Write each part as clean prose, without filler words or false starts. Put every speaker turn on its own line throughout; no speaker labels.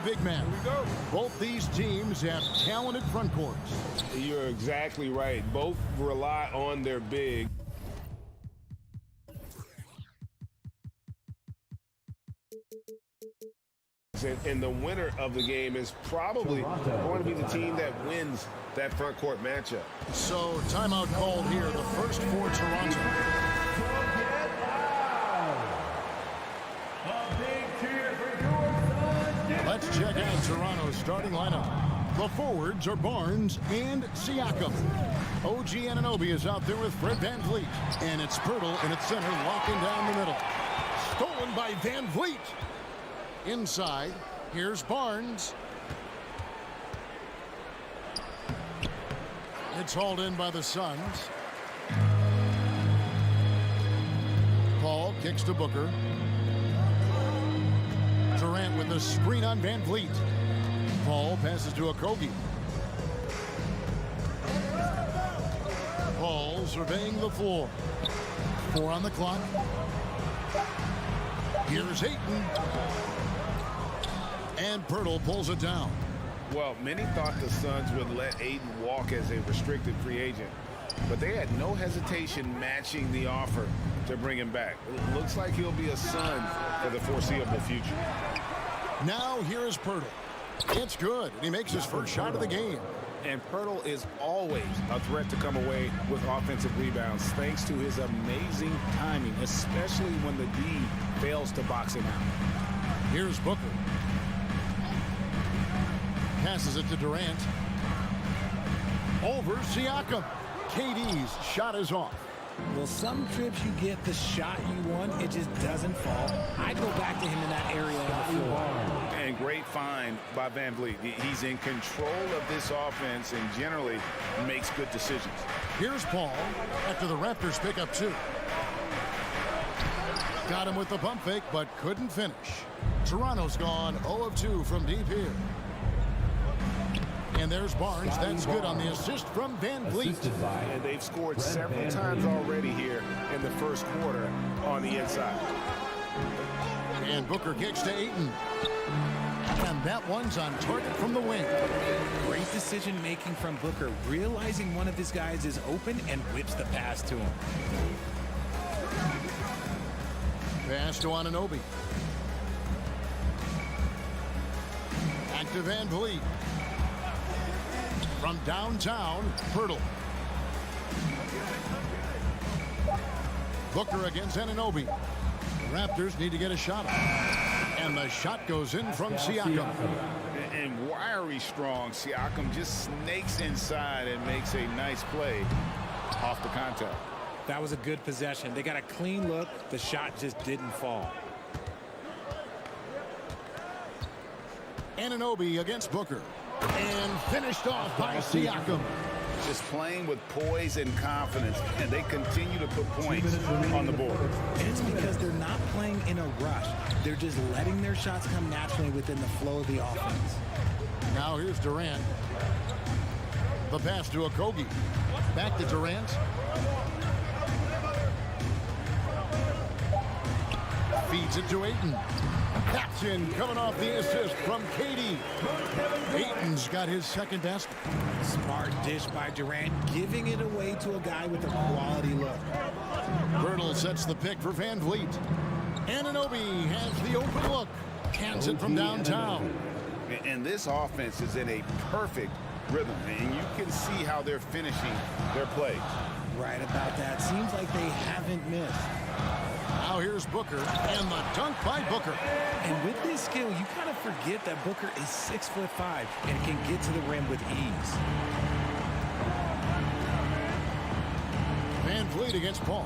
big man. Both these teams have talented front courts.
You're exactly right. Both rely on their big. And the winner of the game is probably going to be the team that wins that front court matchup.
So timeout called here, the first for Toronto. Let's check out Toronto's starting lineup. The forwards are Barnes and Siakam. OG Anunoby is out there with Fred VanVleet. And it's Pirtle in its center, locking down the middle. Stolen by VanVleet. Inside, here's Barnes. It's hauled in by the Suns. Paul kicks to Booker. Durant with a screen on VanVleet. Paul passes to Octopi. Paul surveying the floor. 4 on the clock. Here's Ayton. And Pirtle pulls it down.
Well, many thought the Suns would let Ayton walk as a restricted free agent, but they had no hesitation matching the offer to bring him back. It looks like he'll be a Sun for the foreseeable future.
Now here is Pirtle. It's good, and he makes his first shot of the game.
And Pirtle is always a threat to come away with offensive rebounds thanks to his amazing timing, especially when the D fails to box him out.
Here's Booker. Passes it to Durant. Over Siakam. KD's shot is off.
Well, some trips you get the shot you want, it just doesn't fall. I'd go back to him in that area on the floor.
And great find by VanVleet. He's in control of this offense and generally makes good decisions.
Here's Paul after the Raptors pick up 2. Got him with the pump fake, but couldn't finish. Toronto's gone 0 of 2 from deep here. And there's Barnes. That's good on the assist from VanVleet.
And they've scored several times already here in the first quarter on the inside.
And Booker kicks to Ayton. And that one's on target from the wing.
Great decision making from Booker, realizing one of his guys is open and whips the pass to him.
Pass to Anunoby. Back to VanVleet. From downtown, Pirtle. Booker against Anunoby. The Raptors need to get a shot up. And the shot goes in from Siakam.
And wiry strong, Siakam just snakes inside and makes a nice play off the contact.
That was a good possession. They got a clean look. The shot just didn't fall.
Anunoby against Booker. And finished off by Siakam.
Just playing with poise and confidence, and they continue to put points on the board.
And it's because they're not playing in a rush. They're just letting their shots come naturally within the flow of the offense.
Now here's Durant. The pass to Octopi. Back to Durant. Feeds it to Ayton. That's in, coming off the assist from KD. Ayton's got his second best.
Smart dish by Durant, giving it away to a guy with a quality look.
Pirtle sets the pick for VanVleet. Anunoby has the open look. Hands it from downtown.
And this offense is in a perfect rhythm, and you can see how they're finishing their play.
Right about that. Seems like they haven't missed.
Now here's Booker, and the dunk by Booker.
And with this skill, you kind of forget that Booker is 6'5" and can get to the rim with ease.
VanVleet against Paul.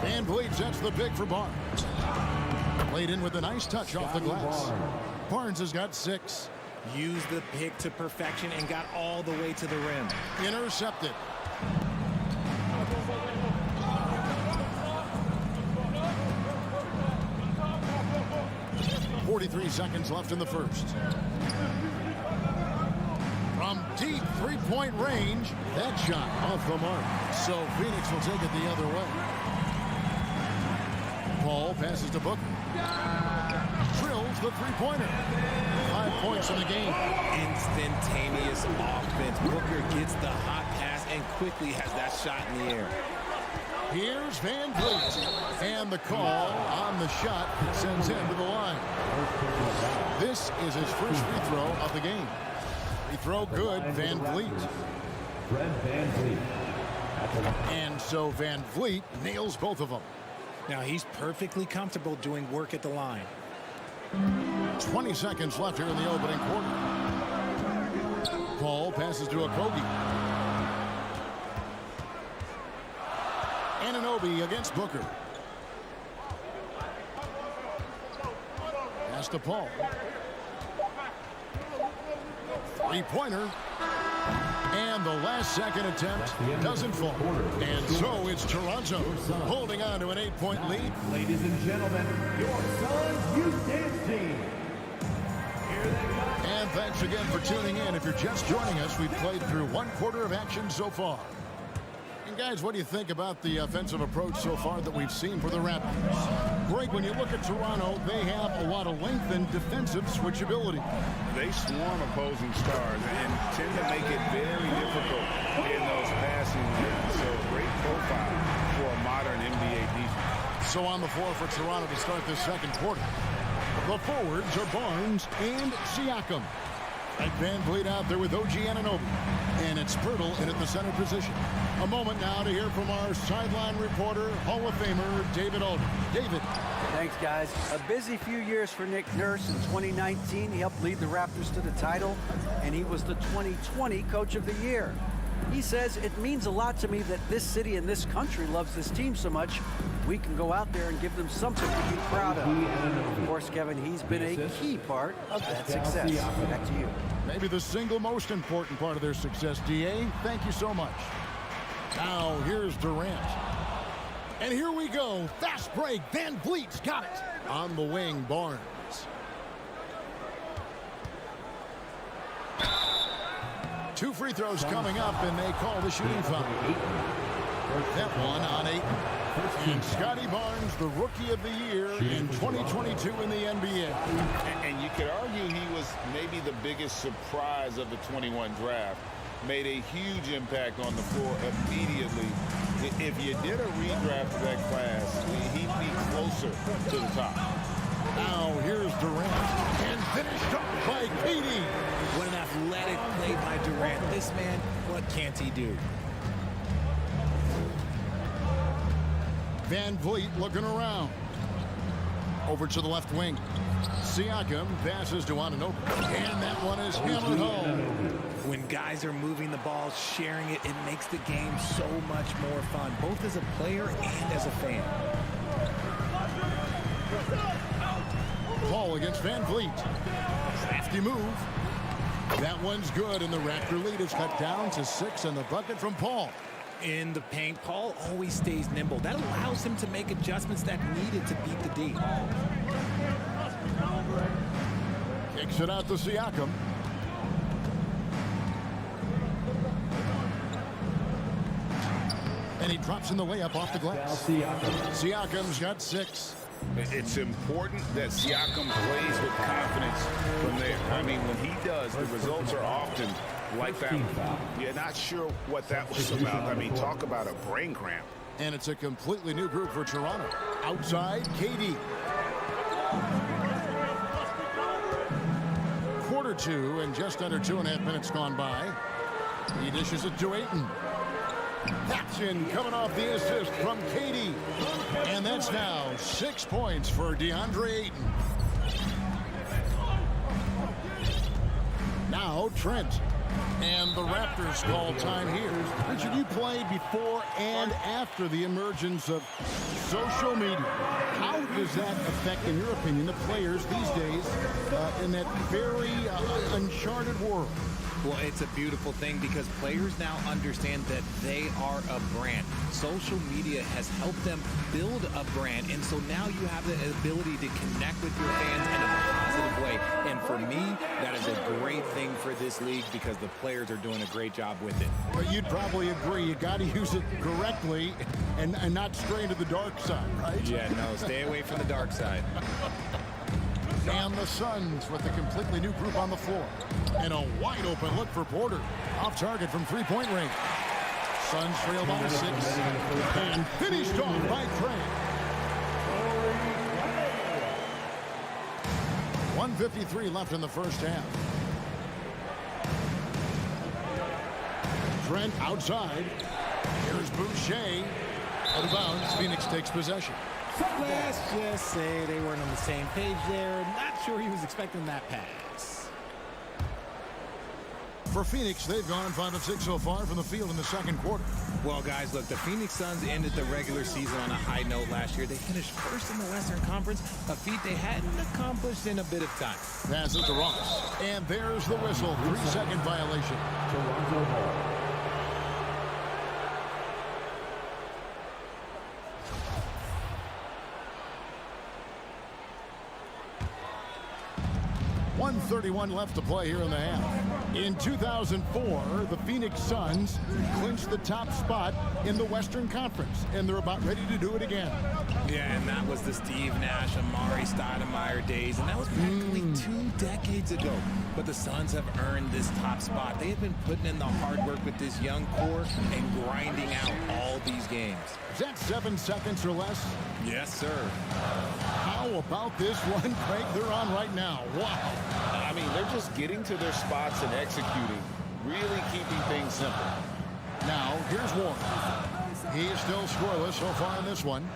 VanVleet sets the pick for Barnes. Played in with a nice touch off the glass. Barnes has got 6.
Used the pick to perfection and got all the way to the rim.
Intercepted. .43 seconds left in the first. From deep three-point range, that shot off the mark. So Phoenix will take it the other way. Paul passes to Booker. drills the three-pointer. 5 points in the game.
Instantaneous offense. Booker gets the hot pass and quickly has that shot in the air.
Here's Van Vliet. And the call on the shot that sends him to the line. This is his first free throw of the game. Free throw good, Van Vliet.
Van Vliet.
And so Van Vliet nails both of them.
Now he's perfectly comfortable doing work at the line.
20 seconds left here in the opening quarter. Paul passes to Octopi. Anunoby against Booker. Pass to Paul. Three-pointer. And the last second attempt doesn't fall. And so it's Toronto holding on to an 8-point lead.
Ladies and gentlemen, your Suns Youth Dance Team.
And thanks again for tuning in. If you're just joining us, we've played through 1 quarter of action so far. And guys, what do you think about the offensive approach so far that we've seen for the Raptors? Greg, when you look at Toronto, they have a lot of length and defensive switchability.
They swarm opposing stars and tend to make it very difficult in those passing lanes. So great profile for a modern NBA defense.
So on the floor for Toronto to start this second quarter. The forwards are Barnes and Siakam. And Van Vliet out there with OG Anunoby. And it's Pirtle in at the center position. A moment now to hear from our sideline reporter, Hall of Famer David Aldridge. David.
Thanks, guys. A busy few years for Nick Nurse. In 2019, he helped lead the Raptors to the title, and he was the 2020 Coach of the Year. He says, it means a lot to me that this city and this country loves this team so much. We can go out there and give them something to be proud of. Of course, Kevin, he's been a key part of that success. Back to you.
Maybe the single most important part of their success, D.A. Thank you so much. Now, here's Durant. And here we go. Fast break. Van Vliet's got it. On the wing, Barnes. Two free throws coming up, and they call the shooting foul. That one on 8. And Scotty Barnes, the Rookie of the Year in 2022 in the NBA.
And you could argue he was maybe the biggest surprise of the 21 draft. Made a huge impact on the floor immediately. If you did a redraft of that class, he'd be closer to the top.
Now here's Durant. And finished up by KD.
What an athletic play by Durant. This man, what can't he do?
Van Vliet looking around. Over to the left wing. Siakam passes to Anunoby. And that one is hammered home.
When guys are moving the ball, sharing it, it makes the game so much more fun, both as a player and as a fan.
Paul against Van Vliet. Crafty move. That one's good, and the Raptor lead is cut down to 6, and the bucket from Paul.
In the paint, Paul always stays nimble. That allows him to make adjustments that needed to beat the D.
Kicks it out to Siakam. And he drops in the layup off the glass. Siakam's got 6.
It's important that Siakam plays with confidence from there. I mean, when he does, the results are often like that one. You're not sure what that was about. I mean, talk about a brain cramp.
And it's a completely new group for Toronto. Outside, KD. Quarter 2 and just under 2.5 minutes gone by. He dishes it to Ayton. That's in, coming off the assist from KD. And that's now 6 points for DeAndre Ayton. Now Trent. And the Raptors call time here. Richard, you played before and after the emergence of social media. How does that affect, in your opinion, the players these days in that very uncharted world?
Well, it's a beautiful thing because players now understand that they are a brand. Social media has helped them build a brand, and so now you have the ability to connect with your fans in a positive way. And for me, that is a great thing for this league because the players are doing a great job with it.
But you'd probably agree you got to use it correctly and not stray into the dark side, right?
Yeah, no, stay away from the dark side.
And the Suns with a completely new group on the floor. And a wide open look for Porter. Off target from three-point range. Suns trail by 6. And finished off by Craig. 1:53 left in the first half. Trent outside. Here's Boucher. Out of bounds. Phoenix takes possession.
Let's just say they weren't on the same page there. Not sure he was expecting that pass.
For Phoenix, they've gone 5 of 6 so far from the field in the second quarter.
Well, guys, look, the Phoenix Suns ended the regular season on a high note last year. They finished first in the Western Conference, a feat they hadn't accomplished in a bit of time.
Passes to Ross. And there's the whistle. 3-second violation.
Toronto ball.
.31 left to play here in the half. In 2004, the Phoenix Suns clinched the top spot in the Western Conference, and they're about ready to do it again.
Yeah, and that was the Steve Nash, Amari Stoudemire days, and that was practically 2 decades ago. But the Suns have earned this top spot. They have been putting in the hard work with this young core and grinding out all these games.
Is that 7 seconds or less?
Yes, sir.
How about this one, Craig? They're on right now. Wow.
I mean, they're just getting to their spots and executing, really keeping things simple.
Now, here's Warren. He is still scoreless so far in this one.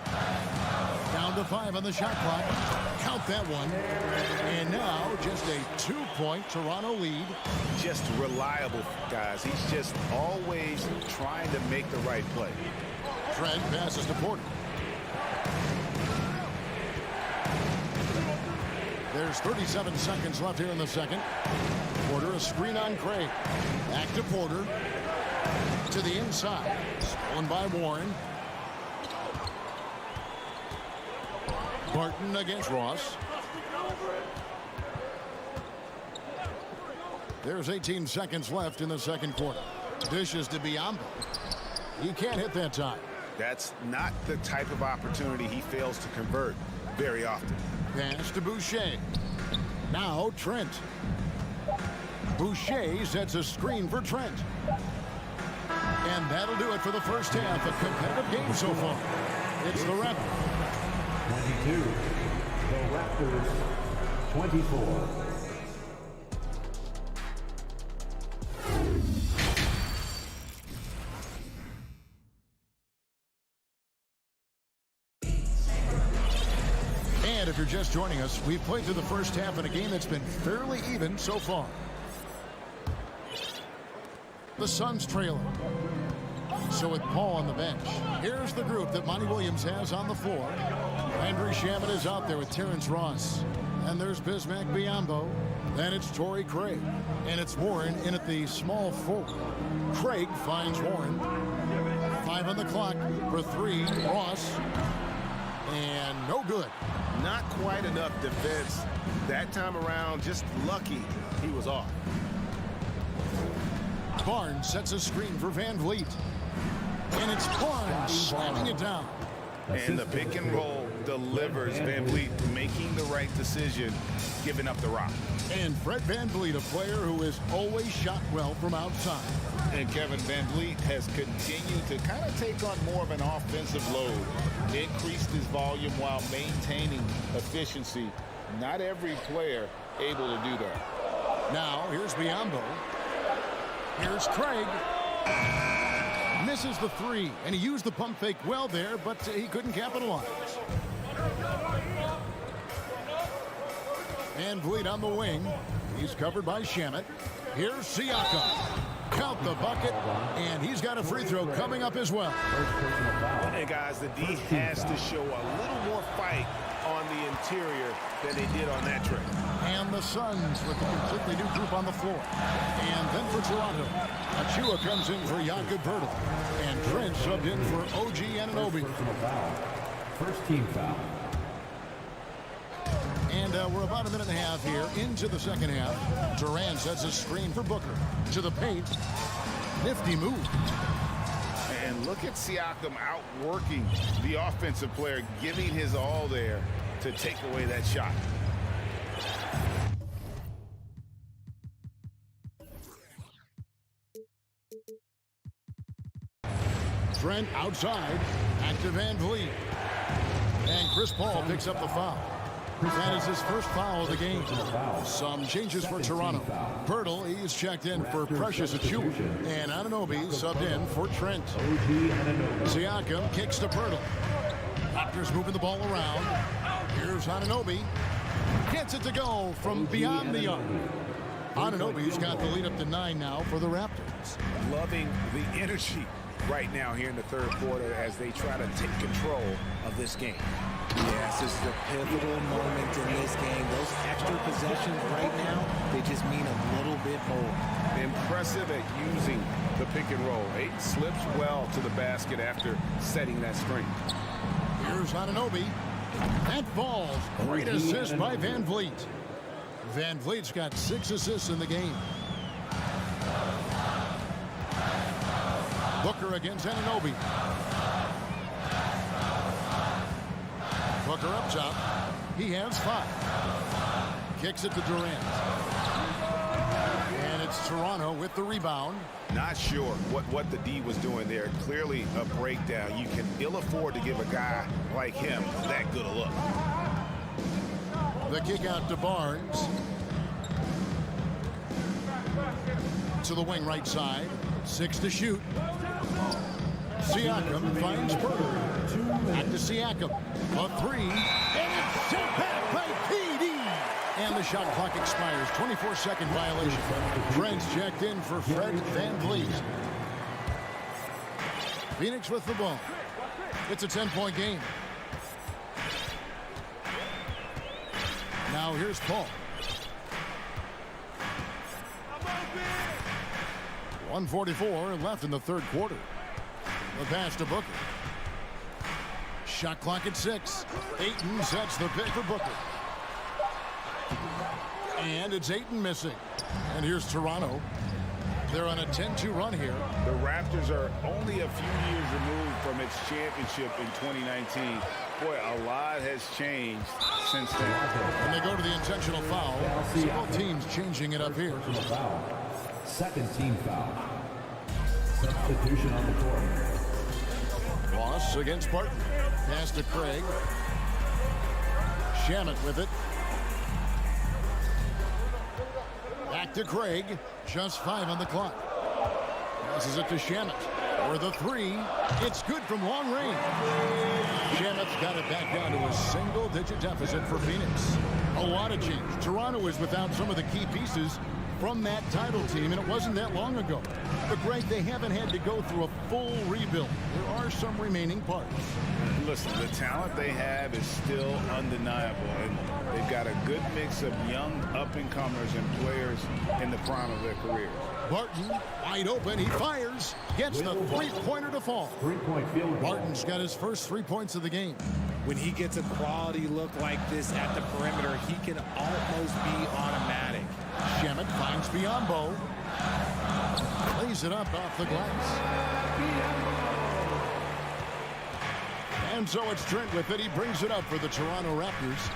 Down to 5 on the shot clock. Count that one. And now just a 2-point Toronto lead.
Just reliable, guys. He's just always trying to make the right play.
Trent passes to Porter. There's 37 seconds left here in the second. Porter, a screen on Craig. Back to Porter. To the inside. Stolen by Warren. Barton against Ross. There's 18 seconds left in the second quarter. Dishes to Biyombo. He can't hit that time.
That's not the type of opportunity he fails to convert very often.
Pass to Boucher. Now Trent. Boucher sets a screen for Trent. And that'll do it for the first half. A competitive game so far. It's the Raptors.
22. The Raptors 24.
And if you're just joining us, we've played through the first half in a game that's been fairly even so far. The Suns trailing. So with Paul on the bench, here's the group that Monty Williams has on the floor. Landry Shamet is out there with Terrence Ross. And there's Bismack Biyombo. Then it's Torrey Craig. And it's Warren in at the small forward. Craig finds Warren. 5 on the clock for 3. Ross. And no good.
Not quite enough defense that time around. Just lucky he was off.
Barnes sets a screen for Van Vliet. And it's Barnes slamming it down.
And the pick and roll delivers. Van Vliet making the right decision, giving up the rock.
And Fred Van Vliet, a player who has always shot well from outside.
And Kevin Van Vliet has continued to kind of take on more of an offensive load. Increased his volume while maintaining efficiency. Not every player able to do that.
Now, here's Biyombo. Here's Craig. Misses the 3, and he used the pump fake well there, but he couldn't capitalize. Van Vliet on the wing. He's covered by Shamet. Here's Siakam. Count the bucket, and he's got a free throw coming up as well.
And guys, the D has to show a little more fight on the interior than they did on that trip.
And the Suns with a completely new group on the floor. And then for Toronto, Achua comes in for Jakob Poeltl. And Trent subbed in for OG Anunoby.
First team foul.
And we're about a minute and a half here into the second half. Durant sets a screen for Booker. To the paint. Nifty move.
And look at Siakam outworking the offensive player, giving his all there to take away that shot.
Trent outside. Back to Van Vliet. And Chris Paul picks up the foul. That is his first foul of the game. Some changes for Toronto. Pirtle, he's checked in for Precious Achiuwa. And Anunoby subbed in for Trent. Siakam kicks to Pirtle. Raptors moving the ball around. Here's Anunoby. Gets it to go from beyond the arc. Anunoby's got the lead up to 9 now for the Raptors.
Loving the energy right now here in the third quarter as they try to take control of this game.
Yes, this is a pivotal moment in this game. Those extra possessions right now, they just mean a little bit more.
Impressive at using the pick and roll. Ayton slips well to the basket after setting that screen.
Here's Anunoby. That falls. Great assist by Van Vliet. Van Vliet's got 6 assists in the game. Booker against Anunoby. Booker up top. He has 5. Kicks it to Durant. And it's Toronto with the rebound.
Not sure what the D was doing there. Clearly a breakdown. You can ill afford to give a guy like him that good a look.
The kick out to Barnes. To the wing right side. 6 to shoot. Siakam finds Bird. Back to Siakam. A 3. And it's sent back by PD. And the shot clock expires. 24-second violation. Trent's checked in for Fred Van Vliet. Phoenix with the ball. It's a 10-point game. Now here's Paul. 1:44 left in the third quarter. The pass to Booker. Shot clock at 6. Ayton sets the pick for Booker. And it's Ayton missing. And here's Toronto. They're on a 10-2 run here.
The Raptors are only a few years removed from its championship in 2019. Boy, a lot has changed since then.
And they go to the intentional foul. So both teams changing it up here.
Second team foul. Substitution on the court.
Ross against Barton. Pass to Craig. Shamet with it. Back to Craig. Just 5 on the clock. Passes it to Shamet. For the 3. It's good from long range. Shamet's got it back down to a single-digit deficit for Phoenix. A lot of change. Toronto is without some of the key pieces from that title team, and it wasn't that long ago. But, Greg, they haven't had to go through a full rebuild. There are some remaining parts.
Listen, the talent they have is still undeniable, and they've got a good mix of young up-and-comers and players in the prime of their career.
Barton, wide open, he fires, gets the three-pointer to fall.
Three-point field goal.
Barton's got his first 3 points of the game.
When he gets a quality look like this at the perimeter, he can almost be automatic.
Shamet finds Biyombo. Lays it up off the glass. And so it's Trent with it. He brings it up for the Toronto Raptors.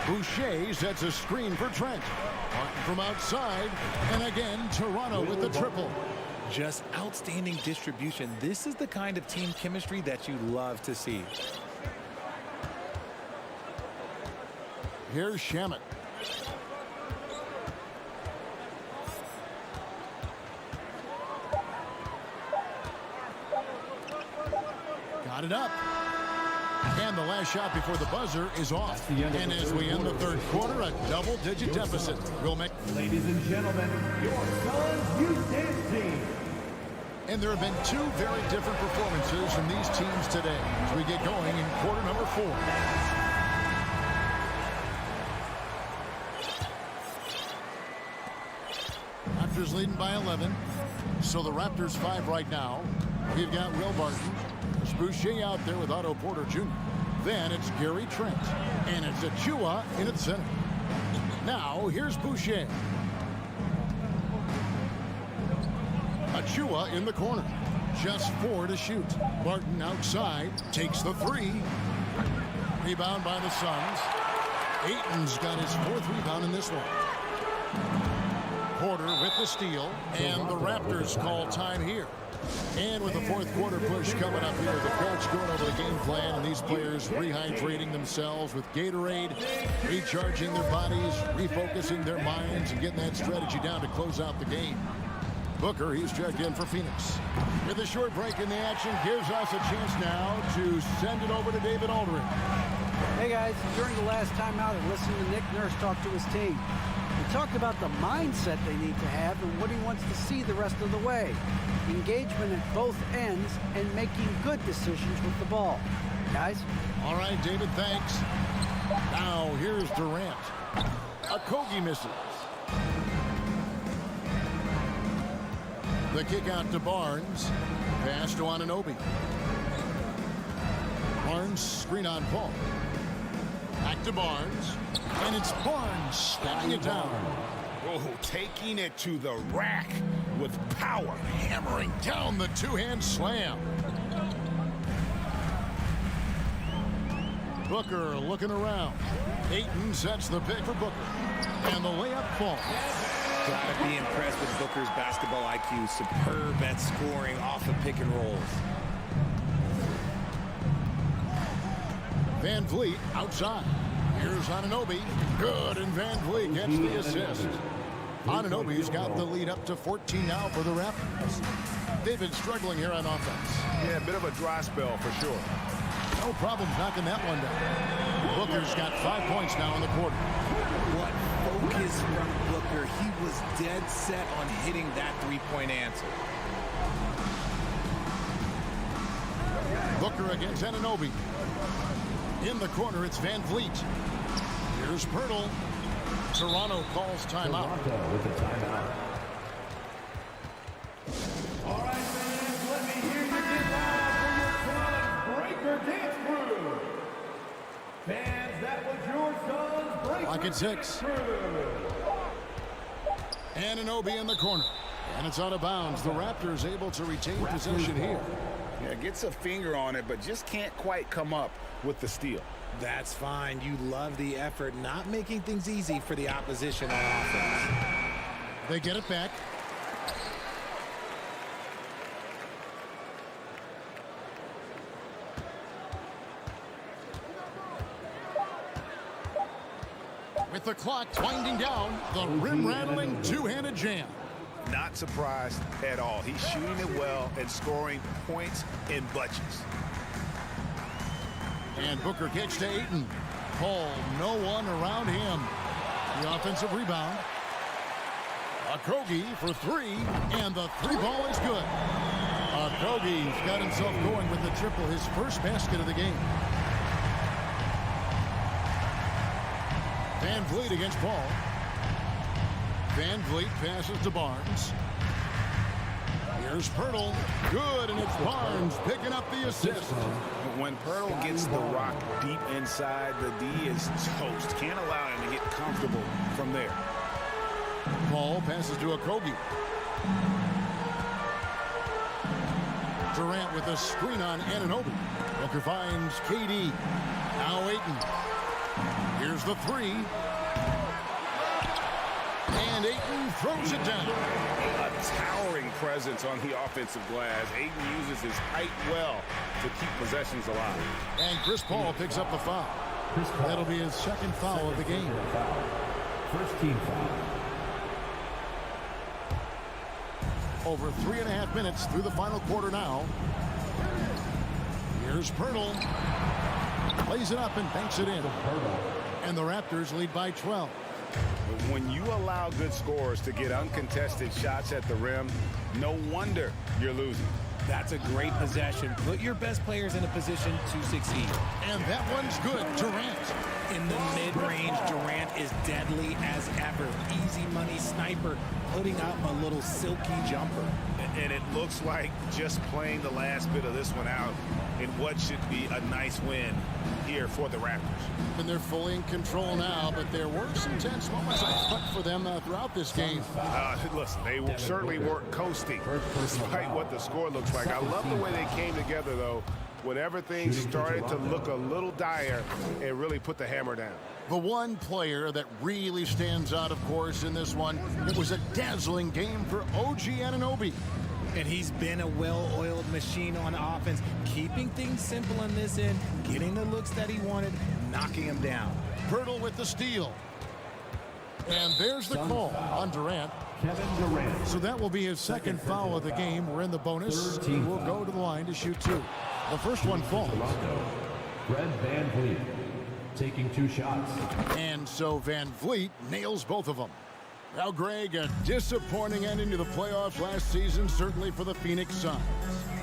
Boucher sets a screen for Trent. Martin from outside. And again, Toronto with the triple.
Just outstanding distribution. This is the kind of team chemistry that you love to see.
Here's Shamet. Got it up. And the last shot before the buzzer is off. And as we end the third quarter, a double-digit deficit. We'll make.
Ladies and gentlemen, your Suns Youth Dance Team.
And there have been 2 very different performances from these teams today as we get going in quarter number 4. Raptors leading by 11. So the Raptors 5 right now. We've got Will Barton. It's Boucher out there with Otto Porter Jr. Then it's Gary Trent. And it's Achiuwa in its center. Now here's Boucher. Achiuwa in the corner. Just 4 to shoot. Barton outside. Takes the 3. Rebound by the Suns. Ayton's got his 4th rebound in this one. Porter with the steal, and the Raptors call time here. And with the 4th quarter push coming up here, the coach going over the game plan, and these players rehydrating themselves with Gatorade, recharging their bodies, refocusing their minds, and getting that strategy down to close out the game. Booker, he's checked in for Phoenix. With a short break in the action, gives us a chance now to send it over to David Aldridge.
Hey guys, during the last timeout, I listened to Nick Nurse talk to his team. He talked about the mindset they need to have and what he wants to see the rest of the way. Engagement at both ends and making good decisions with the ball. Guys?
All right, David, thanks. Now, here's Durant. Octopi misses. The kick out to Barnes. Pass to Anunoby. Barnes, screen on Paul. Back to Barnes. And it's Barnes stepping it down.
Oh, taking it to the rack with power.
Hammering down the two-hand slam. Booker looking around. Ayton sets the pick for Booker. And the layup falls.
Gotta be impressed with Booker's basketball IQ. Superb at scoring off of pick and rolls.
Van Vliet outside. Here's Anunoby. Good, and Van Vliet gets the assist. Anunoby's got the lead up to 14 now for the Raptors. They've been struggling here on offense.
Yeah, a bit of a dry spell for sure.
No problem knocking that one down. Booker's got 5 points now in the quarter.
What focus from Booker. He was dead set on hitting that three-point answer.
Booker against Anunoby. In the corner, it's Van Vliet. Here's Pirtle. Toronto calls timeout.
Toronto with a timeout. All right, fans, let me hear you get loud for your son's breaker dance crew. Fans, that was your son's breaker
Clock at 6.
crew.
Anunoby in the corner. And it's out of bounds. The Raptors able to retain possession here.
Yeah, gets a finger on it, but just can't quite come up with the steal.
That's fine. You love the effort, not making things easy for the opposition on offense.
They get it back. With the clock winding down, the rim-rattling two-handed jam.
Not surprised at all. He's shooting it well and scoring points in bunches.
And Booker gets to Ayton. Paul, no one around him. The offensive rebound. Octopi for 3, and the 3 ball is good. Octopi's got himself going with the triple, his first basket of the game. Van Vliet against Paul. Van Vliet passes to Barnes. Here's Pirtle. Good, and it's Barnes picking up the assist.
When Pirtle gets the rock deep inside, the D is toast. Can't allow him to get comfortable from there.
Paul passes to Octopi. Durant with a screen on Anunoby. Booker finds KD. Now Ayton. Here's the 3. And Ayton throws it down.
A towering presence on the offensive glass. Ayton uses his height well to keep possessions alive.
And Chris Paul picks up the foul. That'll be his second foul of the game.
First team foul.
Over 3.5 minutes through the final quarter now. Here's Pirtle. Plays it up and banks it in. And the Raptors lead by 12.
When you allow good scorers to get uncontested shots at the rim, no wonder you're losing.
That's a great possession. Put your best players in a position to succeed.
And that one's good. Durant.
In the mid-range, Durant is deadly as ever. Easy money sniper, putting up a little silky jumper.
And it looks like just playing the last bit of this one out in what should be a nice win here for the Raptors.
And they're fully in control now, but there were some tense moments I thought for them throughout this game.
Listen, they certainly weren't coasting despite what the score looks like. I love the way they came together, though. Whenever things started to look a little dire, it really put the hammer down.
The one player that really stands out, of course, in this one, it was a dazzling game for OG Anunoby.
And he's been a well-oiled machine on offense, keeping things simple on this end, getting the looks that he wanted, knocking him down.
Pirtle with the steal. And there's the call on Durant.
Kevin Durant.
So that will be his second foul of the game. We're in the bonus. We'll go to the line to shoot 2. The first one falls.
Toronto. Fred VanVleet taking 2 shots.
And so Van Vliet nails both of them. Now, Greg, a disappointing ending to the playoffs last season, certainly for the Phoenix Suns.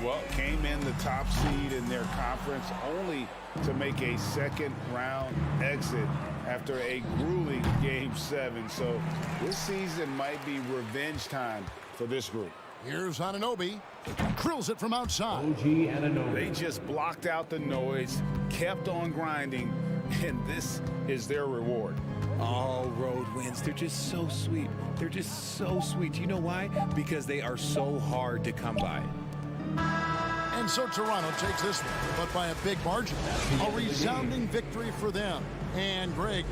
Well, came in the top seed in their conference only to make a second-round exit after a grueling Game 7. So this season might be revenge time for this group.
Here's Anunoby. Drills it from outside.
OG Anunoby.
They just blocked out the noise, kept on grinding, and this is their reward.
All road wins. They're just so sweet. They're just so sweet. You know why? Because they are so hard to come by.
And so Toronto takes this one, but by a big margin. A resounding victory for them. And Greg,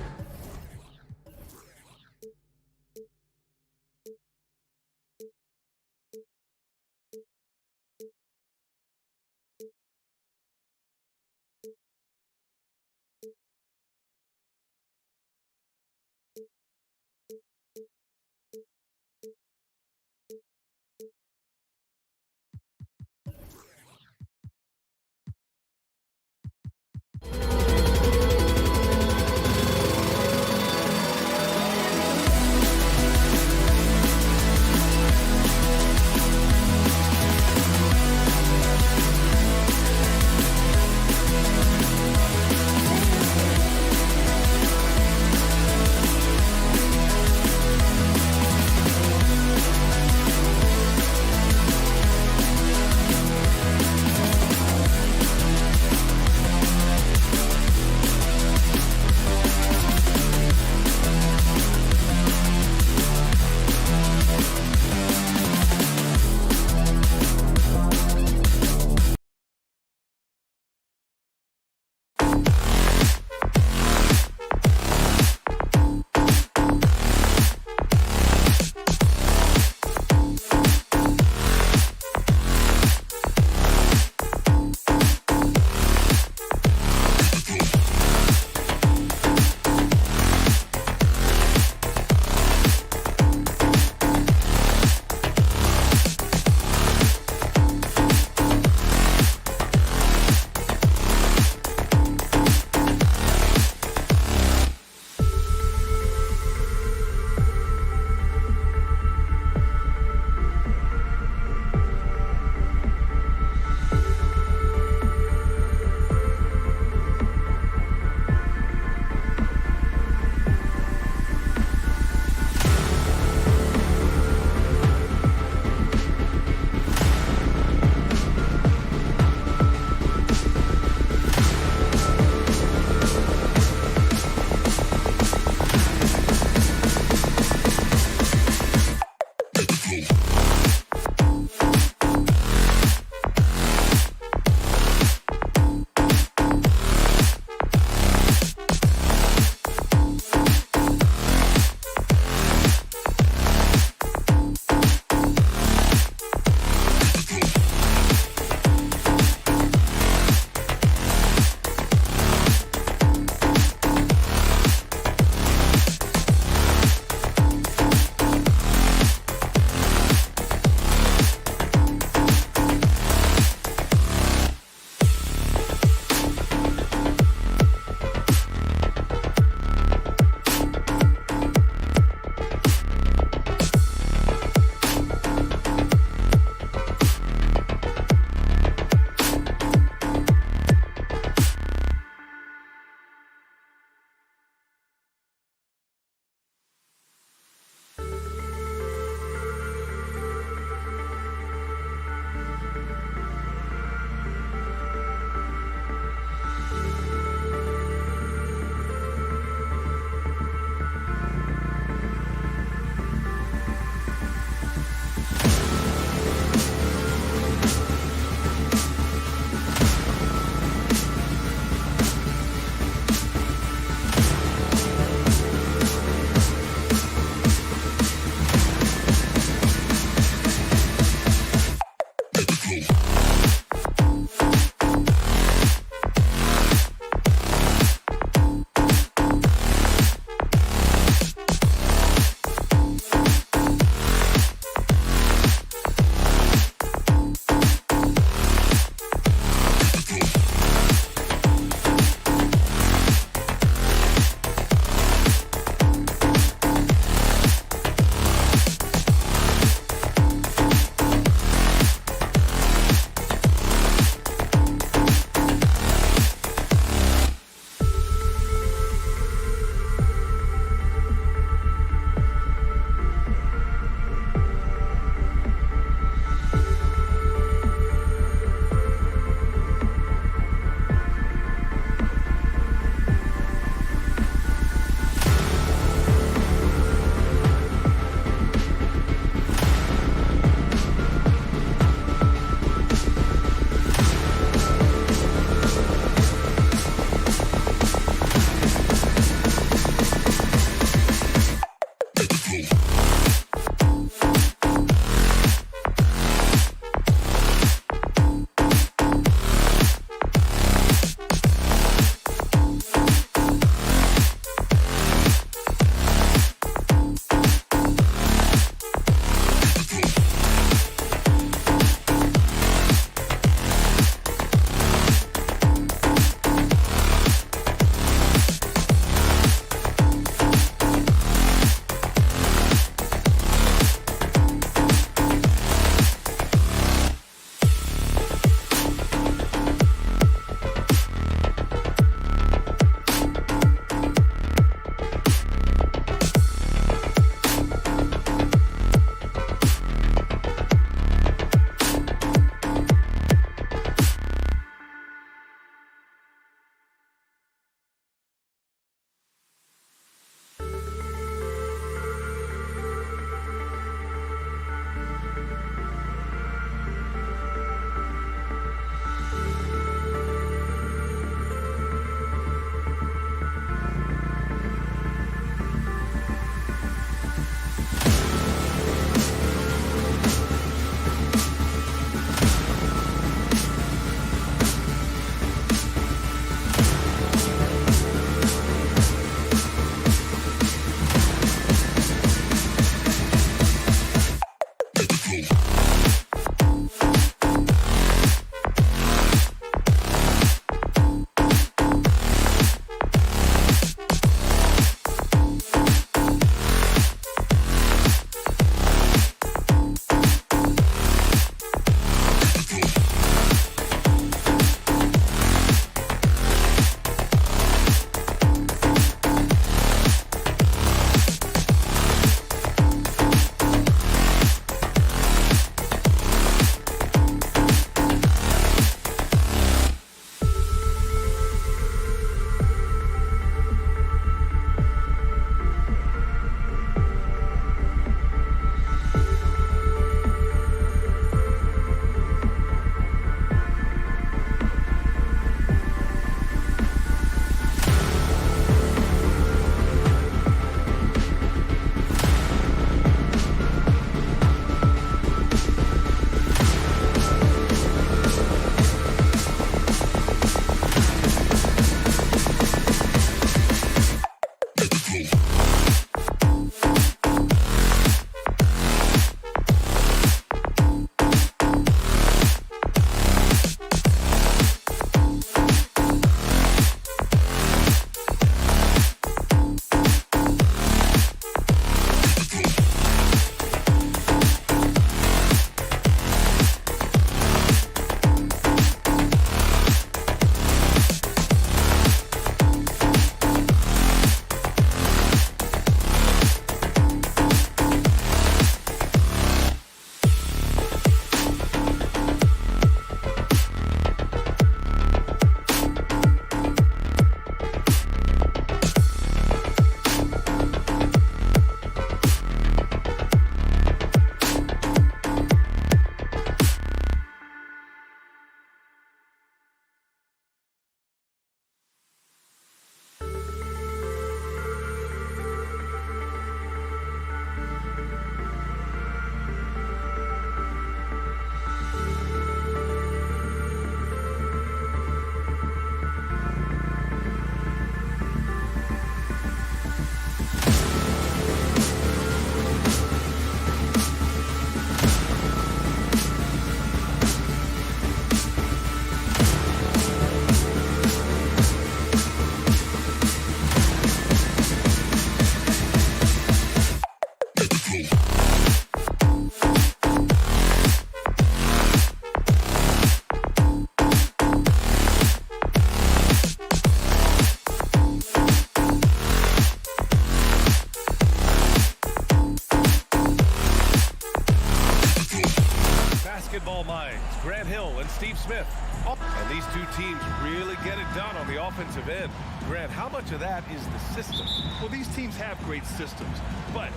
Steve Smith. And these two teams really get it done on the offensive end. Grant, how much of that is the system?
Well, these teams have great systems, but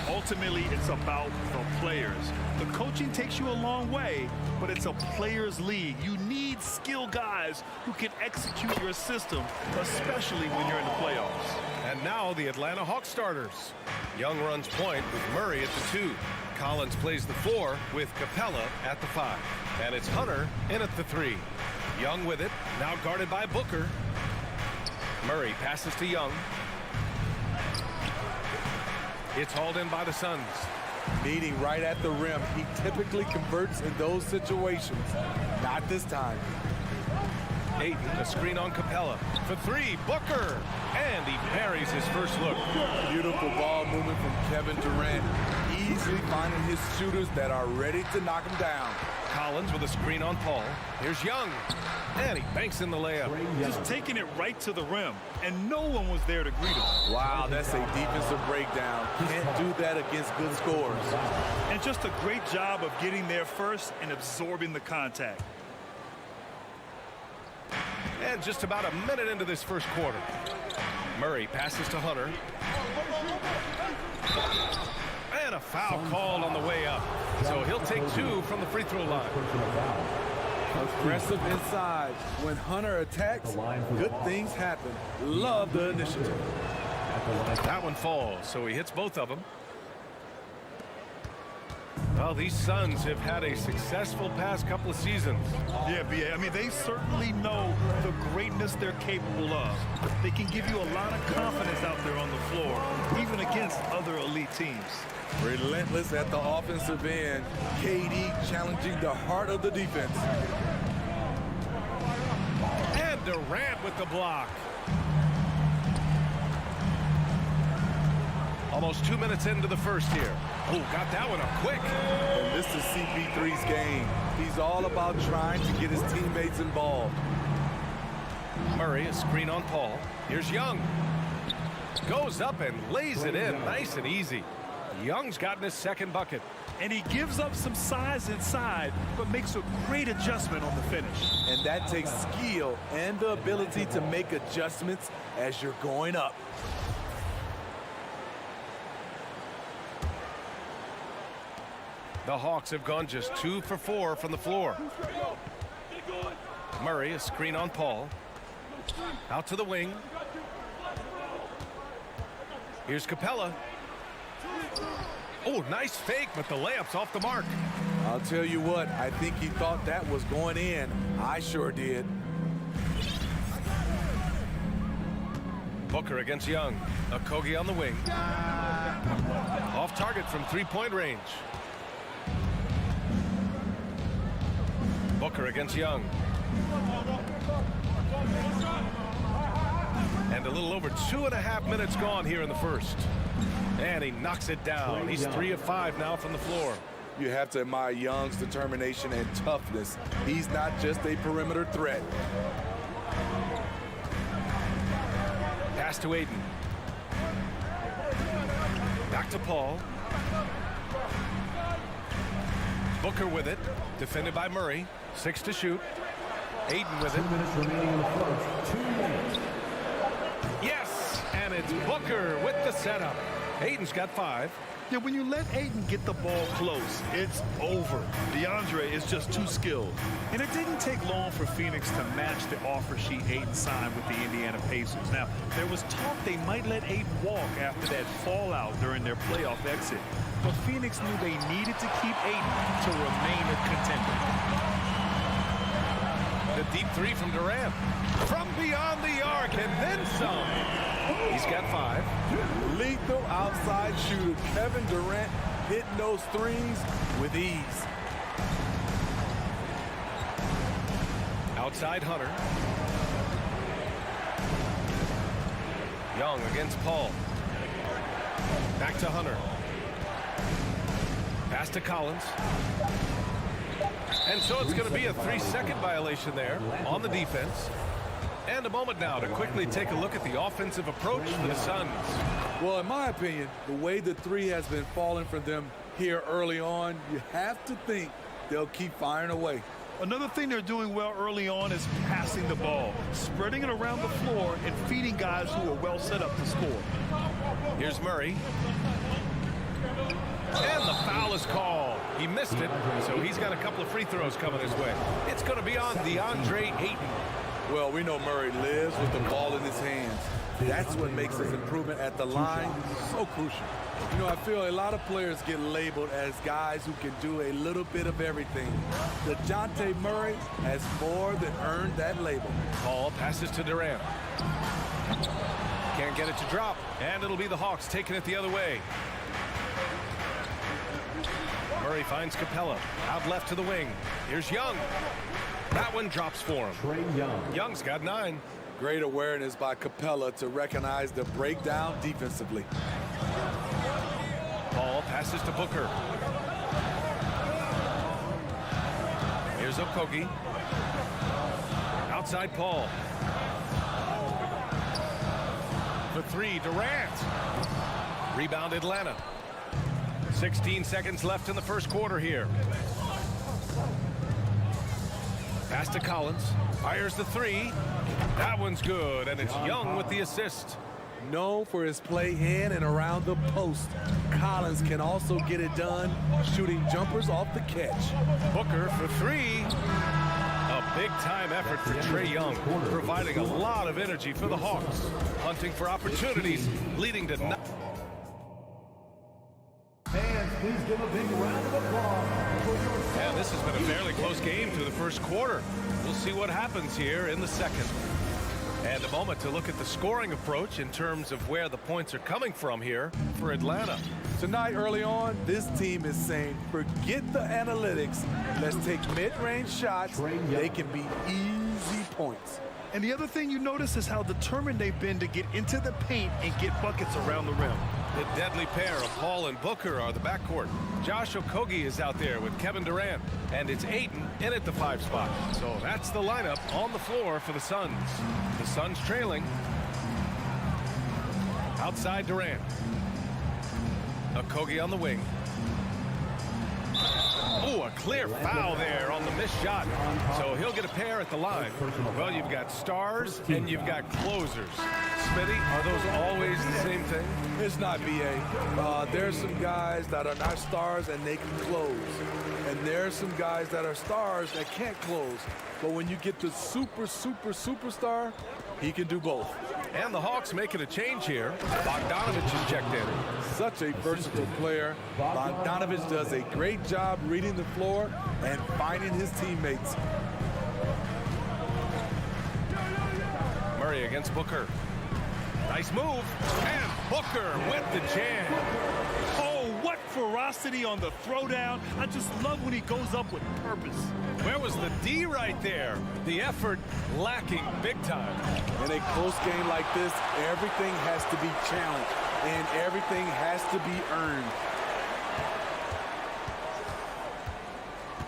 ultimately it's about the players. The coaching takes you a long way, but it's a players' league. You need skilled guys who can execute your system, especially when you're in the playoffs.
And now the Atlanta Hawks starters. Young runs point with Murray at the 2. Collins plays the 4 with Capella at the 5. And it's Hunter in at the 3. Young with it, now guarded by Booker. Murray passes to Young. It's hauled in by the Suns.
Meeting right at the rim. He typically converts in those situations. Not this time.
Ayton, a screen on Capella. For 3, Booker. And he buries his first look.
Beautiful ball movement from Kevin Durant. Easily finding his shooters that are ready to knock him down.
Collins with a screen on Paul. Here's Young. And he banks in the layup.
Just taking it right to the rim, and no one was there to greet him.
Wow, that's a defensive breakdown. Can't do that against good scores.
And just a great job of getting there first and absorbing the contact.
And just about a minute into this first quarter. Murray passes to Hunter. And a foul called on the way up. So he'll take 2 from the free throw line.
Aggressive inside. When Hunter attacks, good things happen. Love the initiative.
That one falls, so he hits both of them. Well, these Suns have had a successful past couple of seasons.
Yeah, B.A. I mean, they certainly know the greatness they're capable of. They can give you a lot of confidence out there on the floor, even against other elite teams.
Relentless at the offensive end. KD challenging the heart of the defense.
And Durant with the block. Almost 2 minutes into the first here. Oh, got that one up quick.
And this is CP3's game. He's all about trying to get his teammates involved.
Murray, a screen on Paul. Here's Young. Goes up and lays it in nice and easy. Young's gotten his second bucket.
And he gives up some size inside, but makes a great adjustment on the finish.
And that takes skill and the ability to make adjustments as you're going up.
The Hawks have gone just 2 for 4 from the floor. Murray, a screen on Paul. Out to the wing. Here's Capella. Oh, nice fake, but the layup's off the mark.
I'll tell you what, I think he thought that was going in. I sure did.
Booker against Young. Okogie on the wing. Off target from 3-point range. Booker against Young. And a little over 2.5 minutes gone here in the first. And he knocks it down. He's 3 of 5 now from the floor.
You have to admire Young's determination and toughness. He's not just a perimeter threat.
Pass to Ayton. Back to Paul. Booker with it. Defended by Murray. 6 to shoot. Ayton with it.
2 minutes remaining in the first. 2 minutes.
Yes! And it's Booker with the setup. Ayton's got 5.
Yeah, when you let Ayton get the ball close, it's over. DeAndre is just too skilled. And it didn't take long for Phoenix to match the offer sheet Ayton signed with the Indiana Pacers. Now, there was talk they might let Ayton walk after that fallout during their playoff exit. But Phoenix knew they needed to keep Ayton to remain a contender.
The deep 3 from Durant. From beyond the arc and then some. He's got 5.
Lethal outside shooter. Kevin Durant hitting those threes with ease.
Outside Hunter. Young against Paul. Back to Hunter. Pass to Collins. And so it's going to be a 3-second violation there on the defense. And a moment now to quickly take a look at the offensive approach for the Suns.
Well, in my opinion, the way the 3 has been falling for them here early on, you have to think they'll keep firing away.
Another thing they're doing well early on is passing the ball, spreading it around the floor and feeding guys who are well set up to score.
Here's Murray. And the foul is called. He missed it, so he's got a couple of free throws coming his way. It's going to be on DeAndre Ayton.
Well, we know Murray lives with the ball in his hands. That's what makes his improvement at the line so crucial. You know, I feel a lot of players get labeled as guys who can do a little bit of everything. DeJounte Murray has more than earned that label.
Ball passes to Durant. Can't get it to drop, and it'll be the Hawks taking it the other way. Murray finds Capella. Out left to the wing. Here's Young. That one drops for him. Young's got 9.
Great awareness by Capella to recognize the breakdown defensively.
Ball passes to Booker. Here's Octopi. Outside Paul. For 3, Durant. Rebound Atlanta. 16 seconds left in the first quarter here. Pass to Collins. Fires the 3. That one's good, and it's Young with the assist.
Known for his play in and around the post, Collins can also get it done shooting jumpers off the catch.
Booker for 3. A big-time effort for Trae Young, providing a lot of energy for the Hawks. Hunting for opportunities, leading to...
Fans, please give a big round of applause for your...
Yeah, this has been a fairly close game through the first quarter. We'll see what happens here in the second. And a moment to look at the scoring approach in terms of where the points are coming from here for Atlanta.
Tonight, early on, this team is saying, forget the analytics. Let's take mid-range shots. They can be easy points.
And the other thing you notice is how determined they've been to get into the paint and get buckets around the rim.
The deadly pair of Paul and Booker are the backcourt. Josh Okogie is out there with Kevin Durant, and it's Ayton in at the 5 spot. So that's the lineup on the floor for the Suns. The Suns trailing. Outside Durant. Okogie on the wing. Oh, a clear foul there on the missed shot. So he'll get a pair at the line. Well, you've got stars and you've got closers. Smitty, are those always the same thing?
It's not, B.A. There's some guys that are not stars and they can close. And there's some guys that are stars that can't close. But when you get the superstar, he can do both.
And the Hawks making a change here. Bogdanovich is checked in.
Such a versatile player. Bogdanovich does a great job reading the floor and finding his teammates.
Murray against Booker. Nice move. And Booker with the jam.
Oh, what ferocity on the throwdown. I just love when he goes up with purpose.
Where was the D right there? The effort lacking big time.
In a close game like this, everything has to be challenged and everything has to be earned.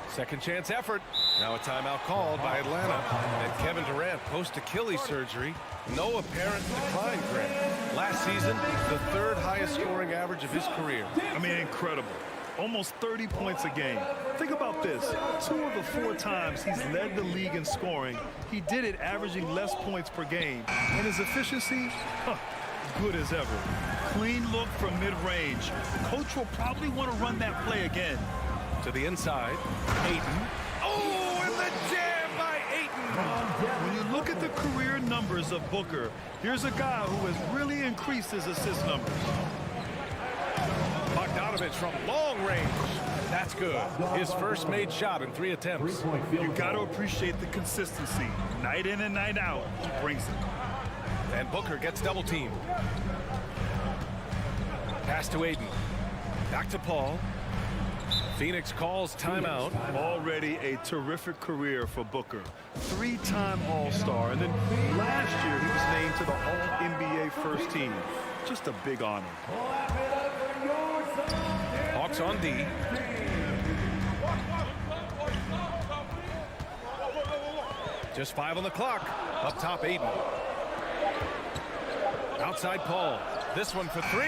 Second chance effort. Now a timeout called by Atlanta. And Kevin Durant post-Achilles surgery. No apparent decline, Grant. Last season, the 3rd highest scoring average of his career.
I mean, incredible. Almost 30 points a game. Think about this. 2 of the 4 times he's led the league in scoring, he did it averaging less points per game. And his efficiency, good as ever. Clean look from mid-range. Coach will probably want to run that play again.
To the inside, Ayton. Oh, and the jam by Ayton.
When you look at the career numbers of Booker, here's a guy who has really increased his assist numbers.
Bogdanovich from long range. That's good. His first made shot in 3 attempts.
You got to appreciate the consistency. Night in and night out, he brings it.
And Booker gets double teamed. Pass to Ayton. Back to Paul. Phoenix calls timeout.
Already a terrific career for Booker. 3-time All-Star, and then last year he was named to the All-NBA first team. Just a big honor.
Hawks on D. Just 5 on the clock. Up top, Ayton. Outside Paul. This one for 3.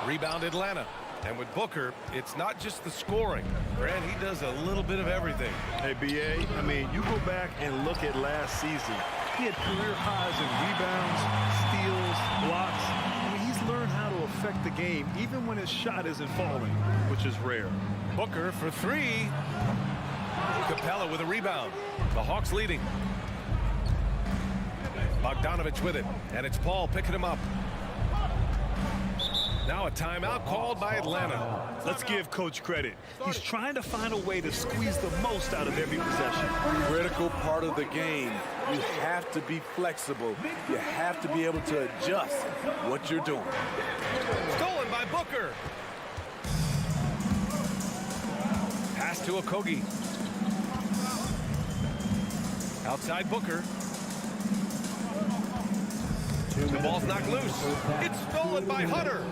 Rebound Atlanta. And with Booker, it's not just the scoring. Grant, he does a little bit of everything.
Hey, B.A., I mean, you go back and look at last season. He had career highs in rebounds, steals, blocks. I mean, he's learned how to affect the game, even when his shot isn't falling, which is rare.
Booker for three. Capella with a rebound. The Hawks leading. Bogdanovich with it, and it's Paul picking him up. Now a timeout called by Atlanta.
Let's give Coach credit. He's trying to find a way to squeeze the most out of every possession.
Critical part of the game. You have to be flexible. You have to be able to adjust what you're doing.
Stolen by Booker. Pass to Okogie. Outside Booker. The ball's knocked loose. It's stolen by Hunter.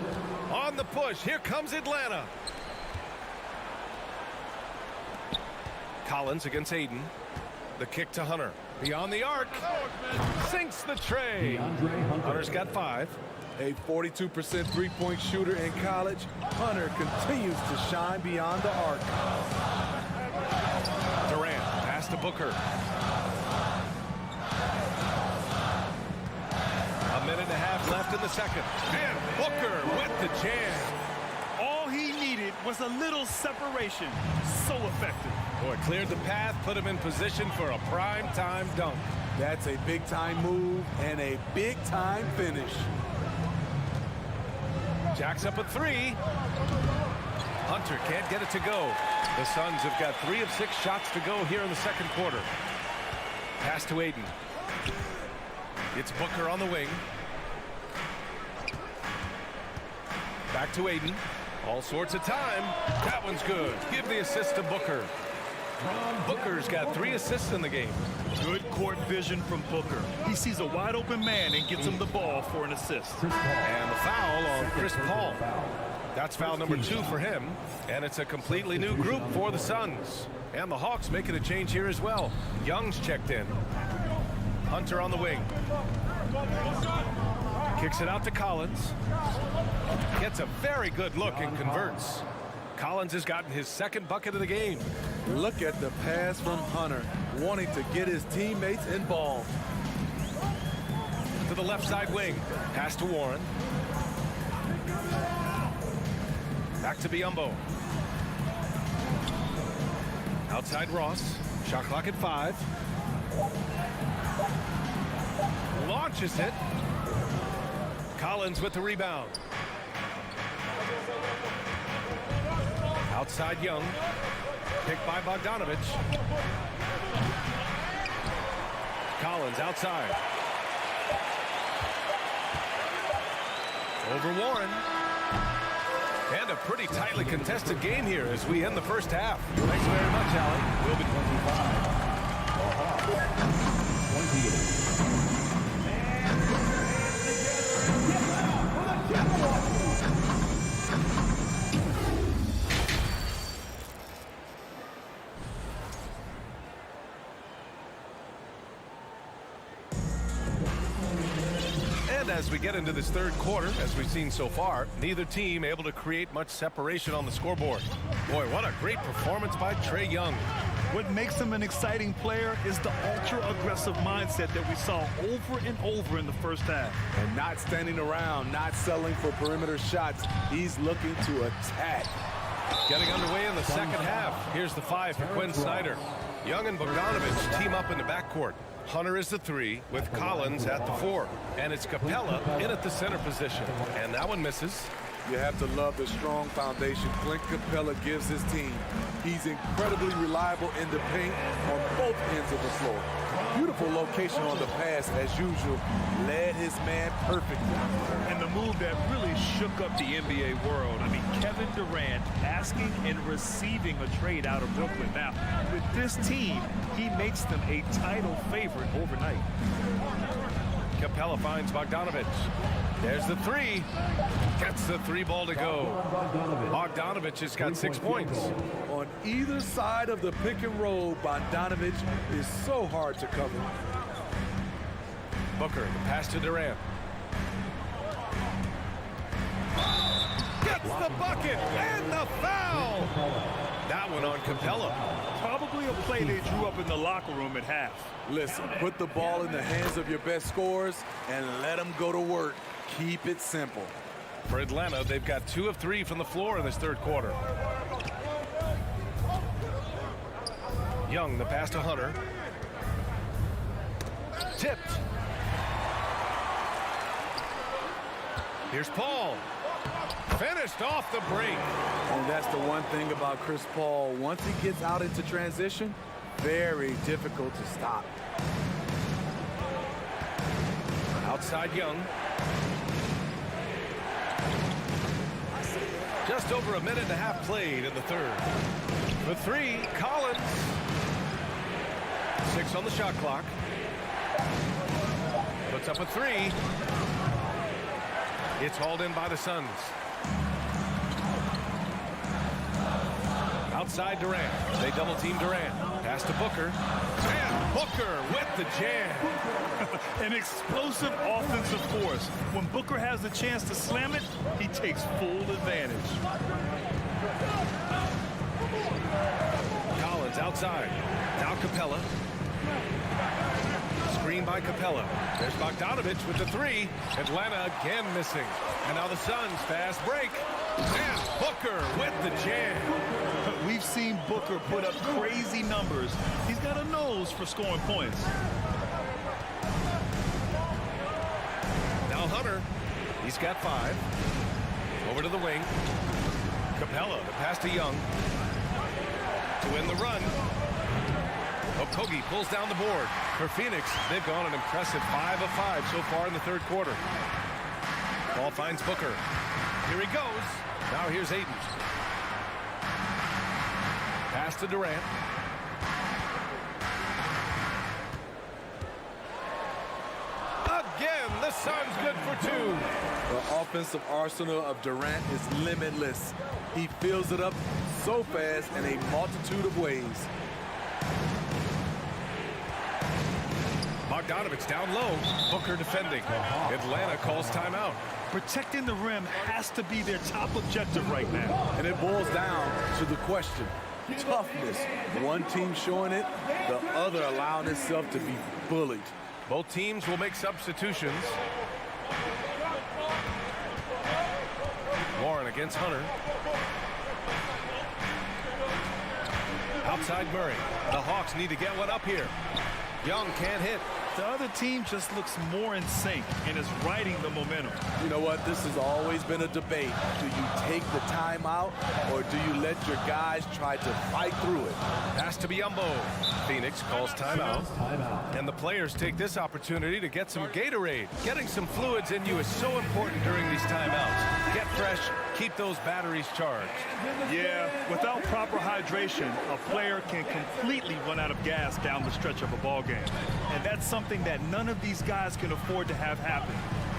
On the push, here comes Atlanta. Collins against Aiden. The kick to Hunter. Beyond the arc. Sinks the tray. Hunter's got 5.
A 42% three-point shooter in college. Hunter continues to shine beyond the arc.
Durant, pass to Booker. A minute and a half left in the second. And Booker with the jam.
All he needed was a little separation. So effective.
Boy, cleared the path, put him in position for a prime-time dunk.
That's a big-time move and a big-time finish.
Jacks up a 3. Hunter can't get it to go. The Suns have got 3 of 6 shots to go here in the second quarter. Pass to Aiden. It's Booker on the wing. Back to Aiden. All sorts of time. That one's good. Give the assist to Booker. Booker's got 3 assists in the game.
Good court vision from Booker. He sees a wide open man and gets him the ball for an assist.
And the foul on Chris Paul. That's foul number 2 for him. And it's a completely new group for the Suns. And the Hawks making a change here as well. Young's checked in. Hunter on the wing. Kicks it out to Collins. Gets a very good look and converts. Collins has gotten his second bucket of the game.
Look at the pass from Hunter, wanting to get his teammates involved.
To the left side wing. Pass to Warren. Back to Biyombo. Outside Ross. Shot clock at 5. Launches it. Collins with the rebound. Outside Young. Picked by Bogdanovich. Collins outside. Over Warren. And a pretty tightly contested game here as we end the first half. Thanks very much, Allen. We'll be
28.
And as we get into this third quarter, as we've seen so far, neither team able to create much separation on the scoreboard. Boy, what a great performance by Trae Young.
What makes him an exciting player is the ultra-aggressive mindset that we saw over and over in the first half.
And not standing around, not settling for perimeter shots. He's looking to attack.
Getting underway in the second half. Here's the 5 for Quinn Snyder. Young and Bogdanovich team up in the backcourt. Hunter is the 3 with Collins at the 4. And it's Capella in at the center position. And that one misses.
You have to love the strong foundation Clint Capella gives his team. He's incredibly reliable in the paint on both ends of the floor. Beautiful location on the pass, as usual. Led his man perfectly.
And the move that really shook up the NBA world. I mean, Kevin Durant asking and receiving a trade out of Brooklyn. Now, with this team, he makes them a title favorite overnight.
Capella finds Bogdanovich. There's the 3. Gets the 3 ball to go. Bogdanovich has got 6 points.
On either side of the pick and roll, Bogdanovich is so hard to cover.
Booker, the pass to Durant. Gets the bucket and the foul. That one on Capella.
Probably a play they drew up in the locker room at half.
Listen, put the ball in the hands of your best scorers and let them go to work. Keep it simple.
For Atlanta, they've got 2 of 3 from the floor in this third quarter. Young, the pass to Hunter. Tipped. Here's Paul. Finished off the break.
And that's the one thing about Chris Paul. Once he gets out into transition, very difficult to stop.
Outside Young. Just over a minute and a half played in the third. For 3, Collins. 6 on the shot clock. Puts up a 3. It's hauled in by the Suns. Outside Durant. They double team Durant. Pass to Booker. And Booker with the jam.
An explosive offensive force. When Booker has the chance to slam it, he takes full advantage.
Collins outside. Now Capella. Screen by Capella. There's Bogdanovich with the 3. Atlanta again missing. And now the Suns fast break. And Booker with the jam.
We've seen Booker put up crazy numbers. He's got a nose for scoring points.
Now Hunter. He's got 5. Over to the wing. Capella, the pass to Young. To win the run. Octopi pulls down the board. For Phoenix, they've gone an impressive 5 of 5 so far in the third quarter. Ball finds Booker. Here he goes. Now here's Ayton. Pass to Durant. Again, the Suns good for 2.
The offensive arsenal of Durant is limitless. He fills it up so fast in a multitude of ways.
Bogdanovich down low. Booker defending. Atlanta calls timeout.
Protecting the rim has to be their top objective right now.
And it boils down to the question. Toughness. One team showing it, the other allowing itself to be bullied.
Both teams will make substitutions. Warren against Hunter. Outside Murray. The Hawks need to get one up here. Young can't hit.
The other team just looks more in sync and is riding the momentum.
You know what? This has always been a debate. Do you take the timeout or do you let your guys try to fight through it?
Pass to Biyombo. Phoenix calls timeout. And the players take this opportunity to get some Gatorade. Getting some fluids in you is so important during these timeouts. Get fresh, keep those batteries charged.
Yeah, without proper hydration, a player can completely run out of gas down the stretch of a ball game. And that's something that none of these guys can afford to have happen.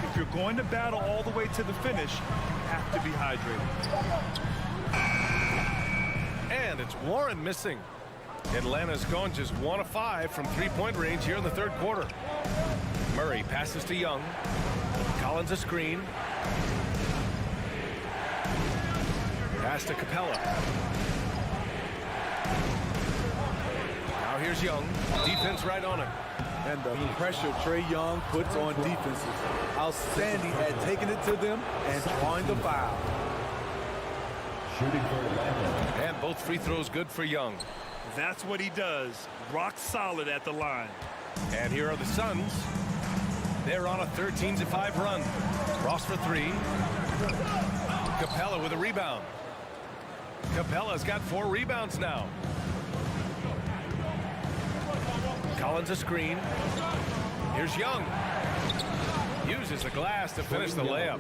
If you're going to battle all the way to the finish, you have to be hydrated.
And it's Warren missing. Atlanta's gone just 1 of 5 from three-point range here in the third quarter. Murray passes to Young. Collins a screen. Pass to Capella. Now here's Young. Defense right on him.
And the pressure Trae Young puts on defenses. Outstanding at taking it to them and drawing the foul.
Shooting for Atlanta.
And both free throws good for Young.
That's what he does. Rock solid at the line.
And here are the Suns. They're on a 13-5 run. Ross for 3. Capella with a rebound. Capella's got 4 rebounds now. Collins a screen. Here's Young. Uses the glass to finish the layup.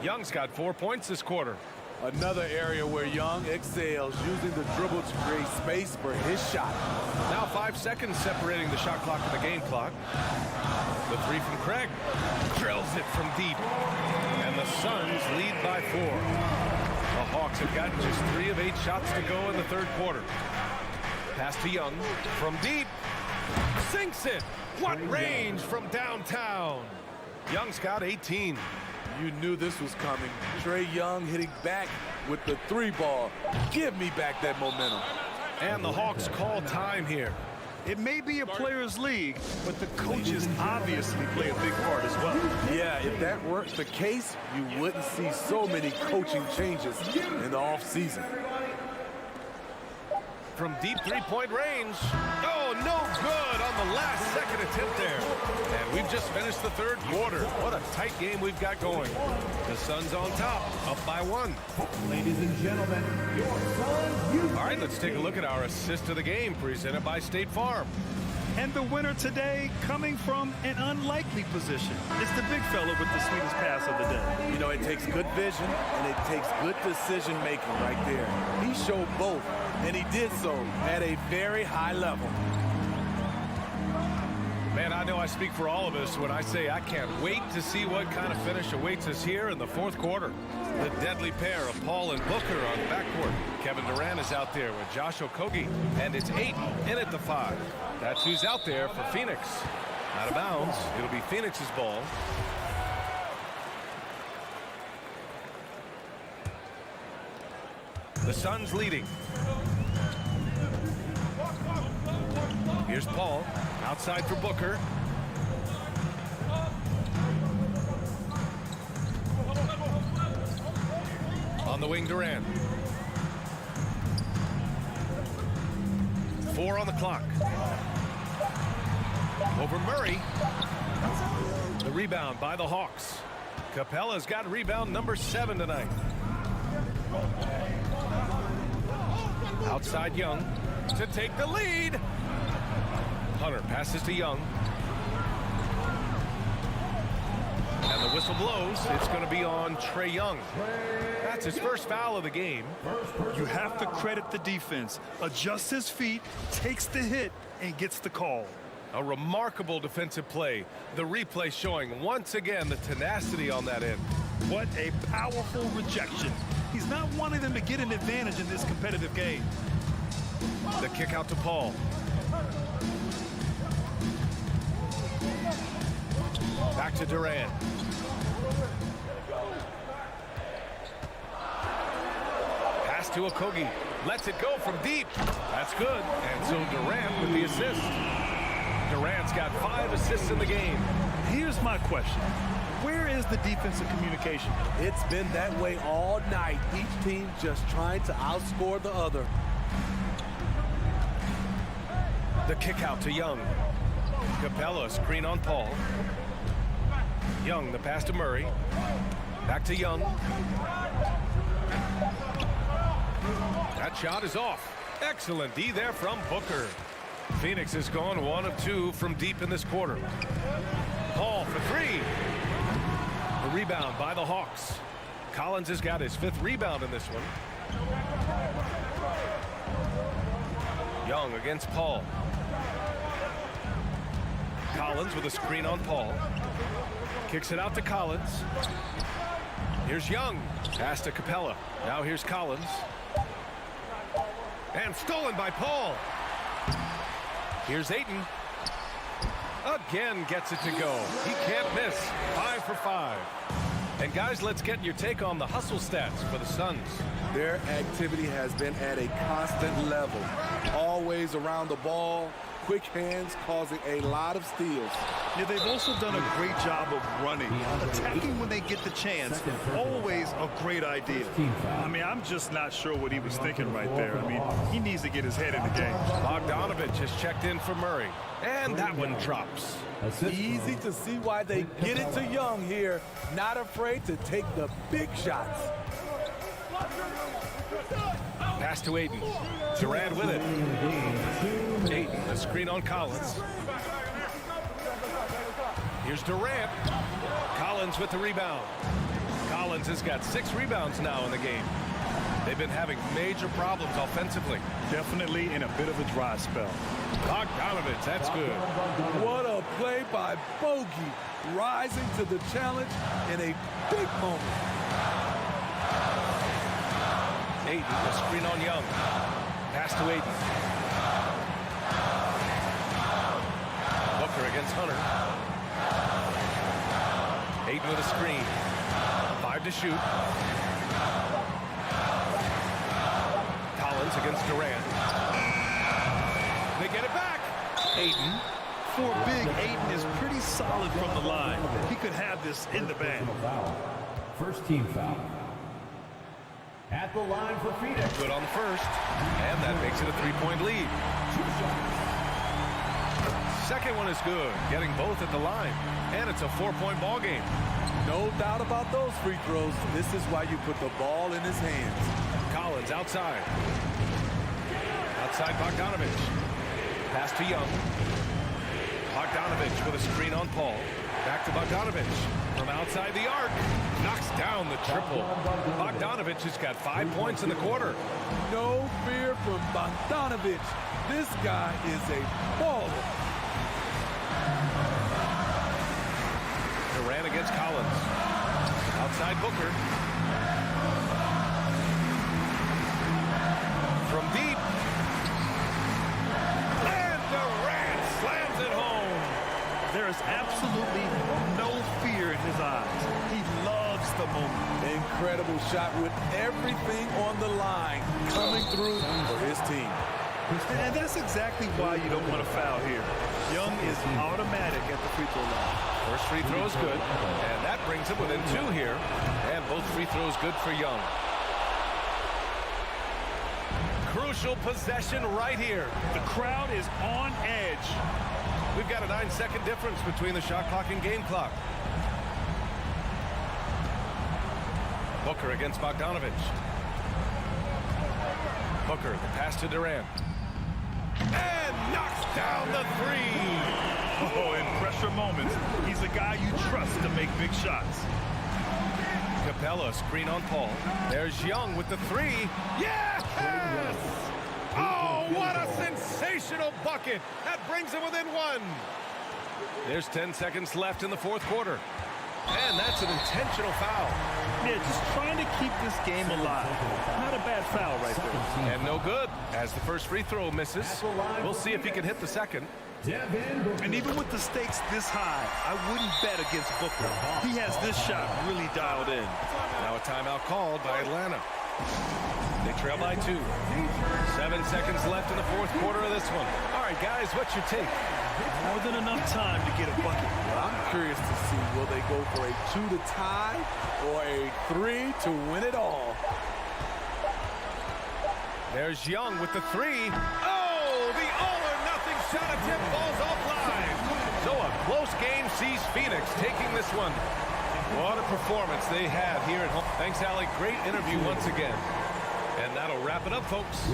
Young's got 4 points this quarter.
Another area where Young excels, using the dribble to create space for his shot.
Now 5 seconds separating the shot clock and the game clock. The 3 from Craig. Drills it from deep. And the Suns lead by 4. The Hawks have gotten just 3 of 8 shots to go in the third quarter. Pass to Young from deep. Sinks it. What range from downtown. Young's got 18.
You knew this was coming. Trae Young hitting back with the 3-ball. Give me back that momentum.
And the Hawks call time here.
It may be a players' league, but the coaches obviously play a big part as well.
Yeah, if that weren't the case, you wouldn't see so many coaching changes in the offseason.
From deep three-point range. Oh, no good on the last second attempt there. And we've just finished the third quarter. What a tight game we've got going. The Suns on top, up by 1.
Ladies and gentlemen, your Suns.
All right, let's take a look at our assist of the game presented by State Farm.
And the winner today coming from an unlikely position. It's the big fella with the sweetest pass of the day.
You know, it takes good vision and it takes good decision making right there. He showed both, and he did so at a very high level.
Man, I know I speak for all of us when I say I can't wait to see what kind of finish awaits us here in the fourth quarter. The deadly pair of Paul and Booker on the backcourt. Kevin Durant is out there with Josh Okogie, and it's Ayton in at the 5. That's who's out there for Phoenix. Out of bounds. It'll be Phoenix's ball. The Suns leading. Here's Paul. Outside for Booker. On the wing, Durant. 4 on the clock. Over Murray. The rebound by the Hawks. Capella's got rebound number 7 tonight. Outside Young to take the lead. Hunter passes to Young. And the whistle blows. It's going to be on Trae Young. That's his first foul of the game.
You have to credit the defense. Adjusts his feet, takes the hit, and gets the call.
A remarkable defensive play. The replay showing once again the tenacity on that end.
What a powerful rejection. He's not wanting them to get an advantage in this competitive game.
The kick out to Paul. Back to Durant. Pass to Okogie. Lets it go from deep. That's good. And so Durant with the assist. Durant's got 5 assists in the game.
Here's my question. Where is the defensive communication?
It's been that way all night. Each team just trying to outscore the other.
The kick out to Young. Capella screen on Paul. Young, the pass to Murray. Back to Young. That shot is off. Excellent D there from Booker. Phoenix has gone 1 of 2 from deep in this quarter. Paul for 3. The rebound by the Hawks. Collins has got his 5th rebound in this one. Young against Paul. Collins with a screen on Paul. Kicks it out to Collins. Here's Young. Pass to Capella. Now here's Collins. And stolen by Paul. Here's Ayton. Again gets it to go. He can't miss. 5 for 5. And guys, let's get your take on the hustle stats for the Suns.
Their activity has been at a constant level. Always around the ball. Quick hands causing a lot of steals.
Yeah, they've also done a great job of running. Attacking when they get the chance, always a great idea. I mean, I'm just not sure what he was thinking right there. I mean, he needs to get his head in the game.
Bogdanovich has checked in for Murray. And that one drops.
Easy to see why they get it to Young here. Not afraid to take the big shots.
Pass to Ayton. Durant with it. Ayton, the screen on Collins. Here's Durant. Collins with the rebound. Collins has got 6 rebounds now in the game. They've been having major problems offensively.
Definitely in a bit of a dry spell.
Bogdanovich, that's good.
What a play by Bogey. Rising to the challenge in a big moment.
Ayton, the screen on Young. Pass to Ayton. Booker against Hunter. Ayton with a screen. Hard to shoot. Collins against Durant. They get it back. Ayton.
For big, Ayton is pretty solid from the line. He could have this in the bag.
First team foul. At the line for Phoenix.
Good on the first. And that makes it a 3-point lead. Second one is good. Getting both at the line. And it's a 4-point ball game.
No doubt about those free throws. This is why you put the ball in his hands.
Collins outside. Outside Bogdanovich. Pass to Young. Bogdanovich with a screen on Paul. Back to Bogdanovich. From outside the arc. Knocks down the triple. Bogdanovich has got 5 points in the quarter.
No fear from Bogdanovich. This guy is a baller.
Durant against Collins. Outside Booker. From deep. And Durant slams it home.
There is absolutely no fear in his eyes. He loves the moment.
Incredible shot with everything on the line coming through for his team.
And that's exactly why you don't want to foul here. Young is automatic at the free throw line.
First free throw is good. And that brings him within 2 here. And both free throws good for Young. Crucial possession right here.
The crowd is on edge.
We've got a 9-second difference between the shot clock and game clock. Booker against Bogdanovich. Booker, the pass to Durant. And knocks down the three.
Oh, in pressure moments, he's a guy you trust to make big shots.
Capella, screen on Paul. There's Young with the three. Yes! Oh, what a sensational bucket. That brings him within 1. There's 10 seconds left in the fourth quarter. And that's an intentional foul.
Yeah, just trying to keep this game alive. Not a bad foul right there.
And no good, as the first free throw misses. We'll see if he can hit the second.
And even with the stakes this high, I wouldn't bet against Booker. He has this shot really dialed in.
Now a timeout called by Atlanta. They trail by 2. 7 seconds left in the fourth quarter of this one. All right, guys, what's your take?
More than enough time to get a bucket.
I'm curious to see, will they go for a 2 to tie or a 3 to win it all?
There's Young with the 3. Oh, the all-or-nothing shot attempt falls offline. So a close game sees Phoenix taking this one. What a performance they have here at home. Thanks, Allie. Great interview once again. And that'll wrap it up, folks.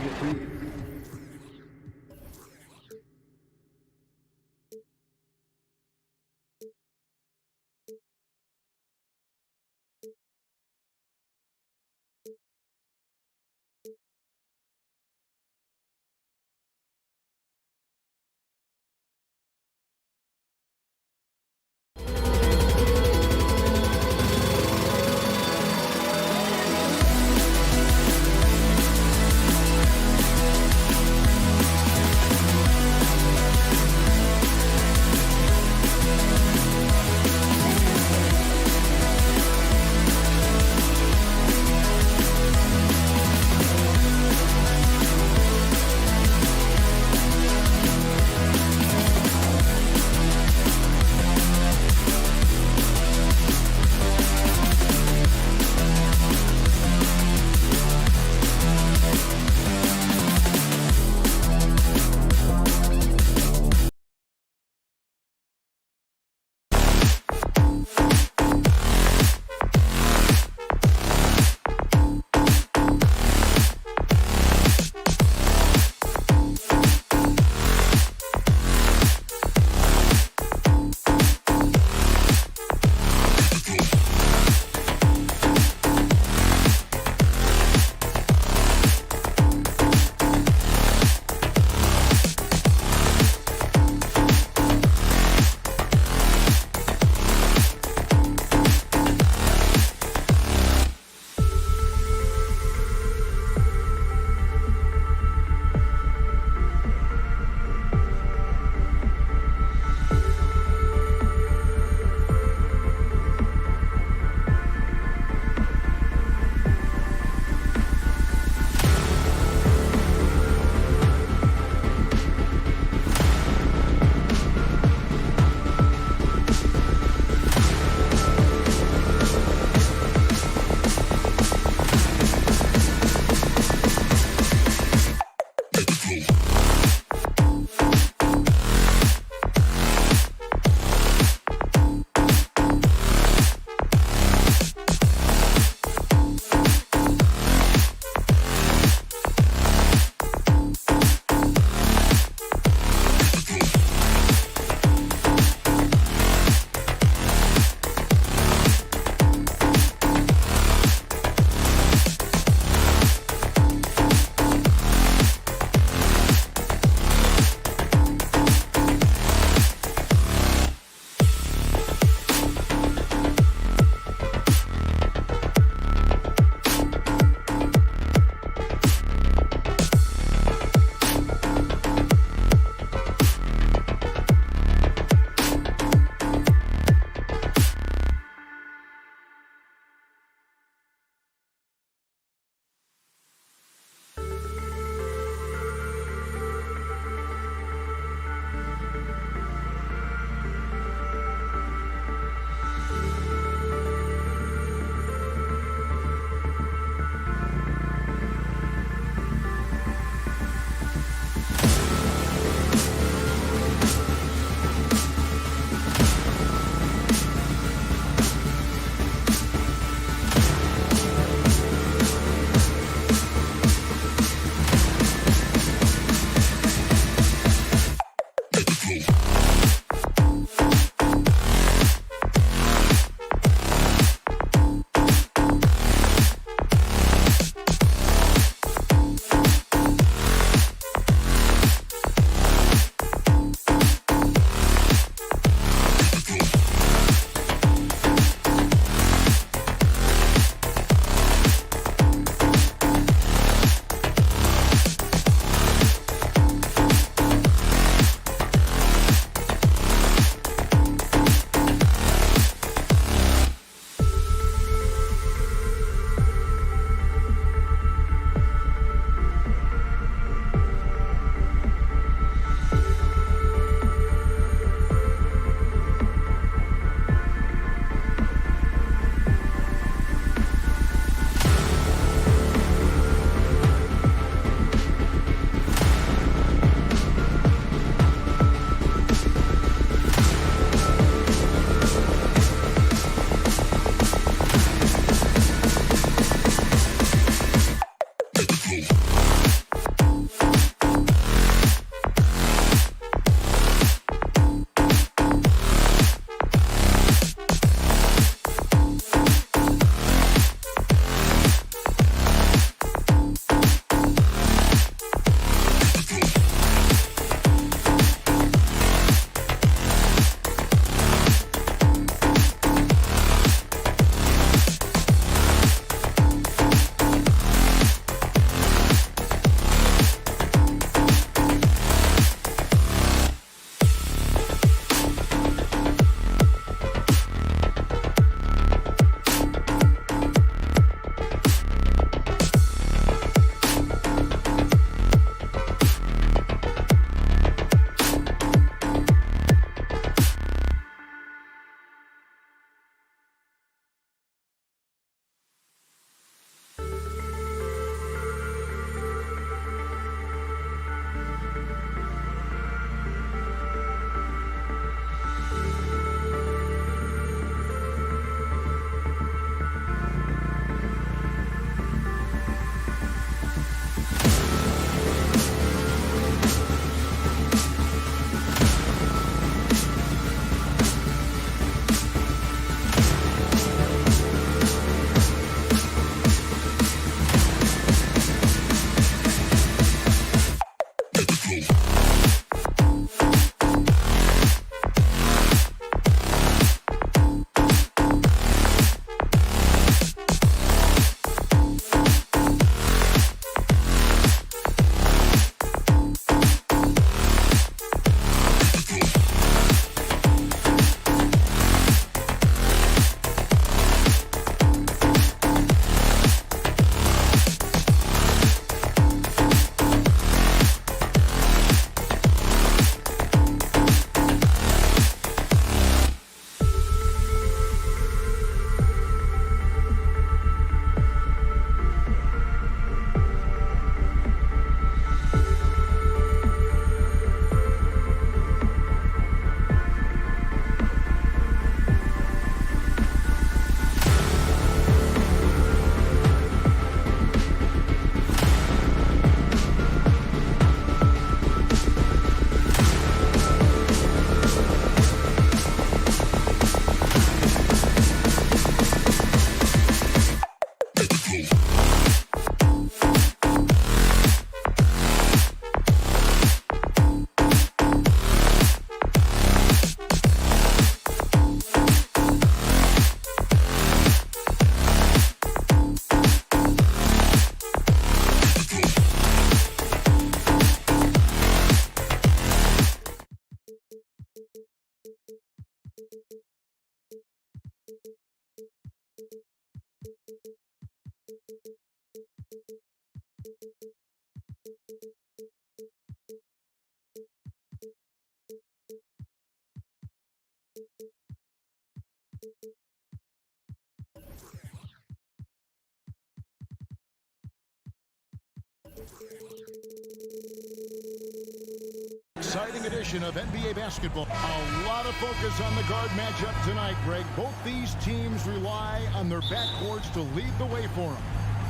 exciting edition of NBA basketball. A lot of focus on the guard matchup tonight, Greg. Both these teams rely on their backcourts to lead the way for them.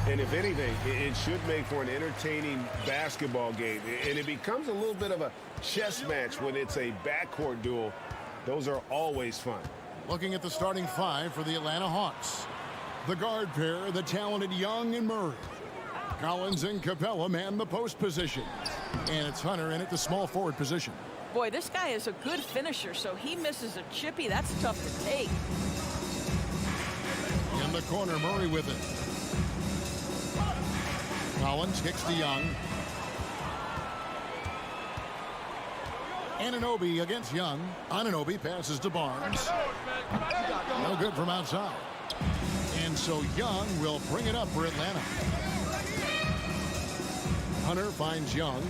And if anything, it should make for an entertaining basketball game. And it becomes a little bit of a chess match when it's a backcourt duel. Those are always fun.
Looking at the starting five for the Atlanta Hawks. The guard pair, the talented Young and Murray. Collins and Capella man the post position. And it's Hunter in at the small forward position.
Boy, this guy is a good finisher, so he misses a chippy. That's tough to take.
In the corner, Murray with it. Collins kicks to Young. Anunoby against Young. Anunoby passes to Barnes. No good from outside. And so Young will bring it up for Atlanta. Hunter finds Young.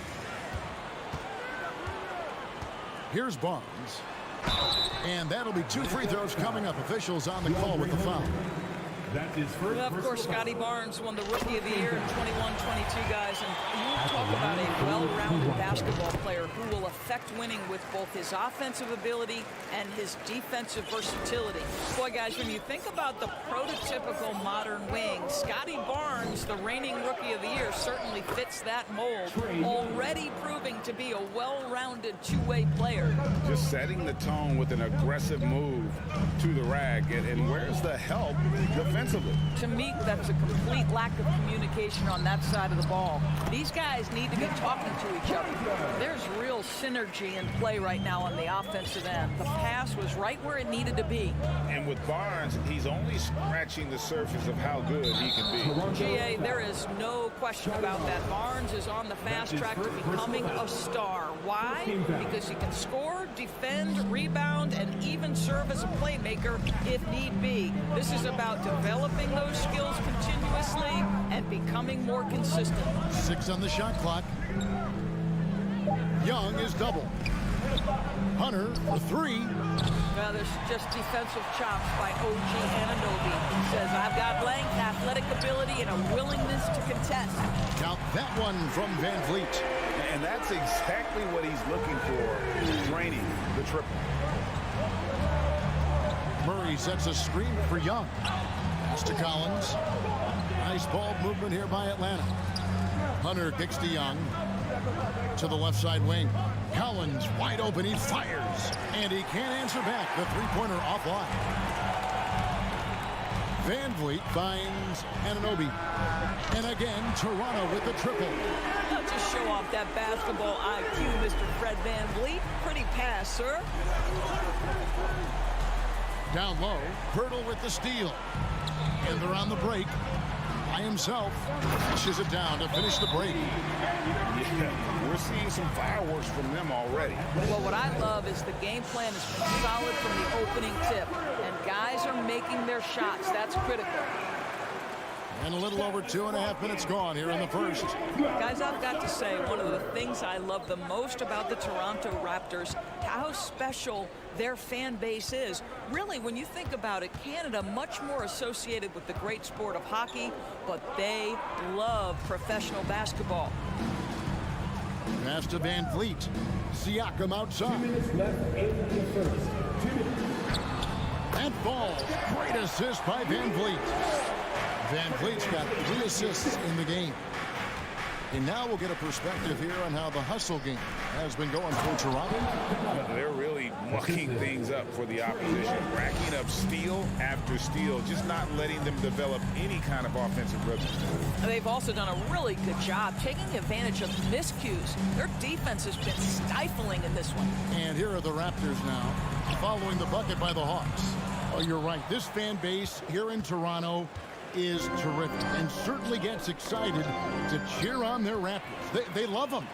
Here's Barnes. And that'll be 2 free throws coming up. Officials on the call with the foul.
Well, of course, Scotty Barnes won the Rookie of the Year in 21-22, guys. And you talk about a well-rounded basketball player who will affect winning with both his offensive ability and his defensive versatility. Boy, guys, when you think about the prototypical modern wing, Scotty Barnes, the reigning Rookie of the Year, certainly fits that mold, already proving to be a well-rounded two-way player.
Just setting the tone with an aggressive move to the rack. And where's the help defensively?
To me, that's a complete lack of communication on that side of the ball. These guys need to be talking to each other. There's real synergy in play right now on the offensive end. The pass was right where it needed to be.
And with Barnes, he's only scratching the surface of how good he can be.
G.A., there is no question about that. Barnes is on the fast track to becoming a star. Why? Because he can score, defend, rebound, and even serve as a playmaker if need be. This is about developing those skills continuously and becoming more consistent.
6 on the shot clock. Young is double. Hunter for 3.
Well, there's just defensive chops by OG Anunoby. He says, I've got length, athletic ability, and a willingness to contest.
Count that one from Van Vliet.
And that's exactly what he's looking for, draining the triple.
Murray sets a screen for Young. Pass to Collins. Nice ball movement here by Atlanta. Hunter kicks to Young. To the left side wing. Collins wide open. He fires. And he can't answer back. The three-pointer offline. Van Vliet finds Anunoby. And again, Toronto with the triple.
Now just show off that basketball IQ, Mr. Fred Van Vliet. Pretty pass, sir.
Down low, Pirtle with the steal. And they're on the break. By himself, pushes it down to finish the break.
Yeah, we're seeing some fireworks from them already.
Well, what I love is the game plan is solid from the opening tip. And guys are making their shots. That's critical.
And a little over 2.5 minutes gone here in the first.
Guys, I've got to say, one of the things I love the most about the Toronto Raptors, how special their fan base is. Really, when you think about it, Canada much more associated with the great sport of hockey, but they love professional basketball.
Pass to Van Vliet. Siakam outside.
2 minutes left in the first. 2 minutes.
That ball. Great assist by Van Vliet. Van Vliet's got 3 assists in the game. And now we'll get a perspective here on how the hustle game has been going for Toronto.
They're really mucking things up for the opposition, racking up steal after steal, just not letting them develop any kind of offensive rhythm.
They've also done a really good job taking advantage of miscues. Their defense has been stifling in this one.
And here are the Raptors now, following the bucket by the Hawks. Oh, you're right. This fan base here in Toronto is terrific and certainly gets excited to cheer on their Raptors. They love them.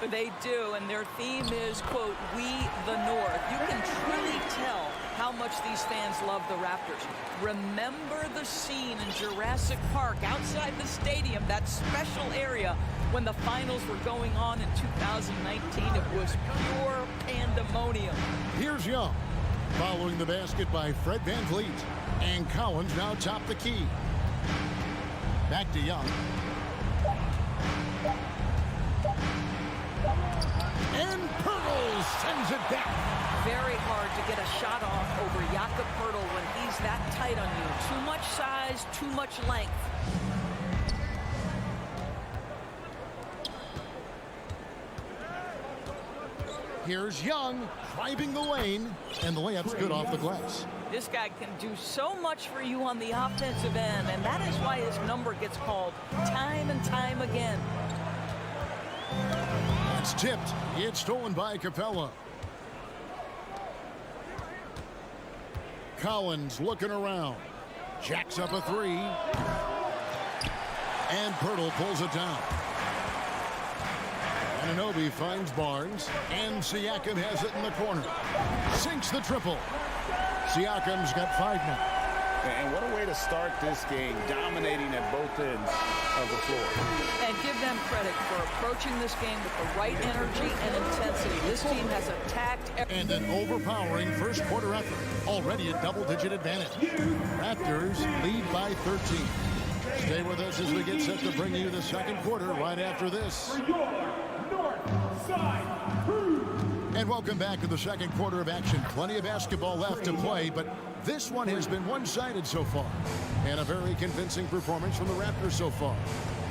They do, and their theme is, quote, "We the North." You can truly tell how much these fans love the Raptors. Remember the scene in Jurassic Park outside the stadium, that special area when the finals were going on in 2019. It was pure pandemonium.
Here's Young, following the basket by Fred Van Vliet. And Collins now top the key. Back to Young. And Pirtle sends it back.
Very hard to get a shot off over Jakob Pirtle when he's that tight on you. Too much size, too much length.
Here's Young driving the lane, and the layup's good off the glass.
This guy can do so much for you on the offensive end, and that is why his number gets called time and time again.
That's tipped. It's stolen by Capella. Collins looking around. Jacks up a three. And Pirtle pulls it down. Anunoby finds Barnes. And Siakam has it in the corner. Sinks the triple. Siakam's got 5 now.
And what a way to start this game, dominating at both ends of the floor.
And give them credit for approaching this game with the right energy and intensity. This team has attacked.
And an overpowering first quarter effort. Already a double-digit advantage. Raptors lead by 13. Stay with us as we get set to bring you the second quarter right after this. And welcome back to the second quarter of action. Plenty of basketball left to play, but this one has been one-sided so far. And a very convincing performance from the Raptors so far.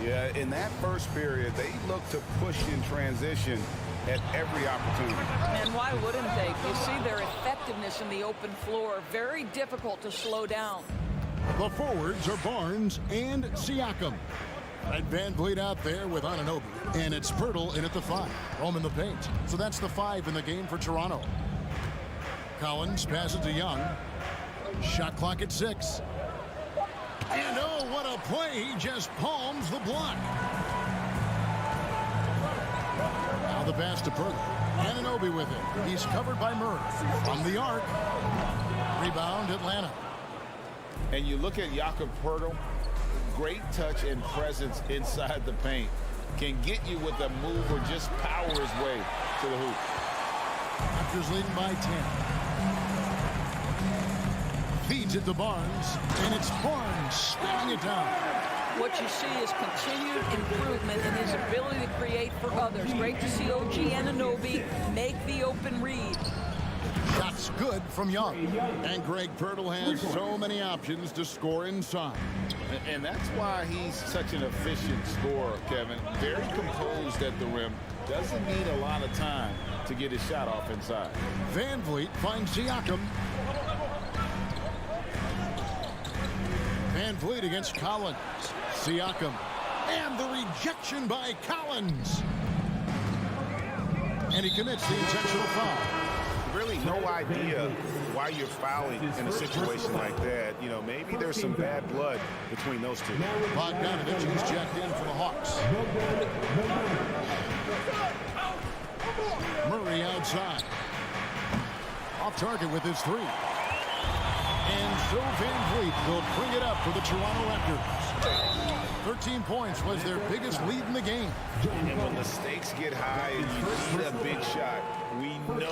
Yeah, in that first period, they looked to push in transition at every opportunity.
And why wouldn't they? You see their effectiveness in the open floor. Very difficult to slow down.
The forwards are Barnes and Siakam. Red Van Vliet out there with Anunoby. And it's Pirtle in at the 5. Roman the paint. So that's the 5 in the game for Toronto. Collins passes to Young. Shot clock at 6. And oh, what a play. He just palms the block. Now the pass to Pirtle. Anunoby with it. He's covered by Murray. From the arc. Rebound Atlanta.
And you look at Jakob Pirtle, great touch and presence inside the paint. Can get you with a move or just power his way to the hoop.
Raptors leading by 10. Feeds it to Barnes, and it's Barnes spinning it down.
What you see is continued improvement in his ability to create for others. Great to see OG Anunoby make the open read.
Shots good from Young. And Greg Pirtle has so many options to score inside.
And that's why he's such an efficient scorer, Kevin. Very composed at the rim. Doesn't need a lot of time to get his shot off inside.
Van Vliet finds Siakam. Van Vliet against Collins. Siakam. And the rejection by Collins. And he commits the intentional foul.
Really no idea why you're fouling in a situation like that. You know, maybe there's some bad blood between those two.
Bogdanovich is checked in for the Hawks. Murray outside. Off target with his 3. And so Van Vliet will bring it up for the Toronto Raptors. 13 points was their biggest lead in the game.
And when the stakes get high and you need a big shot, we know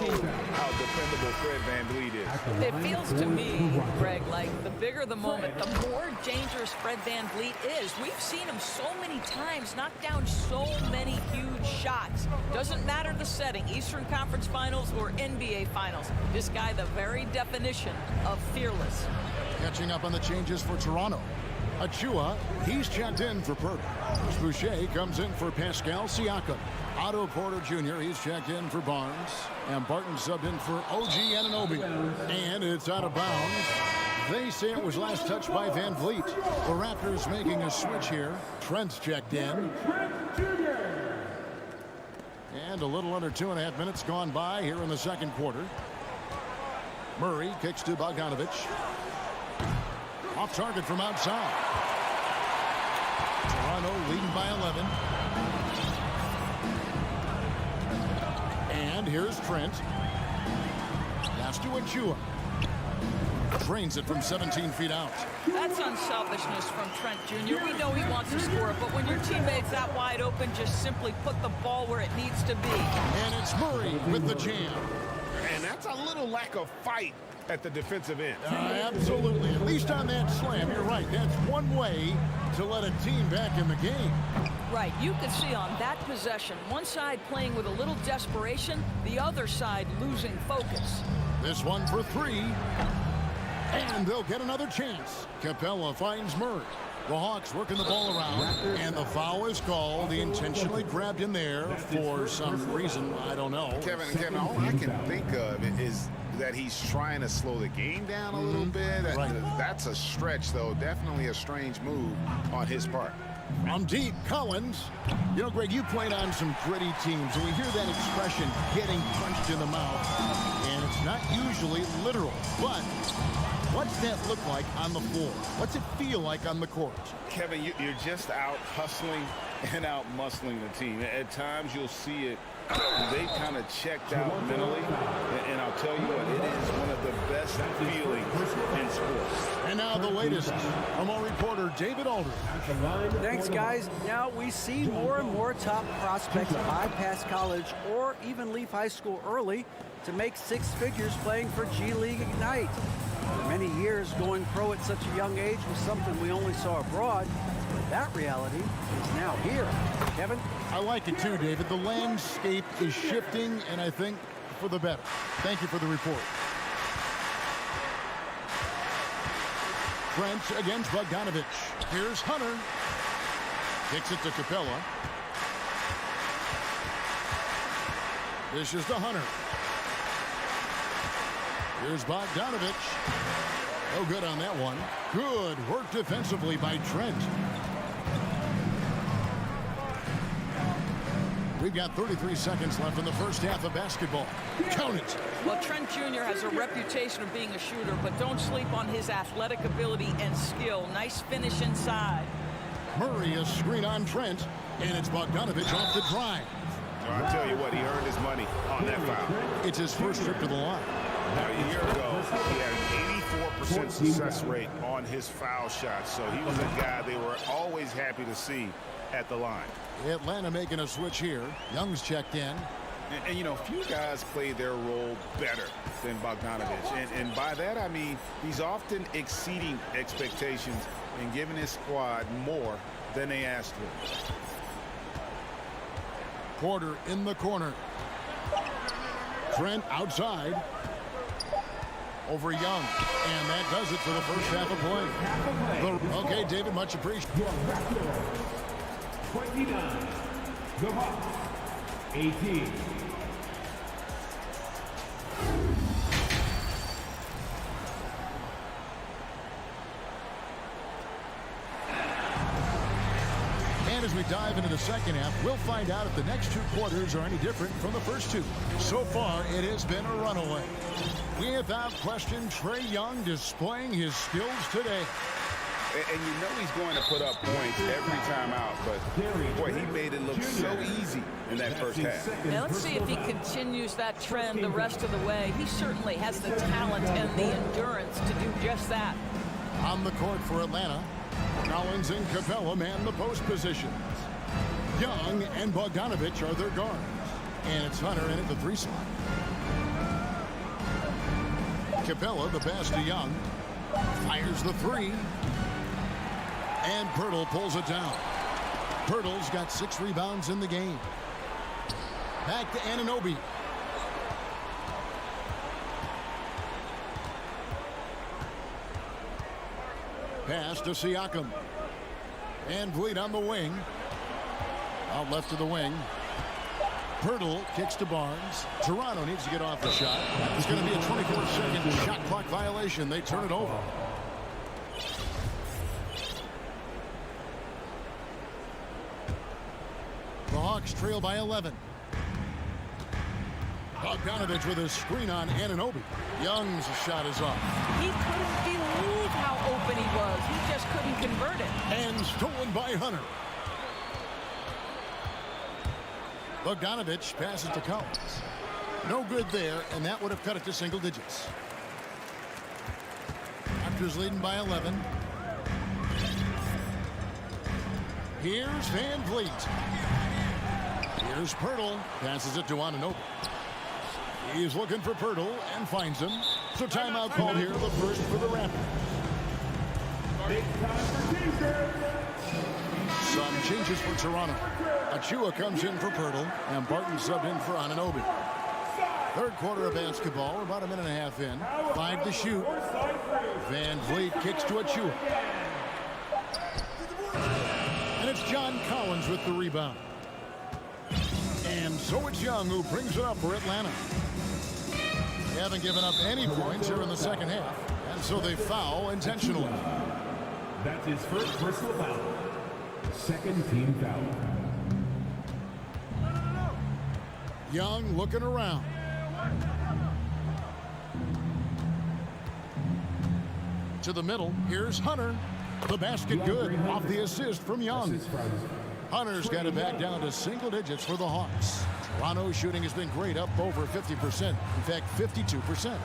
how dependable Fred Van Vliet is.
It feels to me, Greg, like the bigger the moment, the more dangerous Fred Van Vliet is. We've seen him so many times knock down so many huge shots. Doesn't matter the setting, Eastern Conference Finals or NBA Finals. This guy, the very definition of fearless.
Catching up on the changes for Toronto. Achua, he's checked in for Pirtle. Boucher comes in for Pascal Siakam. Otto Porter Jr., he's checked in for Barnes. And Barton subbed in for OG Anunoby. And it's out of bounds. They say it was last touched by Van Vliet. The Raptors making a switch here. Trent's checked in. And a little under 2.5 minutes gone by here in the second quarter. Murray kicks to Bogdanovich. Off target from outside. Toronto leading by 11. And here's Trent. Pass to Achua. Drains it from 17 feet out.
That's unselfishness from Trent Jr. We know he wants to score, but when your teammate's that wide open, just simply put the ball where it needs to be.
And it's Murray with the jam.
And that's a little lack of fight at the defensive end.
Absolutely. At least on that slam, you're right. That's one way to let a team back in the game.
Right. You can see on that possession, one side playing with a little desperation, the other side losing focus.
This one for three. And they'll get another chance. Capella finds Murray. The Hawks working the ball around, and the foul is called. He intentionally grabbed him there for some reason. I don't know.
Kevin, all I can think of is that he's trying to slow the game down a little bit.
Right.
That's a stretch, though. Definitely a strange move on his part.
From deep, Collins. You know, Greg, you played on some gritty teams, and we hear that expression, getting punched in the mouth, and it's not usually literal. But what's that look like on the floor? What's it feel like on the court?
Kevin, you're just out hustling and out muscling the team. At times, you'll see it. They kind of checked out mentally, and I'll tell you what, it is one of the best feelings in sports.
And now the latest from our reporter, David Aldridge.
Thanks, guys. Now we see more and more top prospects bypass college or even leave high school early to make six figures playing for G League Ignite. For many years, going pro at such a young age was something we only saw abroad. But that reality is now here. Kevin?
I like it too, David. The landscape is shifting, and I think for the better. Thank you for the report. Trent against Bogdanovich. Here's Hunter. Kicks it to Capella. Dishes to Hunter. Here's Bogdanovich. No good on that one. Good work defensively by Trent. We've got 33 seconds left in the first half of basketball. Count it.
Well, Trent Jr. has a reputation of being a shooter, but don't sleep on his athletic ability and skill. Nice finish inside.
Murray, a screen on Trent, and it's Bogdanovich off the drive.
I'll tell you what, he earned his money on that foul.
It's his first trip to the line.
Now, a year ago, he had an 84% success rate on his foul shots, so he was a guy they were always happy to see at the line.
Atlanta making a switch here. Young's checked in.
And you know, few guys play their role better than Bogdanovich. And by that, I mean he's often exceeding expectations and giving his squad more than they asked for.
Porter in the corner. Trent outside. Over Young. And that does it for the first half of play. Okay, David, much appreciated.
29. The Hawks. 18.
And as we dive into the second half, we'll find out if the next two quarters are any different from the first two. So far, it has been a runaway. Without question, Trae Young displaying his skills today.
And you know he's going to put up points every time out, but boy, he made it look so easy in that first half.
Now let's see if he continues that trend the rest of the way. He certainly has the talent and the endurance to do just that.
On the court for Atlanta, Collins and Capella man the post positions. Young and Bogdanovich are their guards. And it's Hunter in at the three slot. Capella, the pass to Young. Fires the three. And Pirtle pulls it down. Pirtle's got 6 rebounds in the game. Back to Anunoby. Pass to Siakam. And Vliet on the wing. Out left to the wing. Pirtle kicks to Barnes. Toronto needs to get off the shot. It's going to be a 24-second shot clock violation. They turn it over. The Hawks trail by 11. Bogdanovich with a screen on Anunoby. Young's shot is off.
He couldn't believe how open he was. He just couldn't convert it.
And stolen by Hunter. Bogdanovich passes to Collins. No good there, and that would have cut it to single digits. Raptors leading by 11. Here's Van Vliet. Here's Pirtle. Passes it to Anunoby. He's looking for Pirtle and finds him. So timeout called here, the first for the Raptors.
Big time for defense.
Some changes for Toronto. Achua comes in for Pirtle, and Barton subbed in for Anunoby. Third quarter of basketball, about a minute and a half in. 5 to shoot. Van Vliet kicks to Achua. And it's John Collins with the rebound. And so it's Young who brings it up for Atlanta. They haven't given up any points here in the second half, and so they foul intentionally.
That's his first personal foul. Second team foul.
Young looking around. To the middle, here's Hunter. The basket good off the assist from Young. Hunter's got it back down to single digits for the Hawks. Toronto's shooting has been great, up over 50%. In fact, 52%.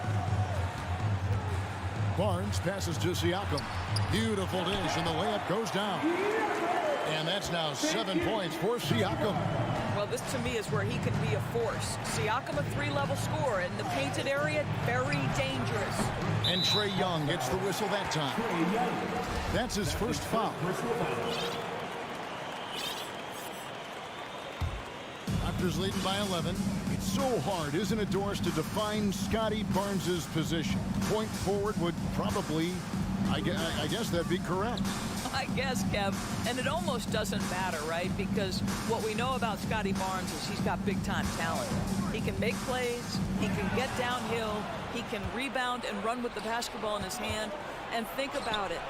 Barnes passes to Siakam. Beautiful dish, and the layup goes down. And that's now 7 points for Siakam.
Well, this to me is where he can be a force. Siakam, a 3-level scorer in the painted area, very dangerous.
And Trae Young gets the whistle that time. That's his first foul. Raptors leading by 11. It's so hard, isn't it, Doris, to define Scotty Barnes' position? Point forward would probably, I guess that'd be correct.
I guess, Kev, and it almost doesn't matter, right? Because what we know about Scotty Barnes is he's got big-time talent. He can make plays, he can get downhill, he can rebound and run with the basketball in his hand. And think about it.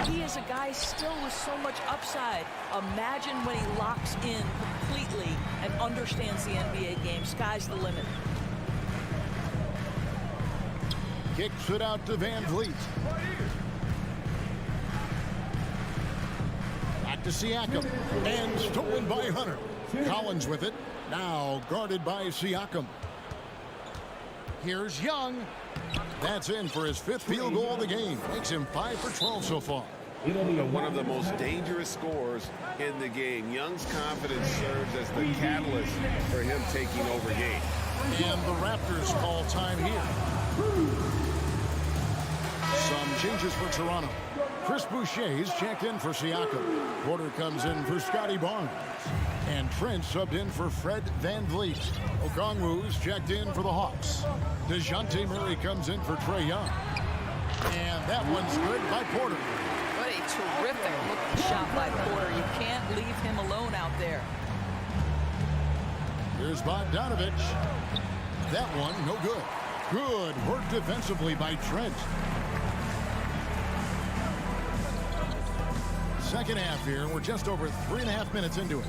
He is a guy still with so much upside. Imagine when he locks in completely and understands the NBA game. Sky's the limit.
Kicks it out to Van Vliet. Back to Siakam. And stolen by Hunter. Collins with it. Now guarded by Siakam. Here's Young. That's in for his 5th field goal of the game. Makes him 5 for 12 so far.
One of the most dangerous scorers in the game. Young's confidence serves as the catalyst for him taking over game.
And the Raptors call time here. Some changes for Toronto. Chris Boucher's checked in for Siakam. Porter comes in for Scotty Barnes. And Trent subbed in for Fred Van Vliet. Okongwu's checked in for the Hawks. DeJounte Murray comes in for Trae Young. And that one's good by Porter.
What a terrific looking shot by Porter. You can't leave him alone out there.
Here's Bogdanovich. That one, no good. Good work defensively by Trent. Second half here. We're just over 3.5 minutes into it.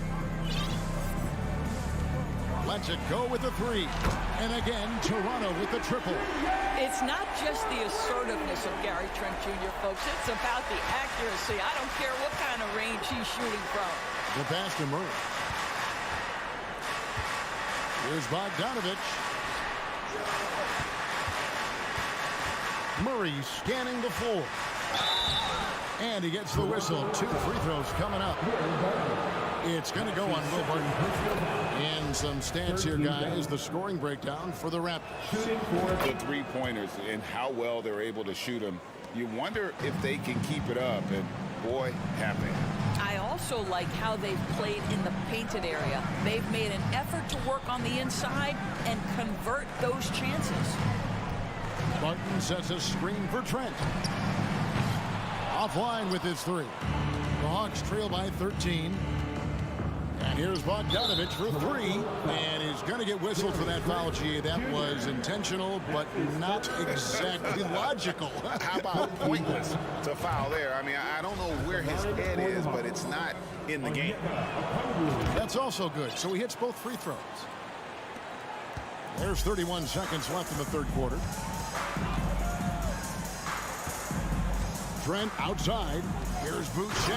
Lets it go with the 3. And again, Toronto with the triple.
It's not just the assertiveness of Gary Trent Jr., folks. It's about the accuracy. I don't care what kind of range he's shooting from.
The pass to Murray. Here's Bogdanovich. Murray scanning the floor. And he gets the whistle. 2 free throws coming up. It's going to go on Will Barton. And some stats here, guys. The scoring breakdown for the Raptors.
The three-pointers and how well they're able to shoot them. You wonder if they can keep it up. And, boy, have they.
I also like how they've played in the painted area. They've made an effort to work on the inside and convert those chances.
Barton sets a screen for Trent. Offline with his 3. The Hawks trail by 13. And here's Bogdanovich for 3. And he's going to get whistled for that foul, G. That was intentional, but not exactly logical.
How about pointless to foul there? I mean, I don't know where his head is, but it's not in the game.
That's also good. So he hits both free throws. There's 31 seconds left in the third quarter. Trent outside. Here's Boucher.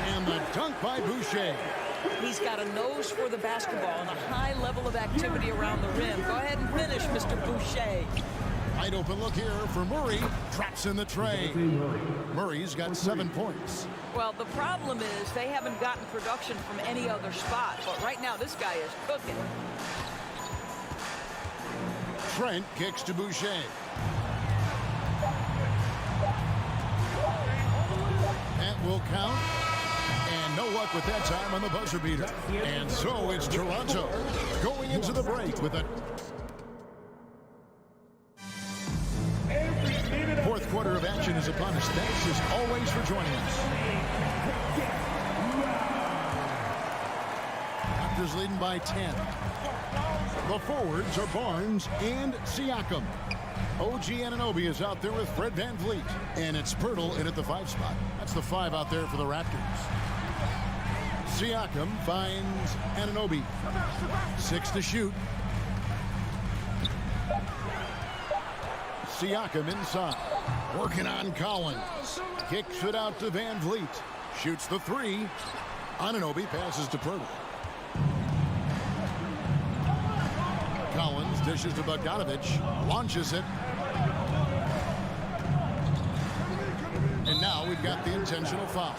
And the dunk by Boucher.
He's got a nose for the basketball and a high level of activity around the rim. Go ahead and finish, Mr. Boucher.
Wide open look here for Murray. Traps in the tray. Murray's got 7 points.
Well, the problem is they haven't gotten production from any other spot. But right now, this guy is cooking.
Trent kicks to Boucher. That will count. And no luck with that time on the buzzer beater. And so it's Toronto going into the break with a fourth quarter of action is upon us. Thanks as always for joining us. Raptors leading by 10. The forwards are Barnes and Siakam. OG Anunoby is out there with Fred VanVleet. And it's Pirtle in at the 5 spot. That's the 5 out there for the Raptors. Siakam finds Anunoby. 6 to shoot. Siakam inside. Working on Collins. Kicks it out to VanVleet. Shoots the 3. Anunoby passes to Pirtle. Collins dishes to Bogdanovich. Launches it. And now we've got the intentional foul.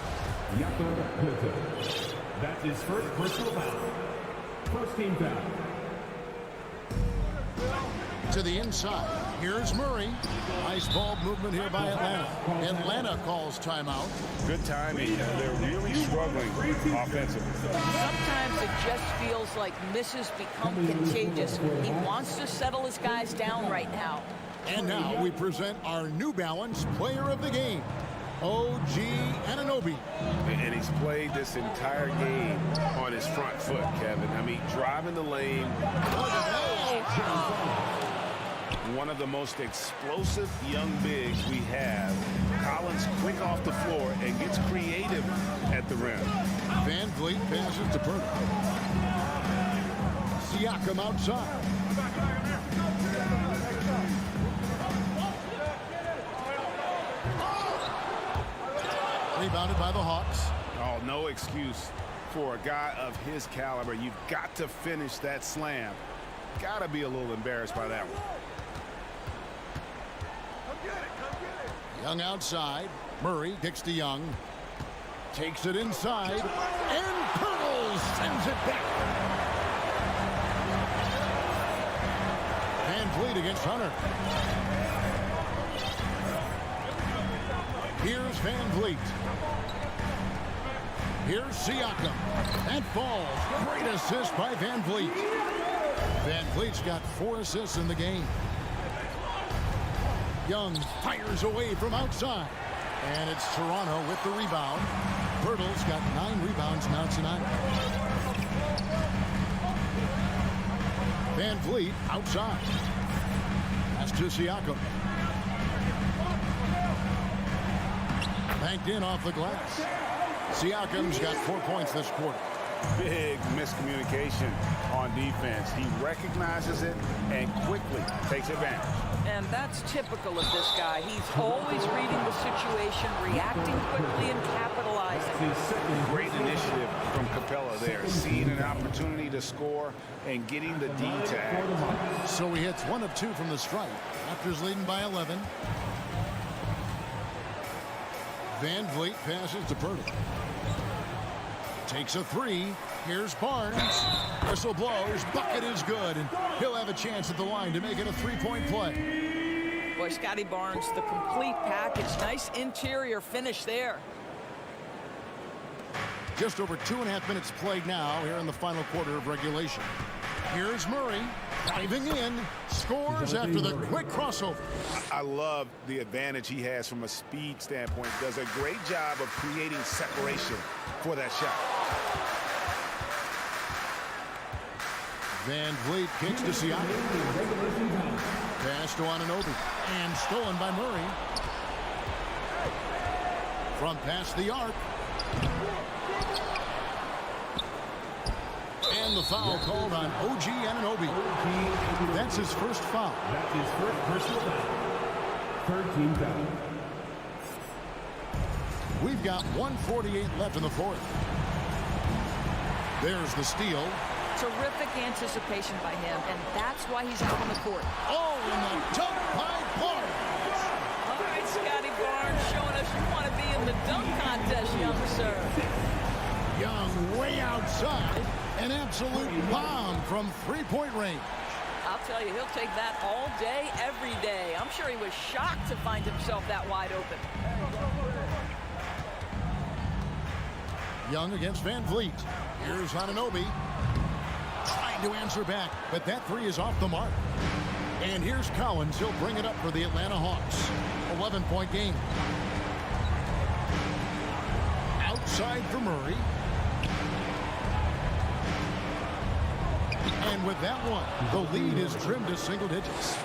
That's his first personal foul. First team foul.
To the inside. Here's Murray. Nice ball movement here by Atlanta. Atlanta calls timeout.
Good timing. They're really struggling offensively.
Sometimes it just feels like misses become contagious. He wants to settle his guys down right now.
And now we present our New Balance player of the game, OG Anunoby.
And he's played this entire game on his front foot, Kevin. I mean, driving the lane. One of the most explosive young bigs we have. Collins quick off the floor and gets creative at the rim.
VanVleet passes to Pirtle. Siakam outside. Rebounded by the Hawks.
Oh, no excuse for a guy of his caliber. You've got to finish that slam. Got to be a little embarrassed by that one.
Young outside. Murray kicks to Young. Takes it inside. And Pirtle sends it back. VanVleet against Hunter. Here's VanVleet. Here's Siakam. That falls. Great assist by VanVleet. VanVleet's got 4 assists in the game. Young fires away from outside. And it's Toronto with the rebound. Pirtle's got 9 rebounds now tonight. VanVleet outside. That's to Siakam. Banked in off the glass. Siakam's got 4 points this quarter.
Big miscommunication on defense. He recognizes it and quickly takes advantage.
And that's typical of this guy. He's always reading the situation, reacting quickly, and capitalizing.
Great initiative from Capella there. Seeing an opportunity to score and getting the D tag.
So he hits 1 of 2 from the strike. Raptors leading by 11. VanVleet passes to Pirtle. Takes a 3. Here's Barnes. Whistle blows. Bucket is good. And he'll have a chance at the line to make it a 3-point play.
Boy, Scotty Barnes, the complete package. Nice interior finish there.
Just over 2.5 minutes played now here in the final quarter of regulation. Here's Murray diving in. Scores after the quick crossover.
I love the advantage he has from a speed standpoint. Does a great job of creating separation for that shot.
VanVleet kicks to Siakam. Pass to Anunoby. And stolen by Murray. From past the arc. And the foul called on OG Anunoby. That's his first foul.
That's his first personal foul. Third team foul.
We've got 1:48 left in the fourth. There's the steal.
Terrific anticipation by him, and that's why he's out on the court.
Oh, and the dunk by Barnes.
All right, Scotty Barnes showing us you want to be in the dunk contest, young sir.
Young way outside. An absolute bomb from 3-point range.
I'll tell you, he'll take that all day, every day. I'm sure he was shocked to find himself that wide open.
Young against Van Vliet. Here's Anunoby. Trying to answer back, but that three is off the mark. And here's Collins. He'll bring it up for the Atlanta Hawks. 11-point game. Outside for Murray. And with that one, the lead is trimmed to single digits.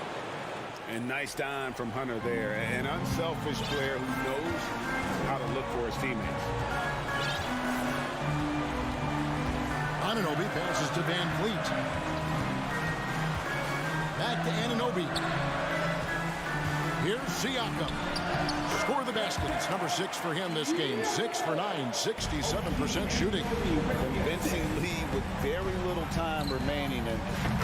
And nice dime from Hunter there. An unselfish player who knows how to look for his teammates.
Anunoby passes to Van Vliet. Back to Anunoby. Here's Siakam. Score the basket. It's number 6 for him this game. 6 for 9, 67% shooting.
Convincing lead with very little time remaining, and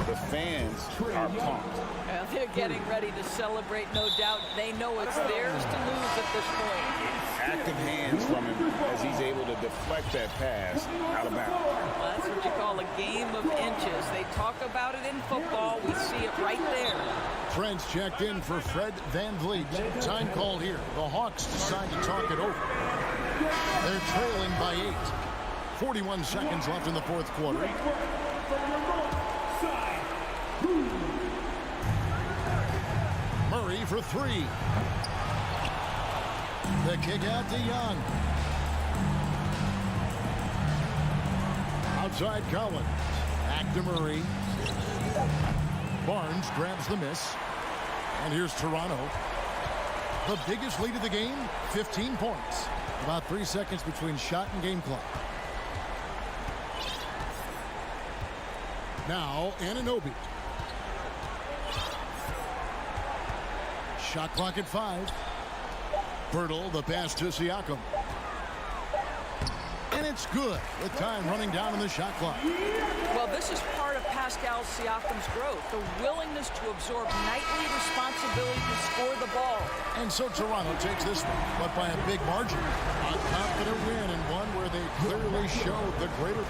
the fans are pumped.
Well, they're getting ready to celebrate, no doubt. They know it's theirs to lose at this point.
Active hands from him as he's able to deflect that pass out of bounds.
Well, that's what you call a game of inches. They talk about it in football. We see it right there.
Trent's checked in for Fred Van Vliet. Time called here. The Hawks decide to talk it over. They're trailing by 8. 41 seconds left in the fourth quarter. Murray for 3. The kick out to Young. Outside Collins. Back to Murray. Barnes grabs the miss. And here's Toronto. The biggest lead of the game, 15 points. About 3 seconds between shot and game clock. Now, Anunoby. Shot clock at 5. Bertle, the pass to Siakam. And it's good with time running down on the shot clock.
Well, this is part of Pascal Siakam's growth, the willingness to absorb nightly responsibility to score the ball.
And so Toronto takes this one, but by a big margin. A confident win and one where they clearly showed the greater...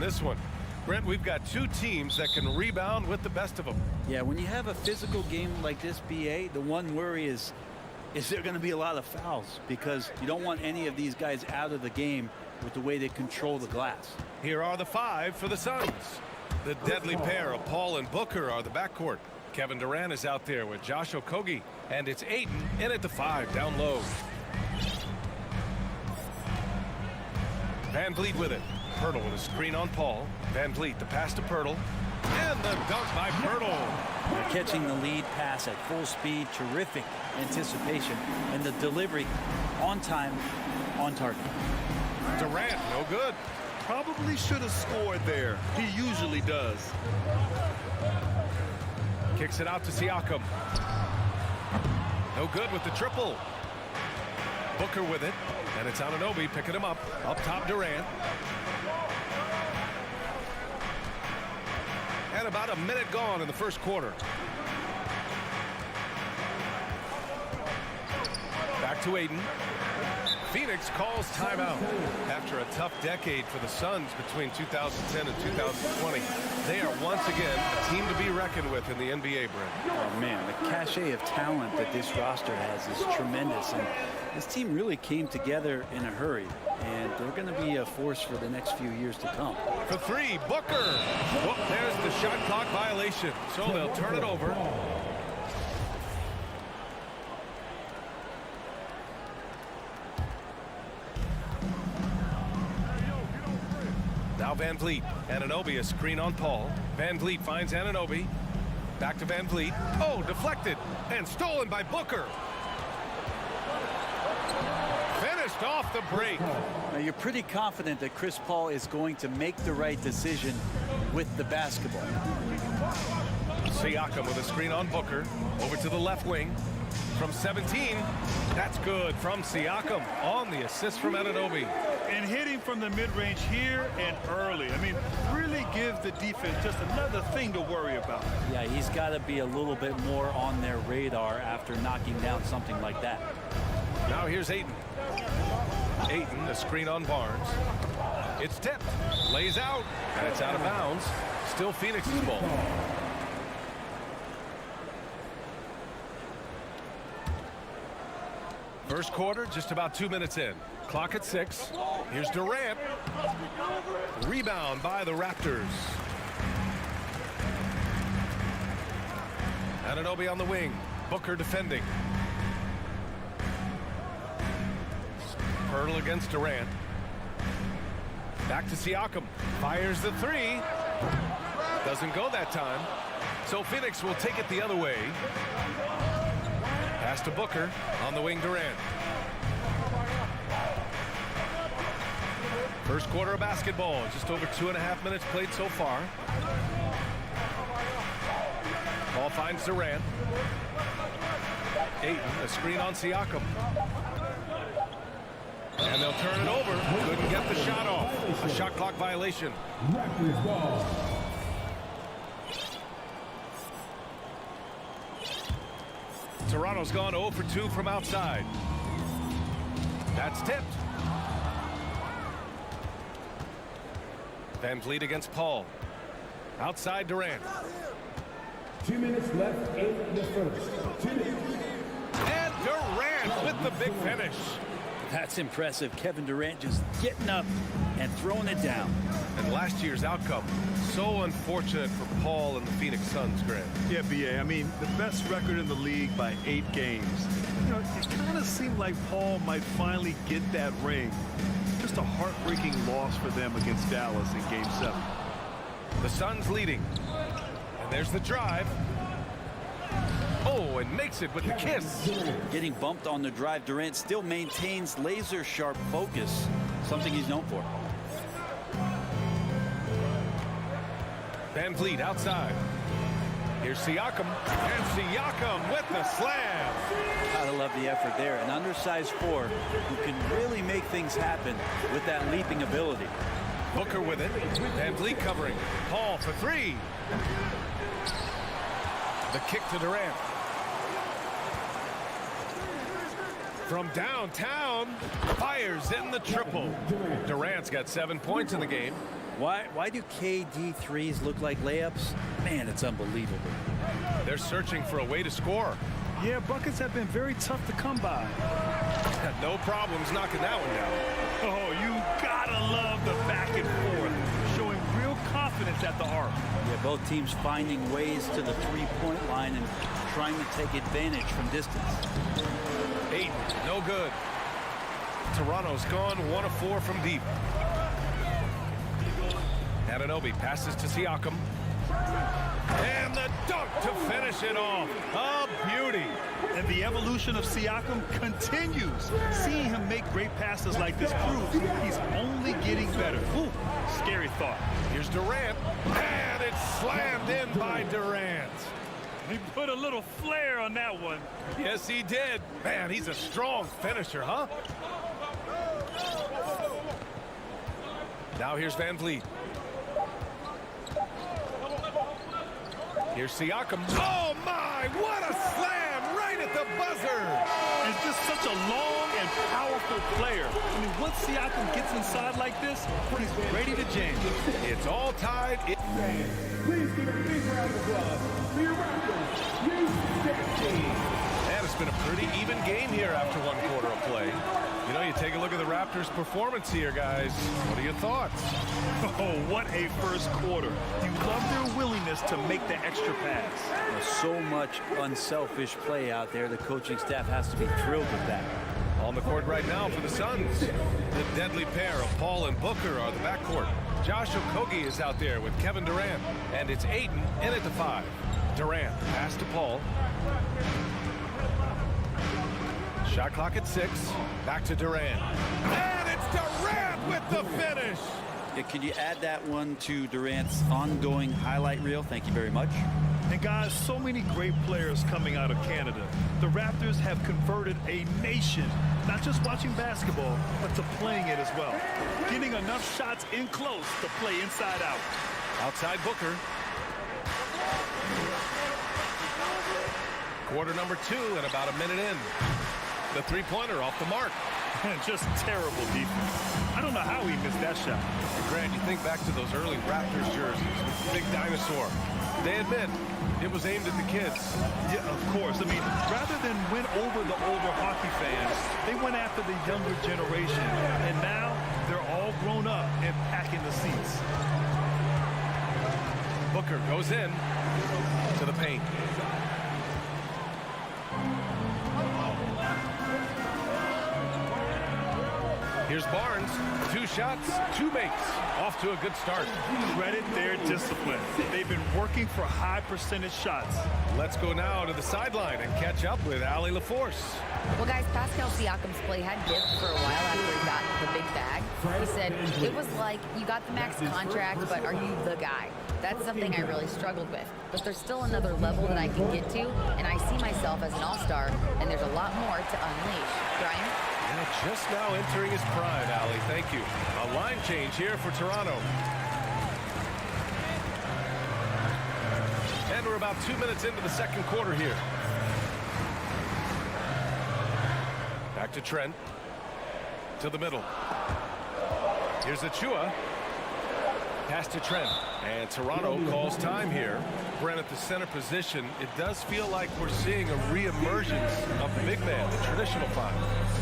this one. Brent, we've got two teams that can rebound with the best of them.
Yeah, when you have a physical game like this, BA, the one worry is there going to be a lot of fouls? Because you don't want any of these guys out of the game with the way they control the glass.
Here are the five for the Suns. The deadly pair of Paul and Booker are the backcourt. Kevin Durant is out there with Josh Okogie, and it's Ayton in at the 5 down low. Van Vliet with it. Pirtle with a screen on Paul. Van Vliet, the pass to Pirtle. And the dunk by Pirtle.
They're catching the lead pass at full speed. Terrific anticipation. And the delivery on time, on target.
Durant, no good.
Probably should have scored there. He usually does.
Kicks it out to Siakam. No good with the triple. Booker with it. And it's Anunoby picking him up. Up top, Durant. And about a minute gone in the first quarter. Back to Ayton. Phoenix calls timeout. After a tough decade for the Suns between 2010 and 2020, they are once again a team to be reckoned with in the NBA, Brent.
Oh, man, the cachet of talent that this roster has is tremendous. And this team really came together in a hurry. And they're going to be a force for the next few years to come.
For three, Booker. Oh, there's the shot clock violation. So they'll turn it over. Now Van Vliet. Anunoby, a screen on Paul. Van Vliet finds Anunoby. Back to Van Vliet. Oh, deflected. And stolen by Booker. Finished off the break.
Now, you're pretty confident that Chris Paul is going to make the right decision with the basketball.
Siakam with a screen on Booker. Over to the left wing. From 17. That's good from Siakam on the assist from Anunoby.
And hitting from the mid-range here and early. I mean, really give the defense just another thing to worry about.
Yeah, he's got to be a little bit more on their radar after knocking down something like that.
Now here's Ayton. Ayton, a screen on Barnes. It's tipped. Lays out. And it's out of bounds. Still Phoenix's ball. First quarter, just about 2 minutes in. Clock at 6. Here's Durant. Rebound by the Raptors. Anunoby on the wing. Booker defending. Pirtle against Durant. Back to Siakam. Fires the 3. Doesn't go that time. So Phoenix will take it the other way. Pass to Booker. On the wing, Durant. First quarter of basketball. Just over 2.5 minutes played so far. Ball finds Durant. Ayton, a screen on Siakam. And they'll turn it over. Couldn't get the shot off. A shot clock violation. Toronto's gone 0 for 2 from outside. That's tipped. Van Vliet against Paul. Outside Durant.
2 minutes left in the first. 2 minutes.
And Durant with the big finish.
That's impressive. Kevin Durant just getting up and throwing it down.
And last year's outcome, so unfortunate for Paul and the Phoenix Suns, Grant.
Yeah, BA, I mean, the best record in the league by 8 games. You know, it kind of seemed like Paul might finally get that ring. Just a heartbreaking loss for them against Dallas in Game 7.
The Suns leading. And there's the drive. Oh, and makes it with the kiss.
Getting bumped on the drive, Durant still maintains laser-sharp focus, something he's known for.
Van Vliet outside. Here's Siakam. And Siakam with the slam.
Gotta love the effort there. An undersized 4 who can really make things happen with that leaping ability.
Booker with it. Van Vliet covering. Paul for 3. The kick to Durant. From downtown, fires in the triple. Durant's got 7 points in the game.
Why do KD threes look like layups? Man, it's unbelievable.
They're searching for a way to score.
Yeah, buckets have been very tough to come by.
No problems knocking that one down.
Oh, you gotta love the back and forth, showing real confidence at the arc.
Yeah, both teams finding ways to the three-point line and trying to take advantage from distance.
Ayton, no good. Toronto's gone 1 of 4 from deep. Anunoby passes to Siakam. And the dunk to finish it off. A beauty.
And the evolution of Siakam continues. Seeing him make great passes like this proves he's only getting better. Ooh, scary thought.
Here's Durant. And it's slammed in by Durant.
He put a little flair on that one.
Yes, he did. Man, he's a strong finisher, huh? Now here's Van Vliet. Here's Siakam. Oh, my! What a slam right at the buzzer!
He's just such a long and powerful player. I mean, once Siakam gets inside like this, he's ready to jam.
It's all tied.
Please give a big round of applause for your Raptors,
And it's been a pretty even game here after 1 quarter of play. You know, you take a look at the Raptors' performance here, guys. What are your thoughts?
Oh, what a first quarter. You love their willingness to make the extra pass.
There's so much unselfish play out there. The coaching staff has to be thrilled with that.
On the court right now for the Suns. The deadly pair of Paul and Booker are the backcourt. Josh Okogie is out there with Kevin Durant. And it's Ayton in at the 5. Durant pass to Paul. Shot clock at 6. Back to Durant. And it's Durant with the finish.
Yeah, can you add that one to Durant's ongoing highlight reel? Thank you very much.
And guys, so many great players coming out of Canada. The Raptors have converted a nation, not just watching basketball, but to playing it as well. Getting enough shots in close to play inside out.
Outside Booker. Quarter number 2 and about a minute in. The three-pointer off the mark.
Just terrible defense. I don't know how he missed that shot.
And Grant, you think back to those early Raptors jerseys with the big dinosaur. They admit it was aimed at the kids.
Yeah, of course. I mean, rather than win over the older hockey fans, they went after the younger generation. And now they're all grown up and packing the seats.
Booker goes in to the paint. Here's Barnes. 2 shots, 2 makes. Off to a good start.
Credit their discipline. They've been working for high percentage shots.
Let's go now to the sideline and catch up with Allie LaForce.
Well, guys, Pascal Siakam's play had dipped for a while after he got the big bag. He said, it was like, you got the max contract, but are you the guy? That's something I really struggled with. But there's still another level that I can get to, and I see myself as an all-star, and there's a lot more to unleash. Brian?
Yeah, just now entering his prime, Allie. Thank you. A line change here for Toronto. And we're about 2 minutes into the second quarter here. Back to Trent. To the middle. Here's Achua. Pass to Trent. And Toronto calls time here. Brent at the center position. It does feel like we're seeing a re-emergence of the big man, the traditional 5.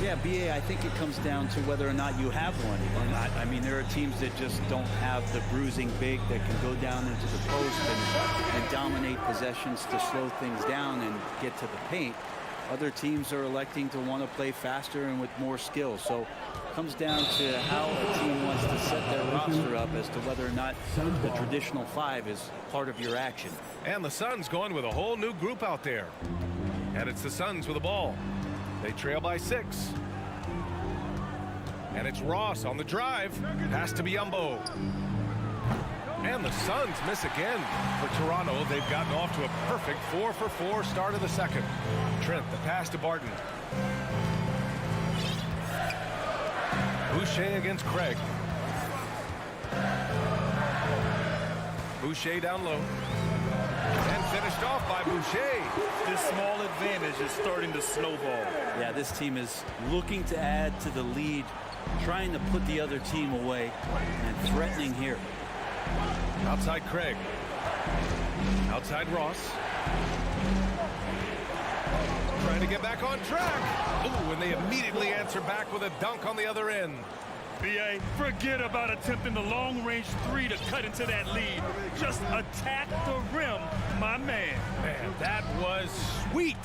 Yeah, BA, I think it comes down to whether or not you have one. And I mean, there are teams that just don't have the bruising big that can go down into the post and dominate possessions to slow things down and get to the paint. Other teams are electing to want to play faster and with more skill. So it comes down to how a team wants to set their roster up as to whether or not the traditional 5 is part of your action.
And the Suns going with a whole new group out there. And it's the Suns with the ball. They trail by 6. And it's Ross on the drive. Pass to Biyombo. And the Suns miss again. For Toronto, they've gotten off to a perfect 4-for-4 start of the second. Trent, the pass to Barton. Boucher against Craig. Boucher down low. And finished off by Boucher.
This small advantage is starting to snowball.
Yeah, this team is looking to add to the lead, trying to put the other team away, and threatening here.
Outside Craig. Outside Ross. Trying to get back on track. Ooh, and they immediately answer back with a dunk on the other end.
BA, forget about attempting the long-range three to cut into that lead. Just attack the rim, my man.
Man, that was sweet.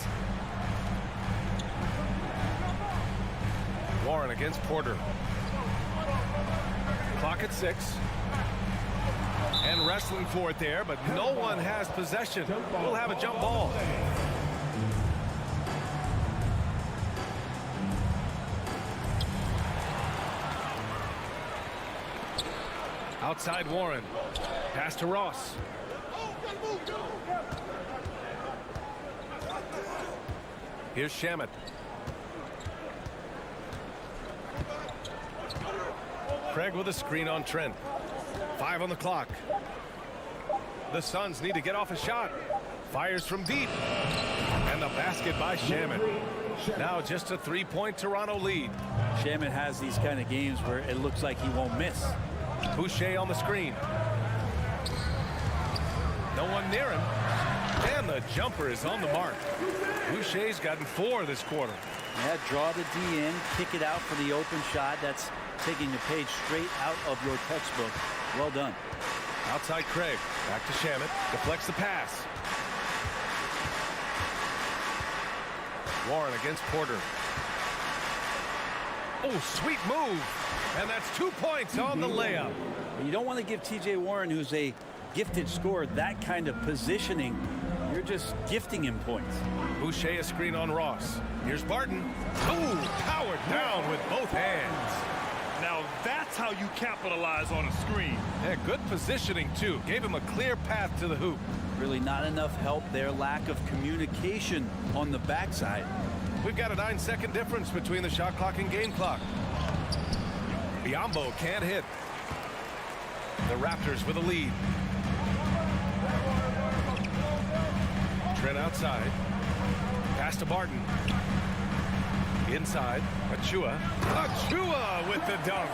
Warren against Porter. Clock at 6. And wrestling for it there, but no one has possession. We'll have a jump ball. Outside Warren. Pass to Ross. Here's Shamet. Craig with a screen on Trent. 5 on the clock. The Suns need to get off a shot. Fires from deep. And the basket by Shamet. Now just a 3-point Toronto lead.
Shamet has these kind of games where it looks like he won't miss.
Boucher on the screen. No one near him. And the jumper is on the mark. Boucher's gotten 4 this quarter.
Yeah, draw the D in, kick it out for the open shot. That's taking the page straight out of your textbook. Well done.
Outside Craig. Back to Shamet. Deflects the pass. Warren against Porter. Oh, sweet move. And that's 2 points on the layup.
You don't want to give T.J. Warren, who's a gifted scorer, that kind of positioning. You're just gifting him points.
Boucher a screen on Ross. Here's Barton. Oh, powered down with both hands.
Now that's how you capitalize on a screen.
Yeah, good positioning, too. Gave him a clear path to the hoop.
Really not enough help there. Lack of communication on the backside.
We've got a 9-second difference between the shot clock and game clock. Biyombo can't hit. The Raptors with a lead. Trent outside. Pass to Barton. Inside. Achua. Achua with the dunk.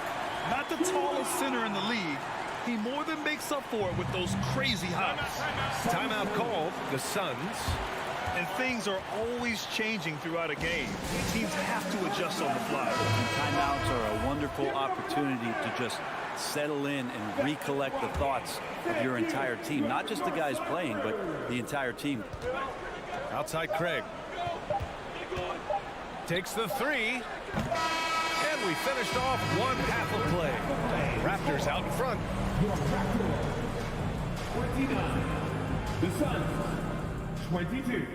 Not the tallest center in the league. He more than makes up for it with those crazy hops.
Timeout called. The Suns.
And things are always changing throughout a game. Teams have to adjust on the fly.
And timeouts are a wonderful opportunity to just settle in and recollect the thoughts of your entire team. Not just the guys playing, but the entire team.
Outside Craig. Takes the 3. And we finished off one half of play. Raptors out in front.
29. The Suns, 22.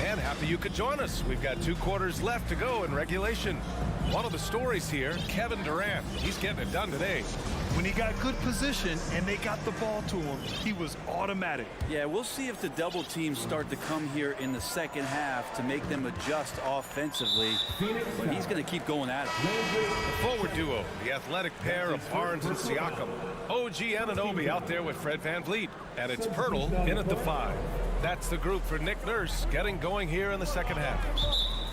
And happy you could join us. We've got 2 quarters left to go in regulation. One of the stories here, Kevin Durant. He's getting it done today.
When he got good position and they got the ball to him, he was automatic.
Yeah, we'll see if the double teams start to come here in the second half to make them adjust offensively. But he's going to keep going at it.
The forward duo, the athletic pair of Barnes and Siakam. OG Anunoby out there with Fred VanVleet. And it's Pirtle in at the 5. That's the group for Nick Nurse getting going here in the second half.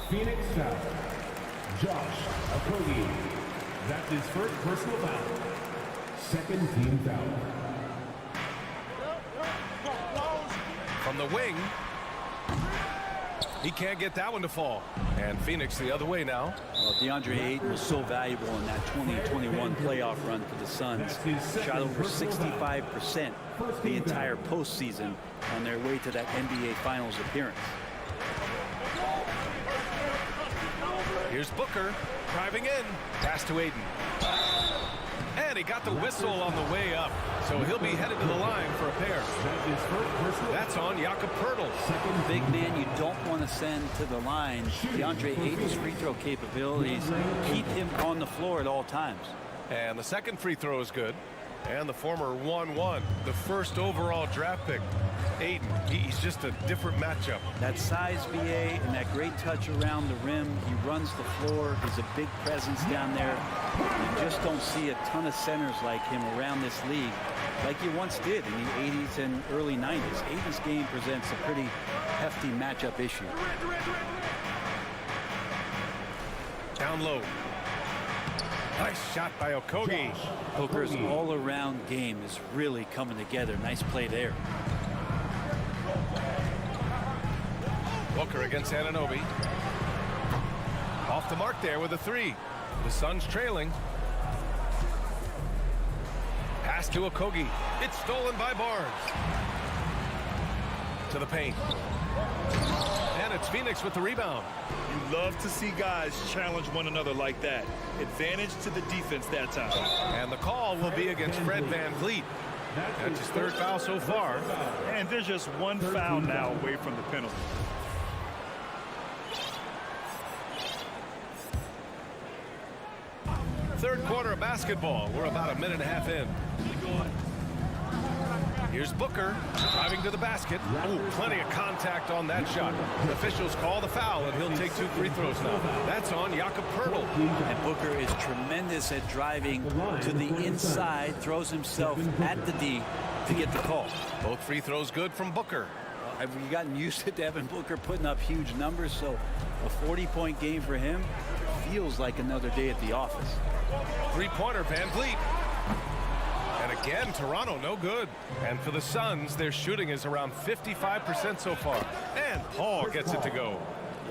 Phoenix foul. Josh Octopi. That's his first personal foul. Second team foul.
From the wing. He can't get that one to fall. And Phoenix the other way now.
Well, DeAndre Ayton was so valuable in that 2021 playoff run for the Suns. Shot over 65% the entire postseason on their way to that NBA Finals appearance.
Here's Booker driving in. Pass to Ayton. And he got the whistle on the way up. So he'll be headed to the line for a pair. That's on Jakob Pirtle.
Big man you don't want to send to the line. DeAndre Ayton's free throw capabilities keep him on the floor at all times.
And the second free throw is good. And the former 1-1, the first overall draft pick. Ayton, he's just a different matchup.
That size, BA, and that great touch around the rim. He runs the floor. He's a big presence down there. You just don't see a ton of centers like him around this league like you once did in the 80s and early 90s. Ayton's game presents a pretty hefty matchup issue.
Down low. Nice shot by Okogie.
Booker's all-around game is really coming together. Nice play there.
Booker against Anunoby. Off the mark there with a 3. The Suns trailing. Pass to Okogie. It's stolen by Barnes. To the paint. And it's Phoenix with the rebound.
You love to see guys challenge one another like that. Advantage to the defense that time.
And the call will be against Fred VanVleet. That's his 3rd foul so far.
And there's just one foul now away from the penalty.
Third quarter of basketball. We're about a minute and a half in. Here's Booker driving to the basket. Ooh, plenty of contact on that shot. The officials call the foul, and he'll take 2 free throws now. That's on Jakob Poeltl.
And Booker is tremendous at driving to the inside, throws himself at the D to get the call.
Both free throws good from Booker.
Have we gotten used to Devin Booker putting up huge numbers? So a 40-point game for him feels like another day at the office.
Three-pointer, VanVleet. And again, Toronto, no good. And for the Suns, their shooting is around 55% so far. And Paul gets it to go.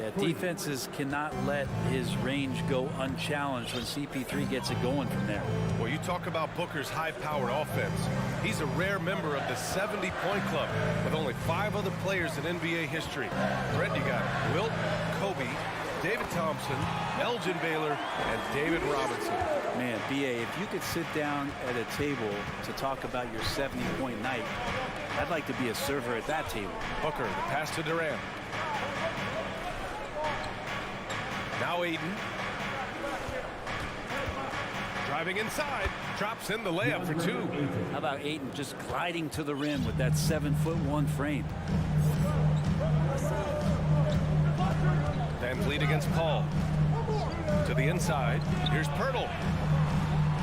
Yeah, defenses cannot let his range go unchallenged when CP3 gets it going from there.
Well, you talk about Booker's high-powered offense. He's a rare member of the 70-point club with only 5 other players in NBA history. Brett, you got Wilt, Kobe, David Thompson, Elgin Baylor, and David Robinson.
Man, BA, if you could sit down at a table to talk about your 70-point night, I'd like to be a server at that table.
Booker, the pass to Durant. Now Ayton. Driving inside, drops in the layup for 2.
How about Ayton just gliding to the rim with that 7'1" frame?
VanVleet against Paul. To the inside. Here's Poeltl.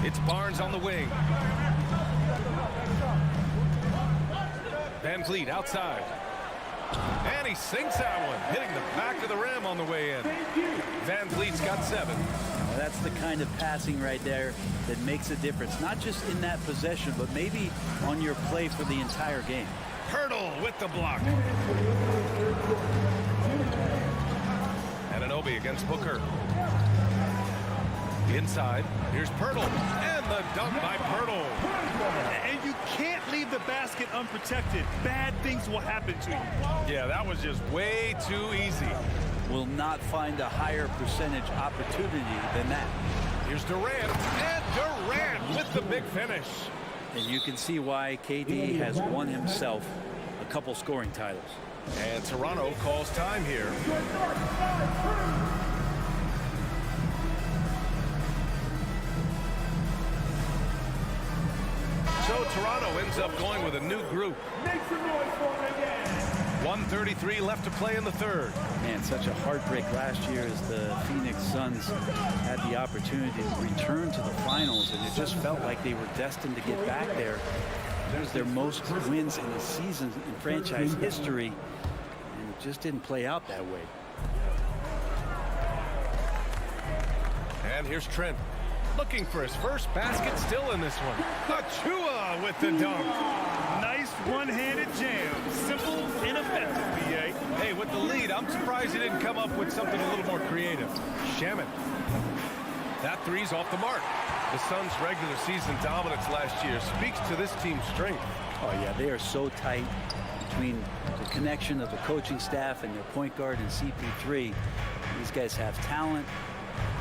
It's Barnes on the wing. VanVleet outside. And he sinks that one, hitting the back of the rim on the way in. VanVleet's got 7.
Well, that's the kind of passing right there that makes a difference, not just in that possession, but maybe on your play for the entire game.
Poeltl with the block. Anunoby against Booker. Inside, here's Poeltl, and the dunk by Poeltl.
And you can't leave the basket unprotected. Bad things will happen to you.
Yeah, that was just way too easy.
Will not find a higher percentage opportunity than that.
Here's Durant, and Durant with the big finish.
And you can see why KD has won himself a couple scoring titles.
And Toronto calls time here. So Toronto ends up going with a new group.
Make some noise for them again.
1:33 left to play in the third.
Man, such a heartbreak last year as the Phoenix Suns had the opportunity to return to the finals, and it just felt like they were destined to get back there. It was their most wins in a season in franchise history, and it just didn't play out that way.
And here's Trent, looking for his first basket, still in this one. Achua with the dunk.
Nice one-handed jam. Simple and effective, BA.
Hey, with the lead, I'm surprised he didn't come up with something a little more creative. Shaman. That three's off the mark. The Suns' regular season dominance last year speaks to this team's strength.
Oh, yeah, they are so tight between the connection of the coaching staff and their point guard and CP3. These guys have talent.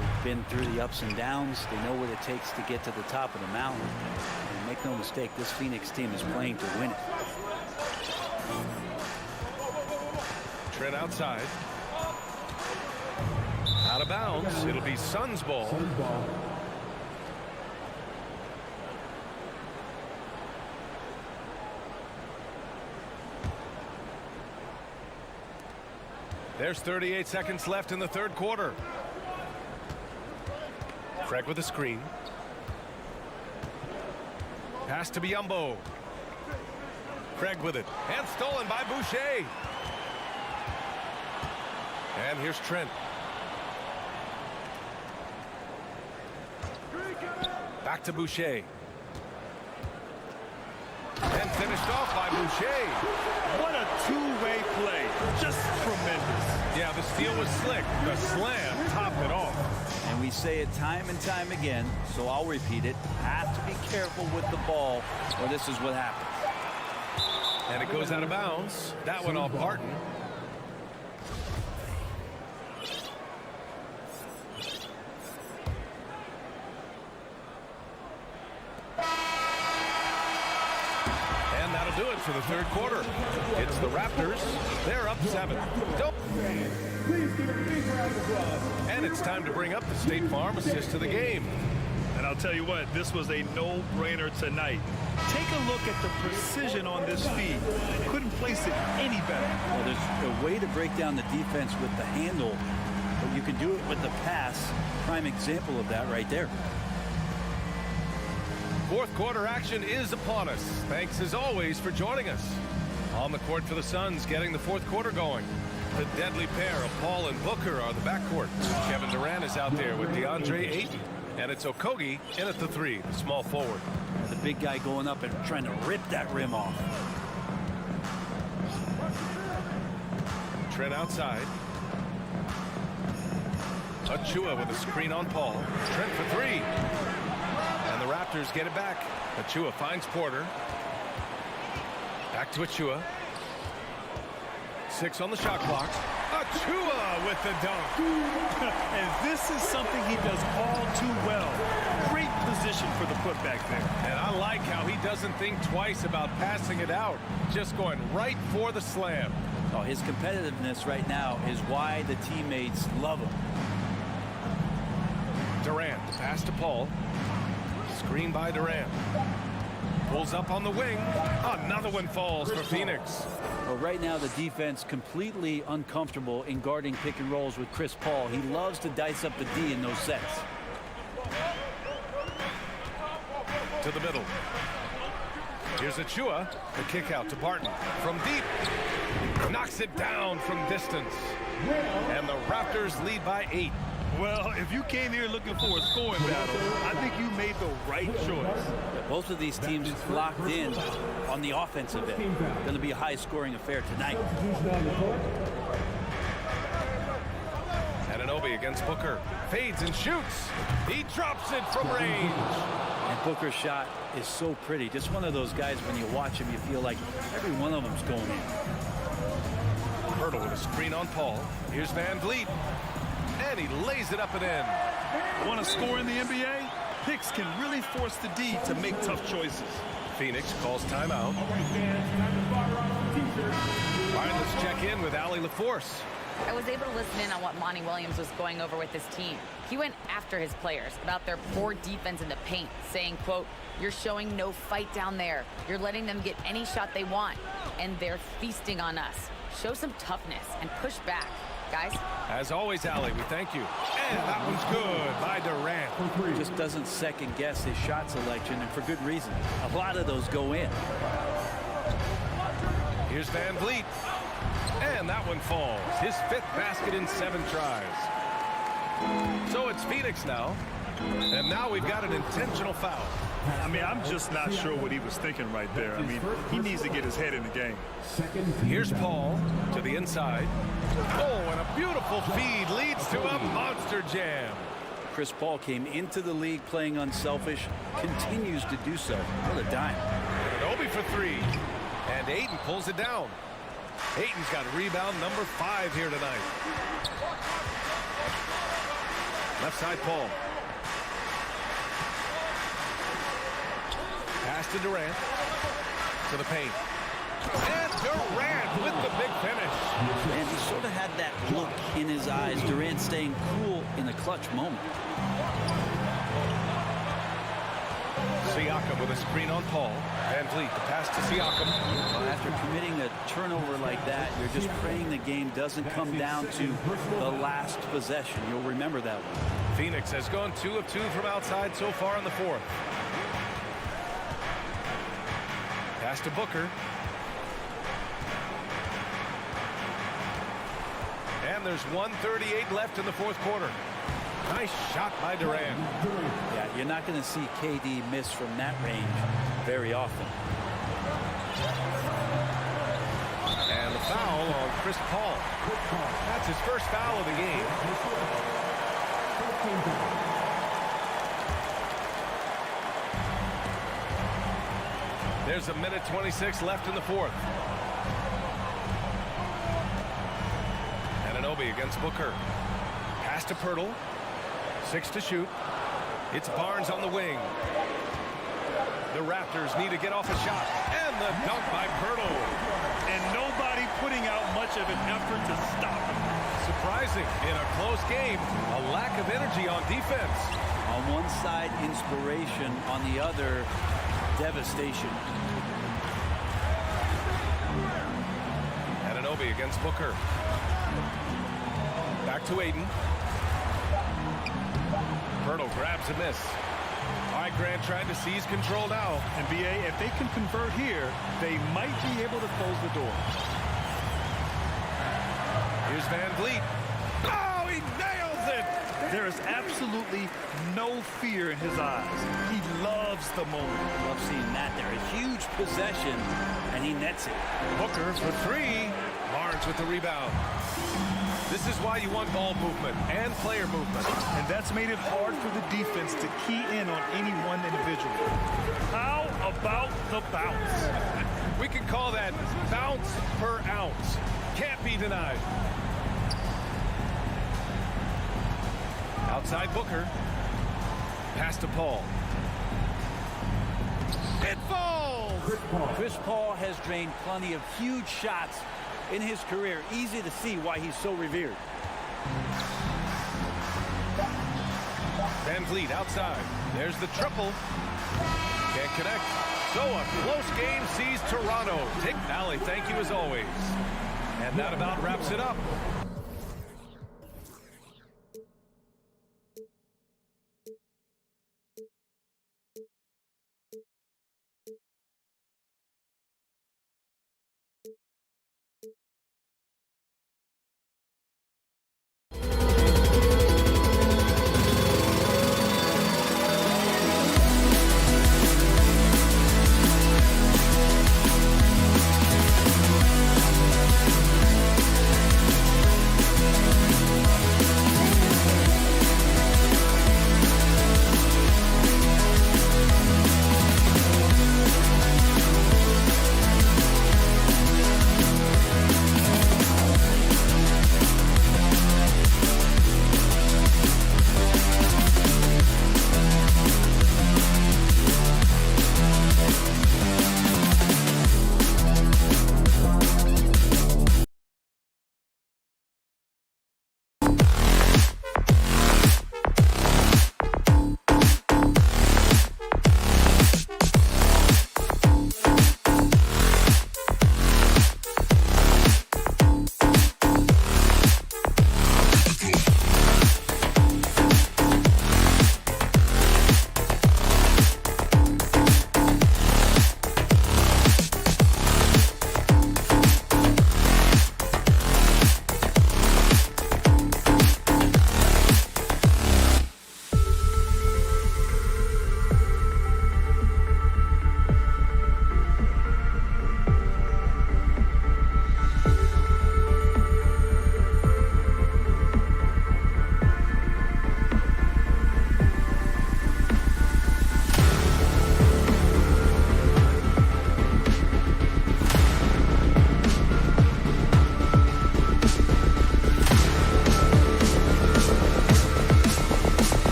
They've been through the ups and downs. They know what it takes to get to the top of the mountain. And make no mistake, this Phoenix team is playing to win it.
Trent outside. Out of bounds. It'll be Suns ball. There's 38 seconds left in the third quarter. Craig with a screen. Pass to Biyombo. Craig with it. And stolen by Boucher. And here's Trent. Back to Boucher. And finished off by Boucher.
What a two-way play. Just tremendous.
Yeah, the steal was slick. The slam topped it off.
And we say it time and time again, so I'll repeat it. Have to be careful with the ball, or this is what happens.
And it goes out of bounds. That went off Barton. And that'll do it for the third quarter. It's the Raptors. They're up 7. And it's time to bring up the State Farm assist to the game.
And I'll tell you what, this was a no-brainer tonight. Take a look at the precision on this feed. Couldn't place it any better.
Well, there's a way to break down the defense with the handle, but you can do it with the pass. Prime example of that right there.
Fourth quarter action is upon us. Thanks as always for joining us. On the court for the Suns, getting the fourth quarter going. The deadly pair of Paul and Booker are the backcourt. Kevin Durant is out there with DeAndre Ayton. And it's Okogie in at the 3, the small forward.
The big guy going up and trying to rip that rim off.
Trent outside. Achua with a screen on Paul. Trent for 3. And the Raptors get it back. Achua finds Porter. Back to Achua. 6 on the shot clock. Achua with the dunk.
And this is something he does all too well. Great position for the putback there.
And I like how he doesn't think twice about passing it out. Just going right for the slam.
Oh, his competitiveness right now is why the teammates love him.
Durant, pass to Paul. Screen by Durant. Pulls up on the wing. Another one falls for Phoenix.
Well, right now the defense completely uncomfortable in guarding pick and rolls with Chris Paul. He loves to dice up the D in those sets.
To the middle. Here's Achua. The kick out to Barton. From deep. Knocks it down from distance. And the Raptors lead by 8.
Well, if you came here looking for a scoring battle, I think you made the right choice.
Both of these teams locked in on the offensive end. Going to be a high-scoring affair tonight.
Anunoby against Booker. Fades and shoots. He drops it from range.
And Booker's shot is so pretty. Just one of those guys, when you watch him, you feel like every one of them's going in.
Hurdle with a screen on Paul. Here's Van Vliet. And he lays it up and in.
Want to score in the NBA? Picks can really force the D to make tough choices.
Phoenix calls timeout. All right, let's check in with Allie LaForce.
I was able to listen in on what Monty Williams was going over with his team. He went after his players about their poor defense in the paint, saying, quote, "You're showing no fight down there. You're letting them get any shot they want, and they're feasting on us. Show some toughness and push back, guys."
As always, Allie, we thank you. And that one's good by Durant.
Just doesn't second guess his shot selection, and for good reason. A lot of those go in.
Here's Van Vliet. And that one falls. His 5th basket in 7 tries. So it's Phoenix now. And now we've got an intentional foul.
I mean, I'm just not sure what he was thinking right there. I mean, he needs to get his head in the game.
Here's Paul to the inside. Oh, and a beautiful feed leads to a monster jam.
Chris Paul came into the league playing unselfish, continues to do so. What a dime.
Obi for 3. And Ayton pulls it down. Ayton's got rebound number 5 here tonight. Left side Paul. Pass to Durant. To the paint. And Durant with the big finish.
And he sort of had that look in his eyes. Durant staying cool in a clutch moment.
Siakam with a screen on Paul. Van Vliet, the pass to Siakam.
Well, after committing a turnover like that, you're just praying the game doesn't come down to the last possession. You'll remember that one.
Phoenix has gone 2 of 2 from outside so far in the fourth. Pass to Booker. And there's 1:38 left in the fourth quarter. Nice shot by Durant.
Yeah, you're not going to see KD miss from that range very often.
And the foul on Chris Paul. That's his first foul of the game. There's a minute 26 left in the fourth. Anunoby against Booker. Pass to Pirtle. 6 to shoot. It's Barnes on the wing. The Raptors need to get off a shot. And the dunk by Pirtle.
And nobody putting out much of an effort to stop him.
Surprising in a close game, a lack of energy on defense.
On one side, inspiration. On the other, devastation.
Anunoby against Booker. Back to Aiden. Pirtle grabs a miss. All right, Grant trying to seize control now.
NBA, if they can convert here, they might be able to close the door.
Here's Van Vliet. Oh, he nails it!
There is absolutely no fear in his eyes. He loves the moment.
Love seeing that there. A huge possession, and he nets it.
Booker for 3. Barnes with the rebound. This is why you want ball movement and player movement.
And that's made it hard for the defense to key in on any one individual. How about the bounce?
We can call that bounce per ounce. Can't be denied. Outside Booker. Pass to Paul. It falls!
Chris Paul has drained plenty of huge shots in his career. Easy to see why he's so revered.
Van Vliet outside. There's the triple. Can't connect. So a close game sees Toronto. Take Valley, thank you as always. And that about wraps it up.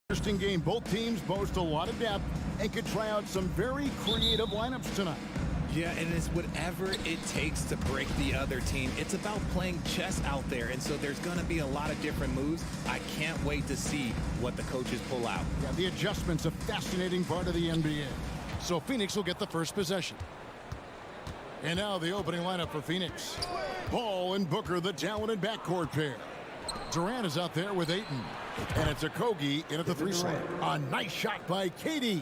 Interesting game. Both teams boast a lot of depth and could try out some very creative lineups tonight.
Yeah, and it's whatever it takes to break the other team. It's about playing chess out there, and so there's going to be a lot of different moves. I can't wait to see what the coaches pull out.
Yeah, the adjustment's a fascinating part of the NBA. So Phoenix will get the first possession. And now the opening lineup for Phoenix. Paul and Booker, the talented backcourt pair. Durant is out there with Ayton. And it's Okogie in at the 3 slot. A nice shot by KD.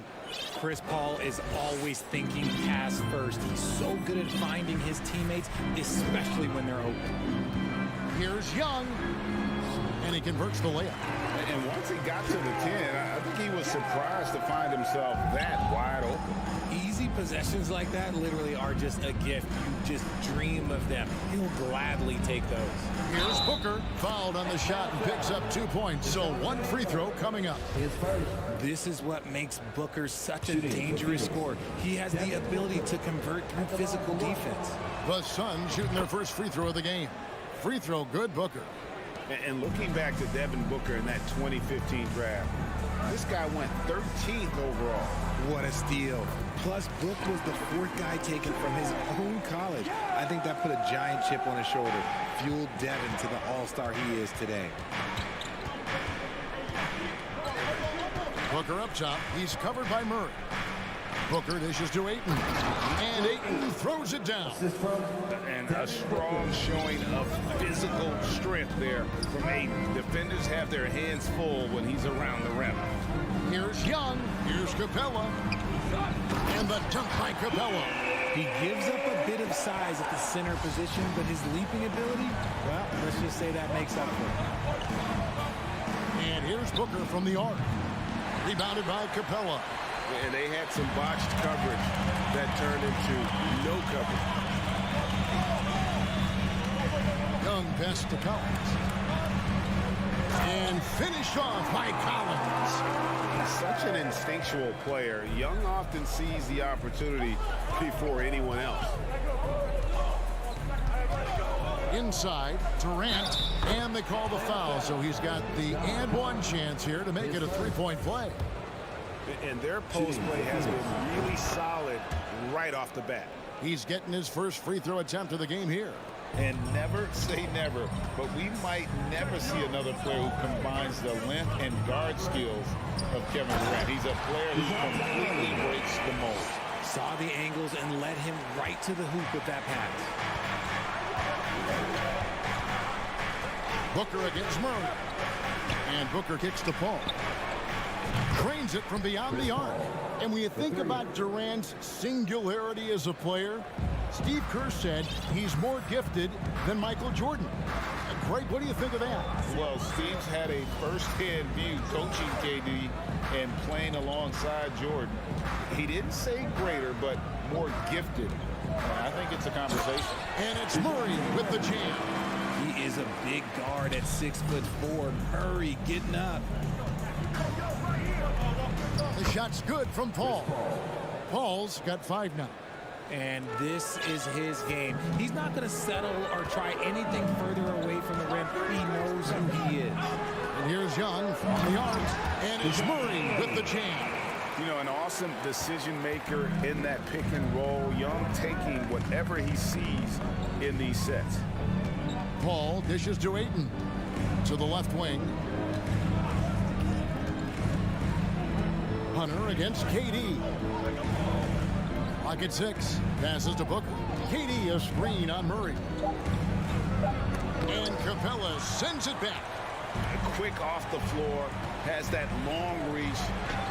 Chris Paul is always thinking pass first. He's so good at finding his teammates, especially when they're open.
Here's Young. And he converts the layup.
And once he got to the 10, I think he was surprised to find himself that wide open.
Easy possessions like that literally are just a gift. You just dream of them. He'll gladly take those.
Here's Booker, fouled on the shot and picks up 2 points. So 1 free throw coming up.
This is what makes Booker such a dangerous scorer. He has the ability to convert through physical defense.
The Suns shooting their first free throw of the game. Free throw good, Booker.
And looking back to Devin Booker in that 2015 draft, this guy went 13th overall.
What a steal. Plus, Book was the 4th guy taken from his own college. I think that put a giant chip on his shoulder, fueled Devin to the all-star he is today.
Booker up top. He's covered by Murray. Booker dishes to Ayton. And Ayton throws it down.
And a strong showing of physical strength there from Ayton. Defenders have their hands full when he's around the rim.
Here's Young. Here's Capella. And the dunk by Capella.
He gives up a bit of size at the center position, but his leaping ability, well, let's just say that makes up for it.
And here's Booker from the arc. Rebounded by Capella.
And they had some botched coverage that turned into no coverage.
Young pass to Collins. And finished off by Collins.
He's such an instinctual player. Young often sees the opportunity before anyone else.
Inside, Durant, and they call the foul. So he's got the and one chance here to make it a 3-point play.
And their post play has been really solid right off the bat.
He's getting his first free throw attempt of the game here.
And never say never, but we might never see another player who combines the length and guard skills of Kevin Durant. He's a player who completely breaks the mold.
Saw the angles and led him right to the hoop with that pass.
Booker against Murray. And Booker kicks to Paul. Drains it from beyond the arc. And when you think about Durant's singularity as a player, Steve Kerr said he's more gifted than Michael Jordan. Craig, what do you think of that?
Well, Steve's had a first-hand view coaching KD and playing alongside Jordan. He didn't say greater, but more gifted. I think it's a conversation.
And it's Murray with the jam.
He is a big guard at 6'4". Murray getting up.
The shot's good from Paul. Paul's got 5 now.
And this is his game. He's not going to settle or try anything further away from the rim. He knows who he is.
And here's Young from the arc. And it's Murray with the jam.
You know, an awesome decision maker in that pick and roll. Young taking whatever he sees in these sets.
Paul dishes to Ayton. To the left wing. Hunter against KD. Lock at 6. Passes to Booker. KD a screen on Murray. And Capella sends it back.
Quick off the floor. Has that long reach.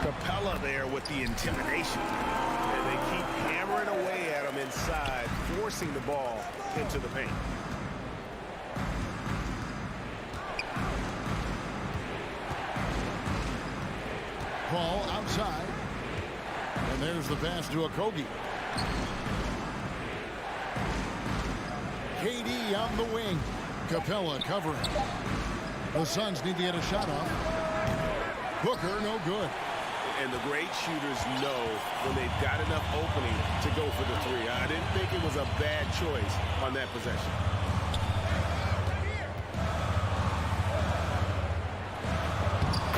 Capella there with the intimidation. And they keep hammering away at him inside, forcing the ball into the paint.
Paul outside. And there's the pass to Octopi. KD on the wing. Capella covering. The Suns need to get a shot off. Booker, no good.
And the great shooters know when they've got enough opening to go for the three. I didn't think it was a bad choice on that possession.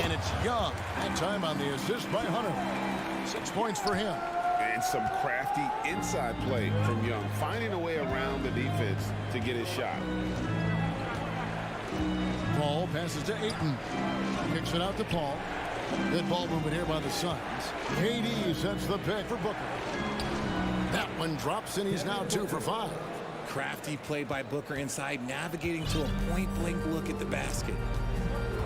And it's Young. That time on the assist by Hunter. 6 points for him.
And some crafty inside play from Young, finding a way around the defense to get his shot.
Paul passes to Ayton. Kicks it out to Paul. Good ball movement here by the Suns. KD sets the pick for Booker. That one drops, and he's now 2 for 5.
Crafty play by Booker inside, navigating to a point-blank look at the basket.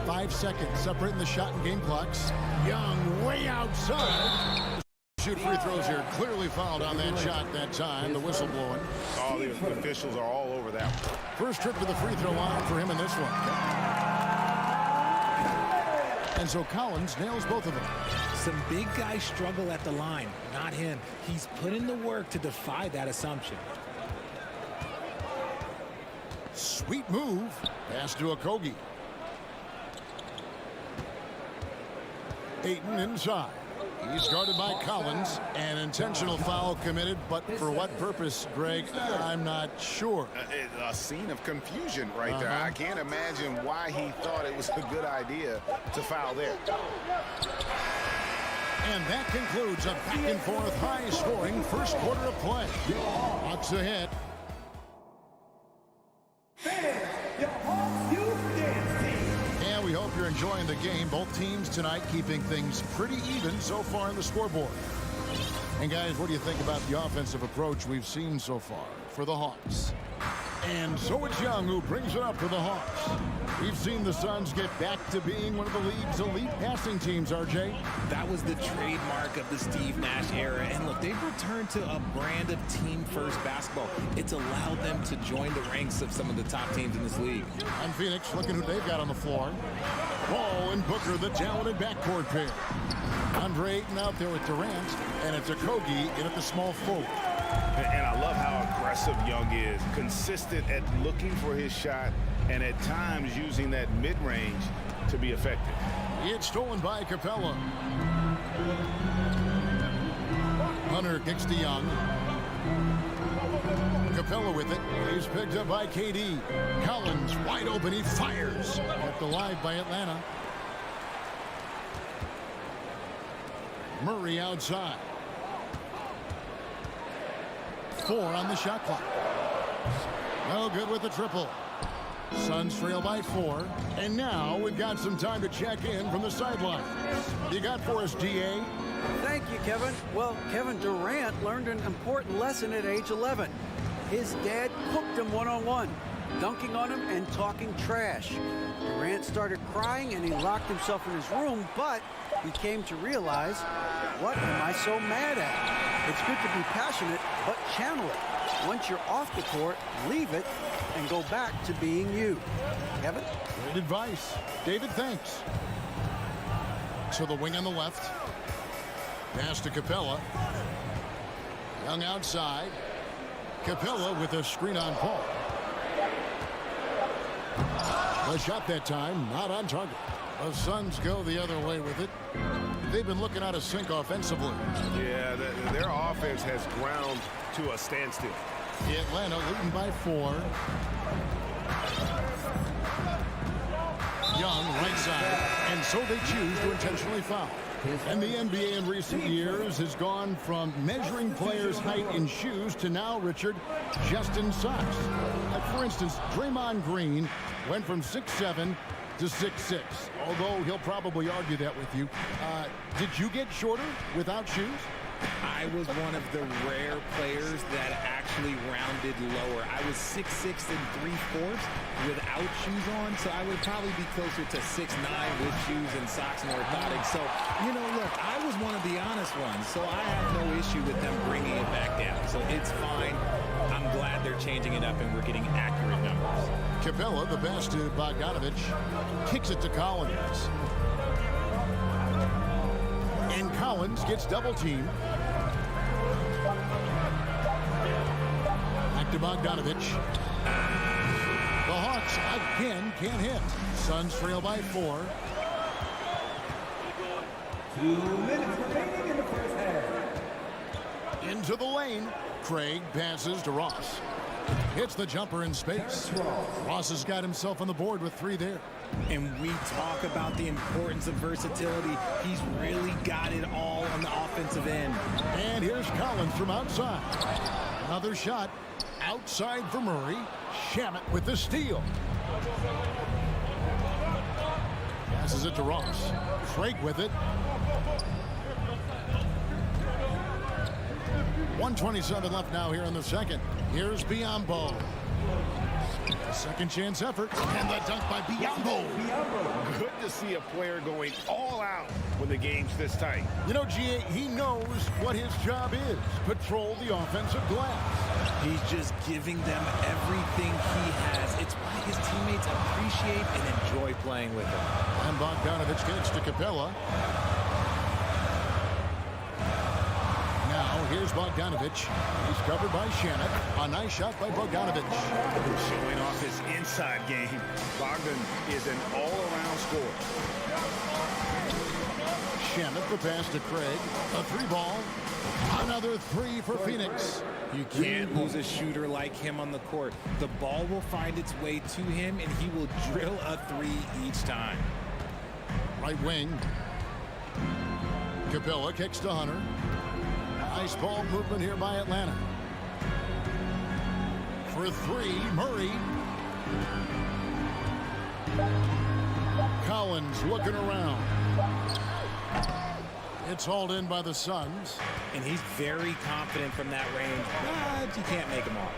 5 seconds separating the shot and game clocks. Young way outside. Shoot free throws here. Clearly fouled on that shot that time. The whistle blowing.
Oh, the officials are all over that one.
First trip to the free throw line for him in this one. And so Collins nails both of them.
Some big guys struggle at the line, not him. He's put in the work to defy that assumption.
Sweet move. Pass to Octopi. Ayton inside. He's guarded by Collins. An intentional foul committed, but for what purpose, Greg? I'm not sure.
A scene of confusion right there. I can't imagine why he thought it was a good idea to foul there.
And that concludes a back-and-forth, high-scoring first quarter of play. Hawks ahead. And we hope you're enjoying the game. Both teams tonight keeping things pretty even so far on the scoreboard. And guys, what do you think about the offensive approach we've seen so far for the Hawks? And so it's Young who brings it up for the Hawks. We've seen the Suns get back to being one of the league's elite passing teams, RJ.
That was the trademark of the Steve Nash era. And look, they've returned to a brand of team-first basketball. It's allowed them to join the ranks of some of the top teams in this league.
And Phoenix looking who they've got on the floor. Paul and Booker, the talented backcourt pair. Andre Ayton out there with Durant, and it's Octopi in at the small forward.
And I love how aggressive Young is. Consistent at looking for his shot and at times using that mid-range to be effective.
It's stolen by Capella. Hunter kicks to Young. Capella with it. He's picked up by KD. Collins wide open. He fires. Kept alive by Atlanta. Murray outside. 4 on the shot clock. No good with the triple. Suns trail by 4. And now we've got some time to check in from the sideline. You got for us, DA?
Thank you, Kevin. Well, Kevin Durant learned an important lesson at age 11. His dad cooked him one-on-one, dunking on him and talking trash. Durant started crying and he locked himself in his room, but he came to realize, what am I so mad at? It's good to be passionate, but channel it. Once you're off the court, leave it and go back to being you. Kevin?
Great advice. David, thanks. So the wing on the left. Pass to Capella. Young outside. Capella with a screen on Paul. The shot that time, not on target. The Suns go the other way with it. They've been looking out of sync offensively.
Yeah, their offense has ground to a standstill.
Atlanta leading by 4. Young right side, and so they choose to intentionally foul. And the NBA in recent years has gone from measuring players' height in shoes to now, Richard, just in socks. For instance, Draymond Green went from 6'7" to 6'6", although he'll probably argue that with you. Did you get shorter without shoes?
I was one of the rare players that actually rounded lower. I was 6'6" and 3/4 without shoes on, so I would probably be closer to 6'9" with shoes and socks and orthotics. So, you know, look, I was one of the honest ones, so I have no issue with them bringing it back down. So it's fine. I'm glad they're changing it up and we're getting accurate numbers.
Capella, the pass to Bogdanovich, kicks it to Collins. And Collins gets double-teamed. Back to Bogdanovich. The Hawks again can't hit. Suns trail by 4.
2 minutes remaining in the first half.
Into the lane. Craig passes to Ross. Hits the jumper in space. Ross has got himself on the board with 3 there.
And we talk about the importance of versatility. He's really got it all on the offensive end.
And here's Collins from outside. Another shot outside for Murray. Shamet with the steal. Passes it to Ross. Craig with it. 1:27 left now here in the second. Here's Biyombo. A second chance effort. And the dunk by Biyombo.
Good to see a player going all out when the game's this tight.
You know, G.A., he knows what his job is. Patrol the offensive glass.
He's just giving them everything he has. It's why his teammates appreciate and enjoy playing with him.
And Bogdanovich gets to Capella. Now here's Bogdanovich. He's covered by Shamet. A nice shot by Bogdanovich.
Showing off his inside game. Bogdan is an all-around scorer.
Shamet the pass to Craig. A 3-ball. Another 3 for Phoenix.
You can't lose a shooter like him on the court. The ball will find its way to him, and he will drill a 3 each time.
Right wing. Capella kicks to Hunter. Nice ball movement here by Atlanta. For 3, Murray. Collins looking around. It's hauled in by the Suns.
And he's very confident from that range, but you can't make him off.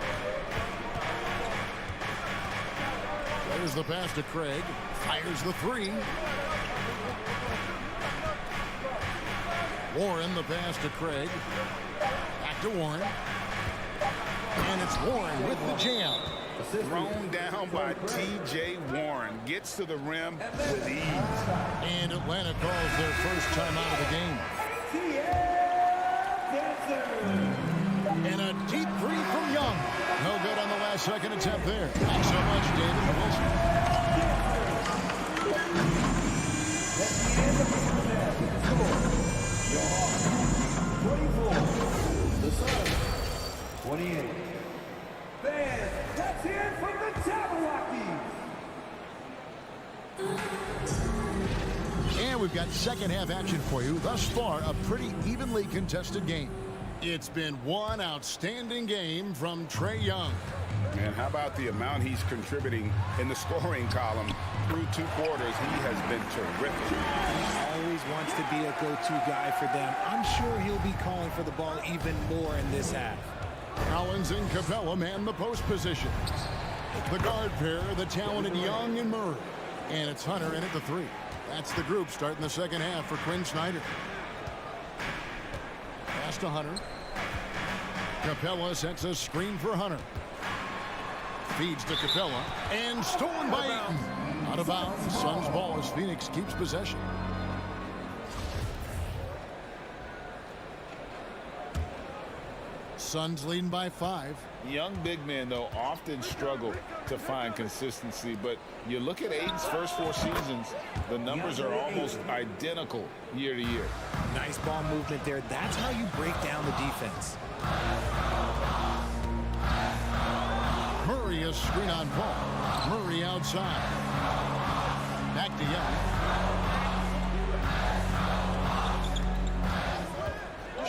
There's the pass to Craig. Fires the 3. Warren the pass to Craig. Back to Warren. And it's Warren with the jam.
Thrown down by T.J. Warren. Gets to the rim with ease.
And Atlanta calls their first time out of the game. And a deep 3 from Young. No good on the last second attempt there. Thanks so much, David Wilson.
That's the end of the first half. Score. Your Hawks, 24. The Suns, 28. Fans, that's it from the Jabberwockies.
And we've got second half action for you. Thus far, a pretty evenly contested game. It's been one outstanding game from Trae Young.
And how about the amount he's contributing in the scoring column? Through 2 quarters, he has been terrific.
He always wants to be a go-to guy for them. I'm sure he'll be calling for the ball even more in this half.
Collins and Capella man the post position. The guard pair, the talented Young and Murray. And it's Hunter in at the 3. That's the group starting the second half for Quinn Snyder. Pass to Hunter. Capella sets a screen for Hunter. Feeds to Capella. And stolen by Ayton. Out of bounds. Suns ball as Phoenix keeps possession. Suns leading by 5.
Young big men, though, often struggle to find consistency. But you look at Ayton's first 4 seasons, the numbers are almost identical year to year.
Nice ball movement there. That's how you break down the defense.
Murray is screen on ball. Murray outside. Back to Young.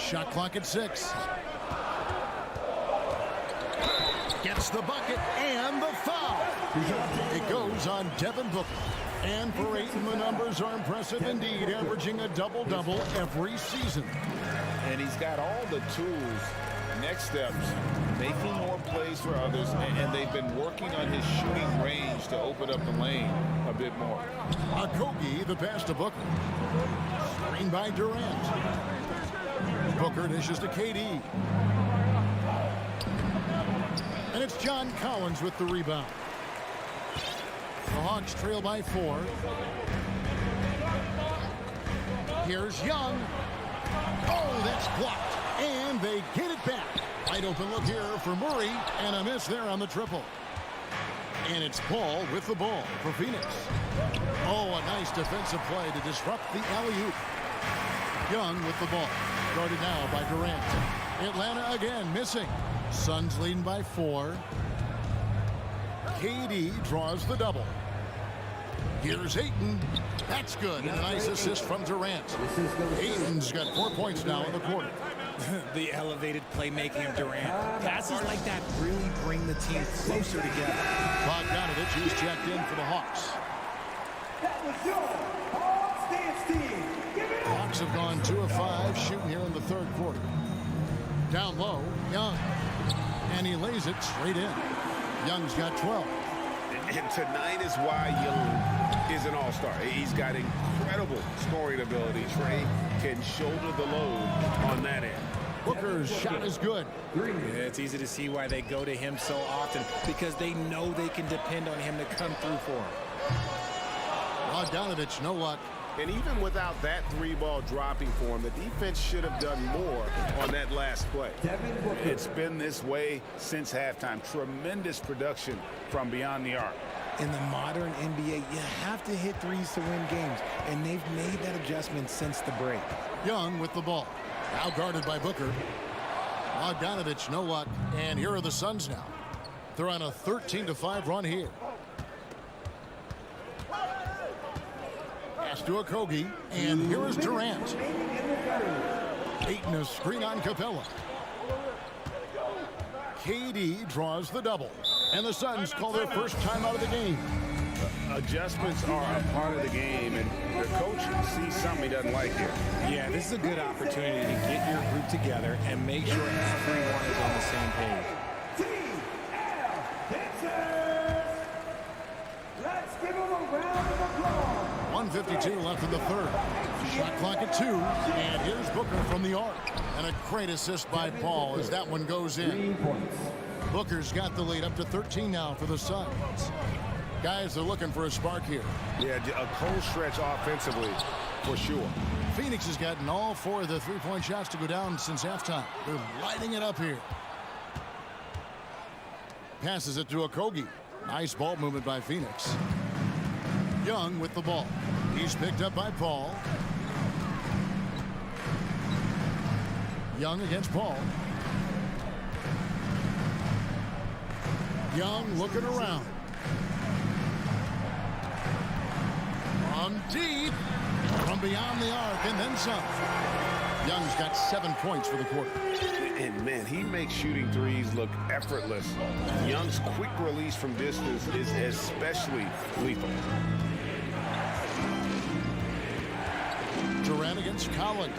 Shot clock at 6. Gets the bucket and the foul. It goes on Devin Booker. And for Ayton, the numbers are impressive indeed, averaging a double-double every season.
And he's got all the tools. Next steps, making more plays for others, and they've been working on his shooting range to open up the lane a bit more.
Octopi, the pass to Booker. Screen by Durant. Booker dishes to KD. And it's John Collins with the rebound. The Hawks trail by 4. Here's Young. Oh, that's blocked. And they get it back. Wide open look here for Murray. And a miss there on the triple. And it's Paul with the ball for Phoenix. Oh, a nice defensive play to disrupt the alley-oop. Young with the ball. Guarded now by Durant. Atlanta again missing. Suns leading by 4. KD draws the double. Here's Ayton. That's good. And a nice assist from Durant. Ayton's got 4 points now in the quarter.
The elevated playmaking of Durant. Passes like that really bring the team closer together.
Bogdanovich, who's checked in for the Hawks.
That was your Hawks dance team. Give it up.
Hawks have gone 2 of 5 shooting here in the third quarter. Down low, Young. And he lays it straight in. Young's got 12.
And tonight is why Young is an all-star. He's got incredible scoring ability. Trey can shoulder the load on that end.
Booker's shot is good.
Yeah, it's easy to see why they go to him so often, because they know they can depend on him to come through for him.
Bogdanovich, no luck.
And even without that 3-ball dropping for him, the defense should have done more on that last play. It's been this way since halftime. Tremendous production from beyond the arc.
In the modern NBA, you have to hit threes to win games, and they've made that adjustment since the break.
Young with the ball. Now guarded by Booker. Bogdanovich, no luck. And here are the Suns now. They're on a 13-5 run here. Pass to Okogie, and here is Durant. Ayton a screen on Capella. KD draws the double, and the Suns call their first time out of the game.
Adjustments are a part of the game, and the coach sees something he doesn't like here.
Yeah, this is a good opportunity to get your group together and make sure everyone is on the same page.
Let's give them a round of applause.
1:52 left in the third. Shot clock at 2, and here's Booker from the arc. And a great assist by Paul as that one goes in. Booker's got the lead up to 13 now for the Suns. Guys, they're looking for a spark here.
Yeah, a cold stretch offensively, for sure.
Phoenix has gotten all 4 of the 3-point shots to go down since halftime. They're lighting it up here. Passes it to Okogie. Nice ball movement by Phoenix. Young with the ball. He's picked up by Paul. Young against Paul. Young looking around. From deep. From beyond the arc and then some. Young's got 7 points for the quarter.
And, man, he makes shooting threes look effortless. Young's quick release from distance is especially lethal.
Durant against Collins.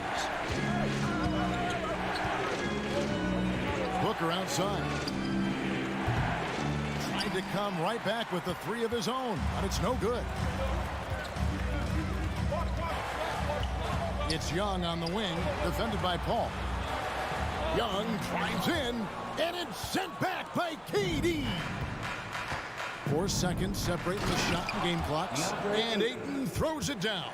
Booker outside. Trying to come right back with the 3 of his own, but it's no good. It's Young on the wing, defended by Paul. Young drives in, and it's sent back by KD. 4 seconds separating the shot and game clocks, and Ayton throws it down.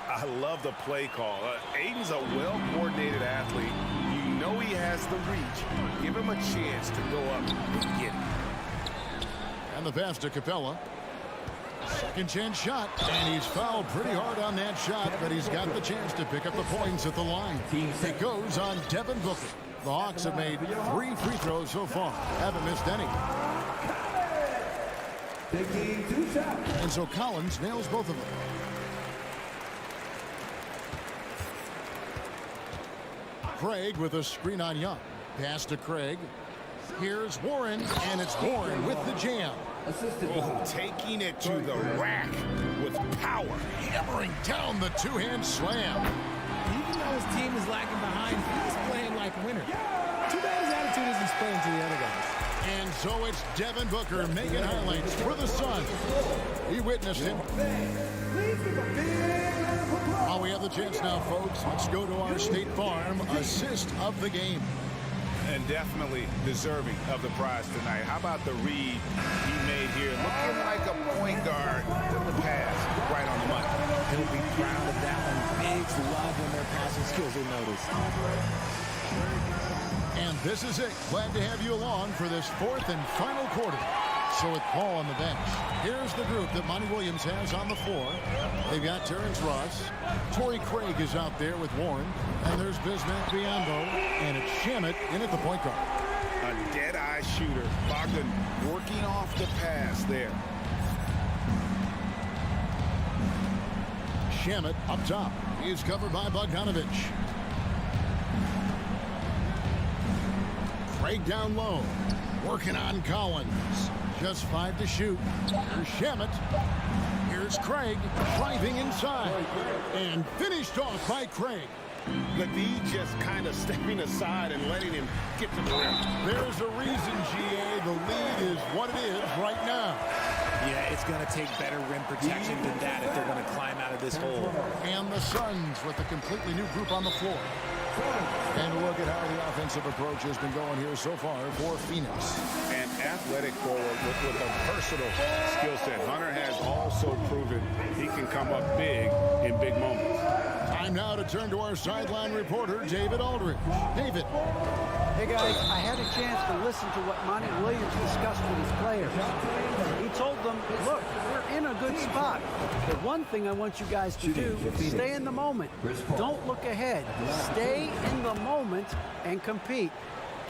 I love the play call. Ayton's a well-coordinated athlete. You know he has the reach. Give him a chance to go up and get it.
And the pass to Capella. Second chance shot, and he's fouled pretty hard on that shot, but he's got the chance to pick up the points at the line. It goes on Devin Booker. The Hawks have made 3 free throws so far. Haven't missed any. And so Collins nails both of them. Craig with a screen on Young. Pass to Craig. Here's Warren, and it's Warren with the jam.
Oh, taking it to the rack with power.
Hammering down the two-hand slam.
Even though his team is lagging behind, he's playing like a winner. Too bad his attitude isn't playing to the other guys.
And so it's Devin Booker making highlights for the Suns. He witnessed him. While we have the chance now, folks, let's go to our State Farm assist of the game.
And definitely deserving of the prize tonight. How about the read he made here? Looking like a point guard with the pass right on the money.
He'll be proud of that one. Bigs love when their passing skills are noticed.
And this is it. Glad to have you along for this fourth and final quarter. So with Paul on the bench, here's the group that Monty Williams has on the floor. They've got Terrence Ross. Torrey Craig is out there with Warren. And there's Bismack Biyombo. And it's Shamet in at the point guard.
A dead-eye shooter. Bogdan working off the pass there.
Shamet up top. He's covered by Bogdanovich. Craig down low. Working on Collins. Just 5 to shoot. Here's Shamet. Here's Craig driving inside. And finished off by Craig.
The D just kind of stepping aside and letting him get to the rim.
There's a reason, GA. The lead is what it is right now.
Yeah, it's going to take better rim protection than that if they're going to climb out of this hole.
And the Suns with a completely new group on the floor. And a look at how the offensive approach has been going here so far for Phoenix.
An athletic forward with a versatile skill set. Hunter has also proven he can come up big in big moments.
Time now to turn to our sideline reporter, David Aldridge. David.
Hey, guys, I had a chance to listen to what Monty Williams discussed with his players. He told them, look, we're in a good spot. The one thing I want you guys to do is stay in the moment. Don't look ahead. Stay in the moment and compete.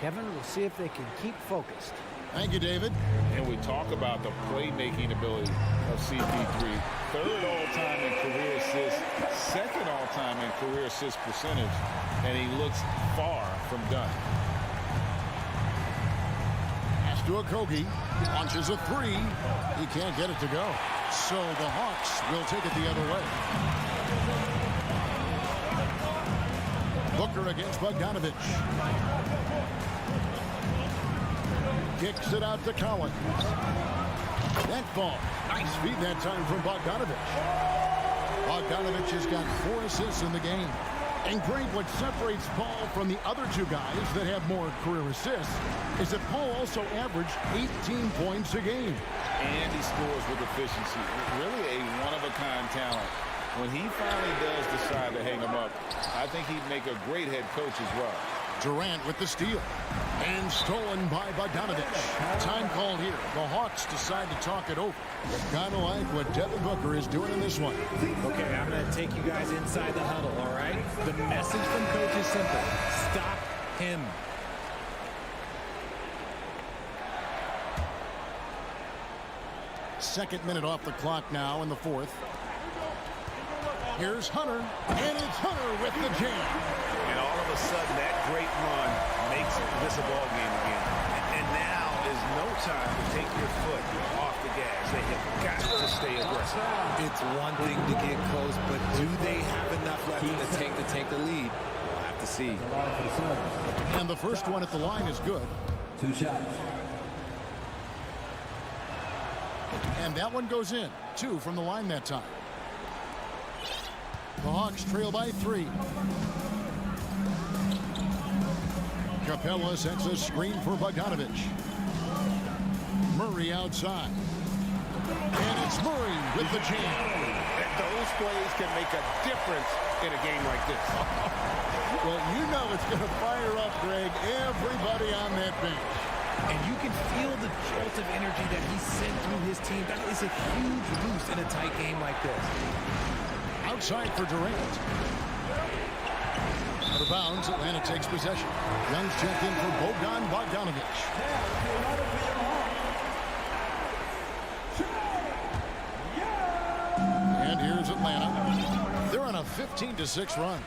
Kevin, we'll see if they can keep focused.
Thank you, David.
And we talk about the playmaking ability of CP3. Third all-time in career assists, second all-time in career assist percentage, and he looks far from done.
Pass to Octopi. Launches a three. He can't get it to go. So the Hawks will take it the other way. Booker against Bogdanovich. Kicks it out to Collins. That ball. Nice feed that time from Bogdanovich. Bogdanovich has got 4 assists in the game. And Greg, what separates Paul from the other two guys that have more career assists is that Paul also averaged 18 points a game.
And he scores with efficiency. Really a one-of-a-kind talent. When he finally does decide to hang him up, I think he'd make a great head coach as well.
Durant with the steal. And stolen by Bogdanovich. Time called here. The Hawks decide to talk it over. Kind of like what Devin Booker is doing in this one.
Okay, I'm going to take you guys inside the huddle, all right? The message from coach is simple. Stop him.
Second minute off the clock now in the fourth. Here's Hunter, and it's Hunter with the jam.
And all of a sudden, that great run makes this a ball game again. And now is no time to take your foot off the gas. They have got to stay aggressive.
It's one thing to get close, but do they have enough left in the tank to take the lead? We'll have to see.
And the first one at the line is good.
2 shots.
And that one goes in. 2 from the line that time. The Hawks trail by 3. Capella sets a screen for Bogdanovich. Murray outside. And it's Murray with the jam.
Those plays can make a difference in a game like this.
Well, you know it's going to fire up, Greg, everybody on that bench.
And you can feel the jolt of energy that he sent through his team. That is a huge boost in a tight game like this.
Outside for Durant. Out of bounds, Atlanta takes possession. Young's checked in for Bogdanovich. And here's Atlanta. They're on a 15-6 run.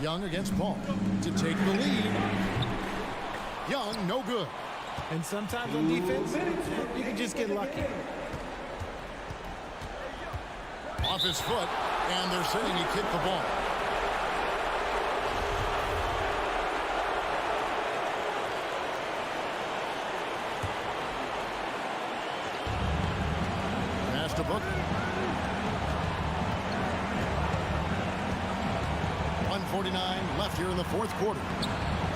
Young against Paul to take the lead. Young, no good.
And sometimes on defense, you can just get lucky.
Off his foot, and they're saying he kicked the ball. Pass to Booker. 1:49 left here in the fourth quarter.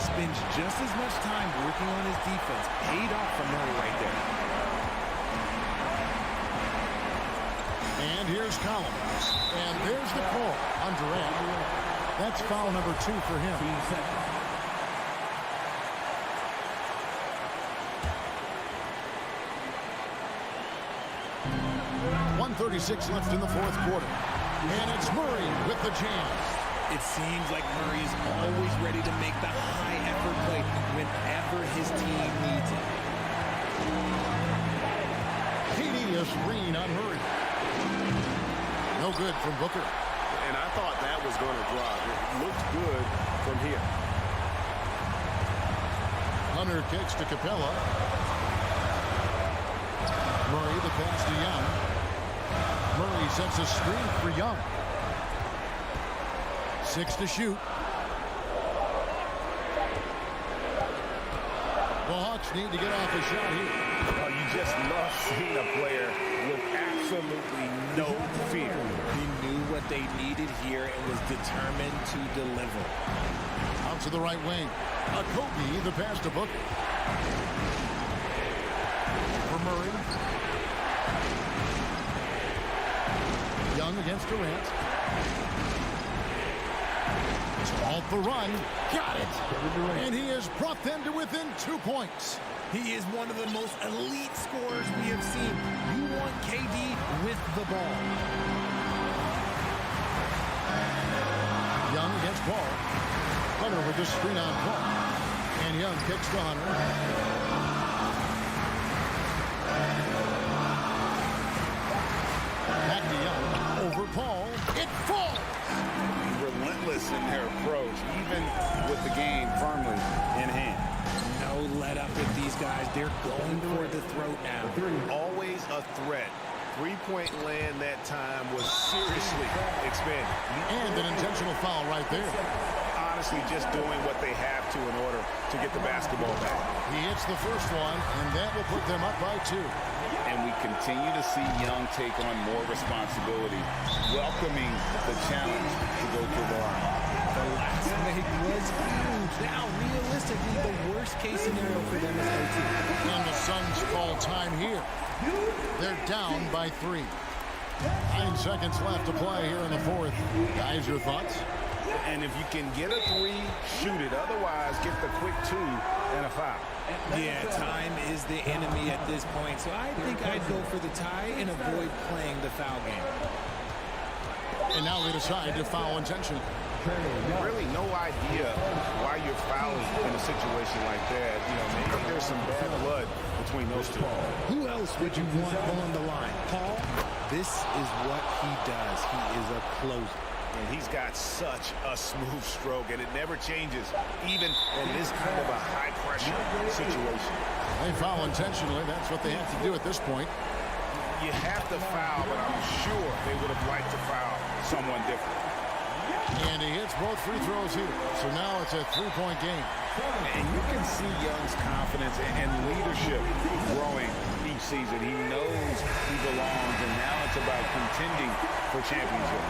Spends just as much time working on his defense. Paid off for Murray right there.
And here's Collins. And there's the call on Durant. That's foul number 2 for him. 1:36 left in the fourth quarter. And it's Murray with the jam.
It seems like Murray is always ready to make the high-effort play whenever his team needs it.
Tedious screen on Murray. No good from Booker.
And I thought that was going to drop. It looked good from here.
Hunter kicks to Capella. Murray the pass to Young. Murray sets a screen for Young. 6 to shoot. The Hawks need to get off a shot here.
Oh, you just love seeing a player with absolutely no fear.
He knew what they needed here and was determined to deliver.
Out to the right wing. Octopi the pass to Booker. For Murray. Young against Durant. Off the run. Got it. And he has brought them to within 2 points.
He is one of the most elite scorers we have seen. You want KD with the ball.
Young against Paul. Hunter with the screen on Paul. And Young kicks to Hunter. Back to Young. Over Paul. It falls.
Relentless in their approach, even with the game firmly in hand.
No let up with these guys. They're going for the throat now.
Always a threat. Three-point land that time was seriously expanded.
And an intentional foul right there.
Honestly, just doing what they have to in order to get the basketball back.
He hits the first one, and that will put them up by 2.
And we continue to see Young take on more responsibility, welcoming the challenge to go to the line.
The last make was huge. Now, realistically, the worst-case scenario for them is OT.
And the Suns call time here. They're down by 3. 9 seconds left to play here in the fourth. Guys, your thoughts?
And if you can get a 3, shoot it. Otherwise, get the quick 2 and a foul.
Yeah, time is the enemy at this point. So I think I'd go for the tie and avoid playing the foul game.
And now they decide to foul intentionally.
Really no idea why you're fouling in a situation like that. You know, maybe there's some bad blood between those two.
Who else would you want on the line? Paul, this is what he does. He is a closer.
And he's got such a smooth stroke, and it never changes, even in this kind of a high-pressure situation.
They foul intentionally. That's what they have to do at this point.
You have to foul, but I'm sure they would have liked to foul someone different.
And he hits both free throws here. So now it's a 3-point game.
And you can see Young's confidence and leadership growing each season. He knows he belongs, and now it's about contending for championship.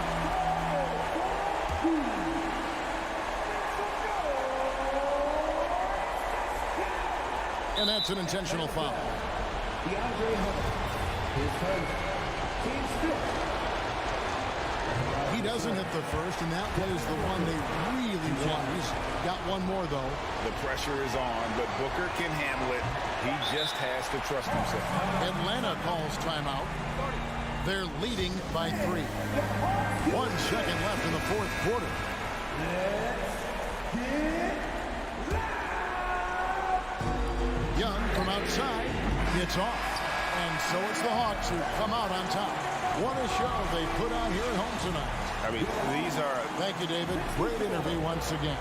And that's an intentional foul. He doesn't hit the first, and that plays the one they really want. He's got one more, though.
The pressure is on, but Booker can handle it. He just has to trust himself.
Atlanta calls timeout. They're leading by 3. 1 second left in the fourth quarter. Young from outside gets off. And so it's the Hawks who come out on top. What a show they put on here at home tonight.
I mean, these are...
Thank you, David. Great interview once again.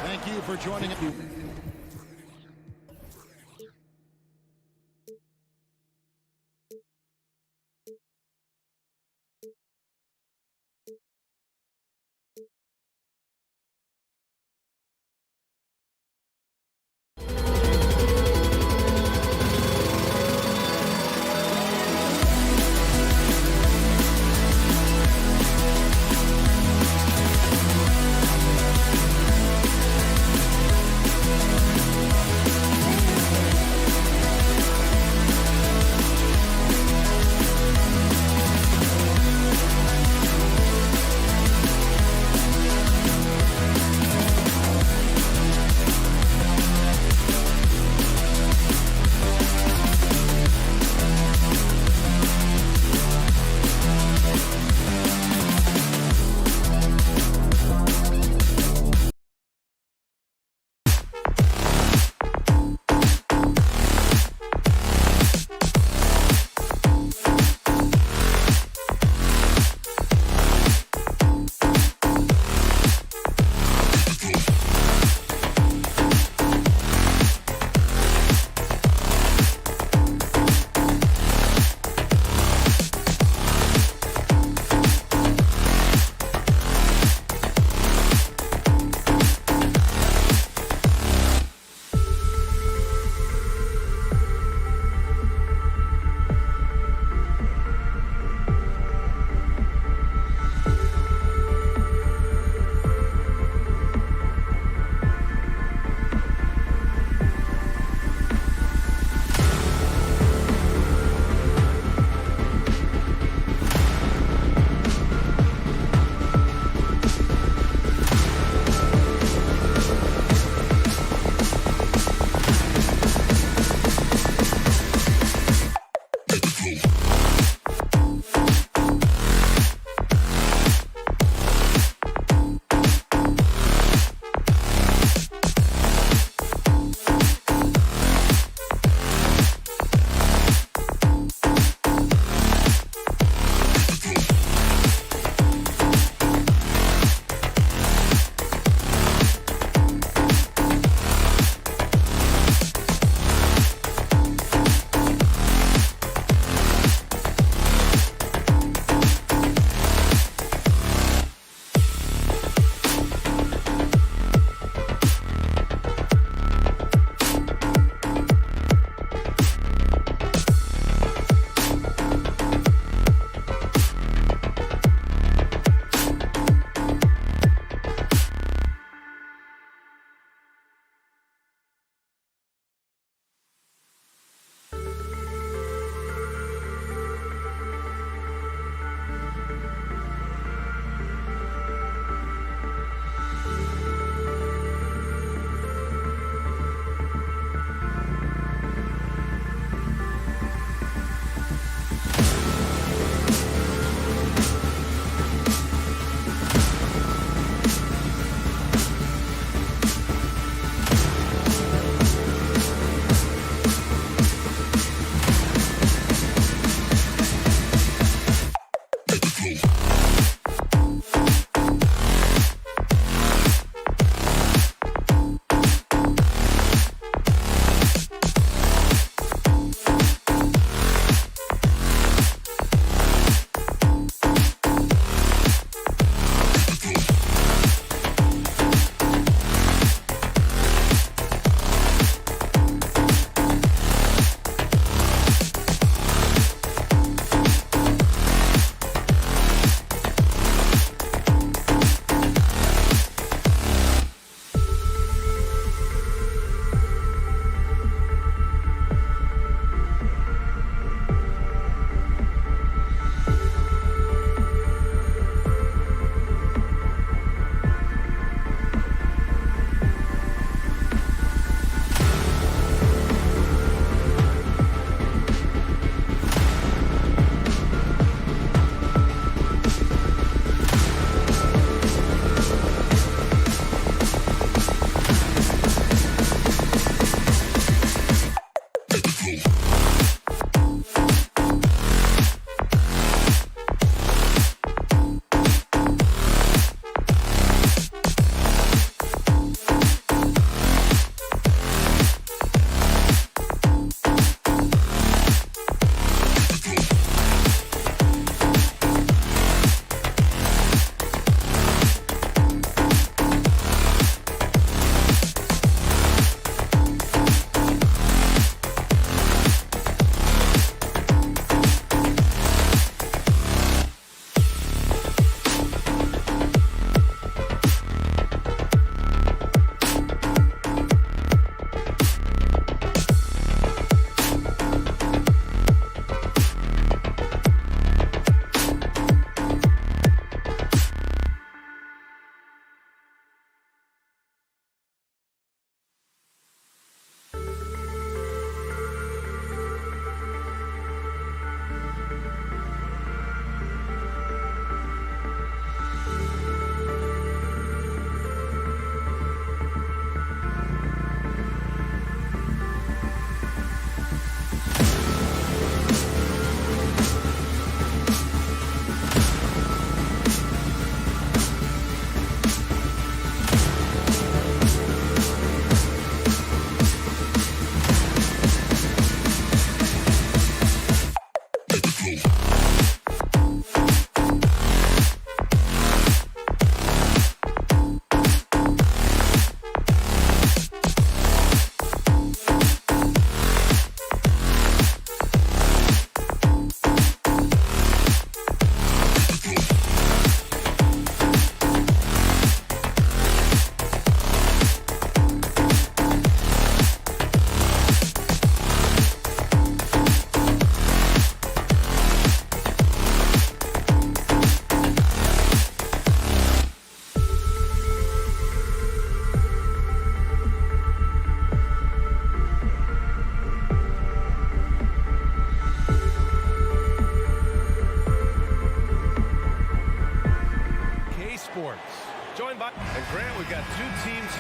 Thank you for joining us.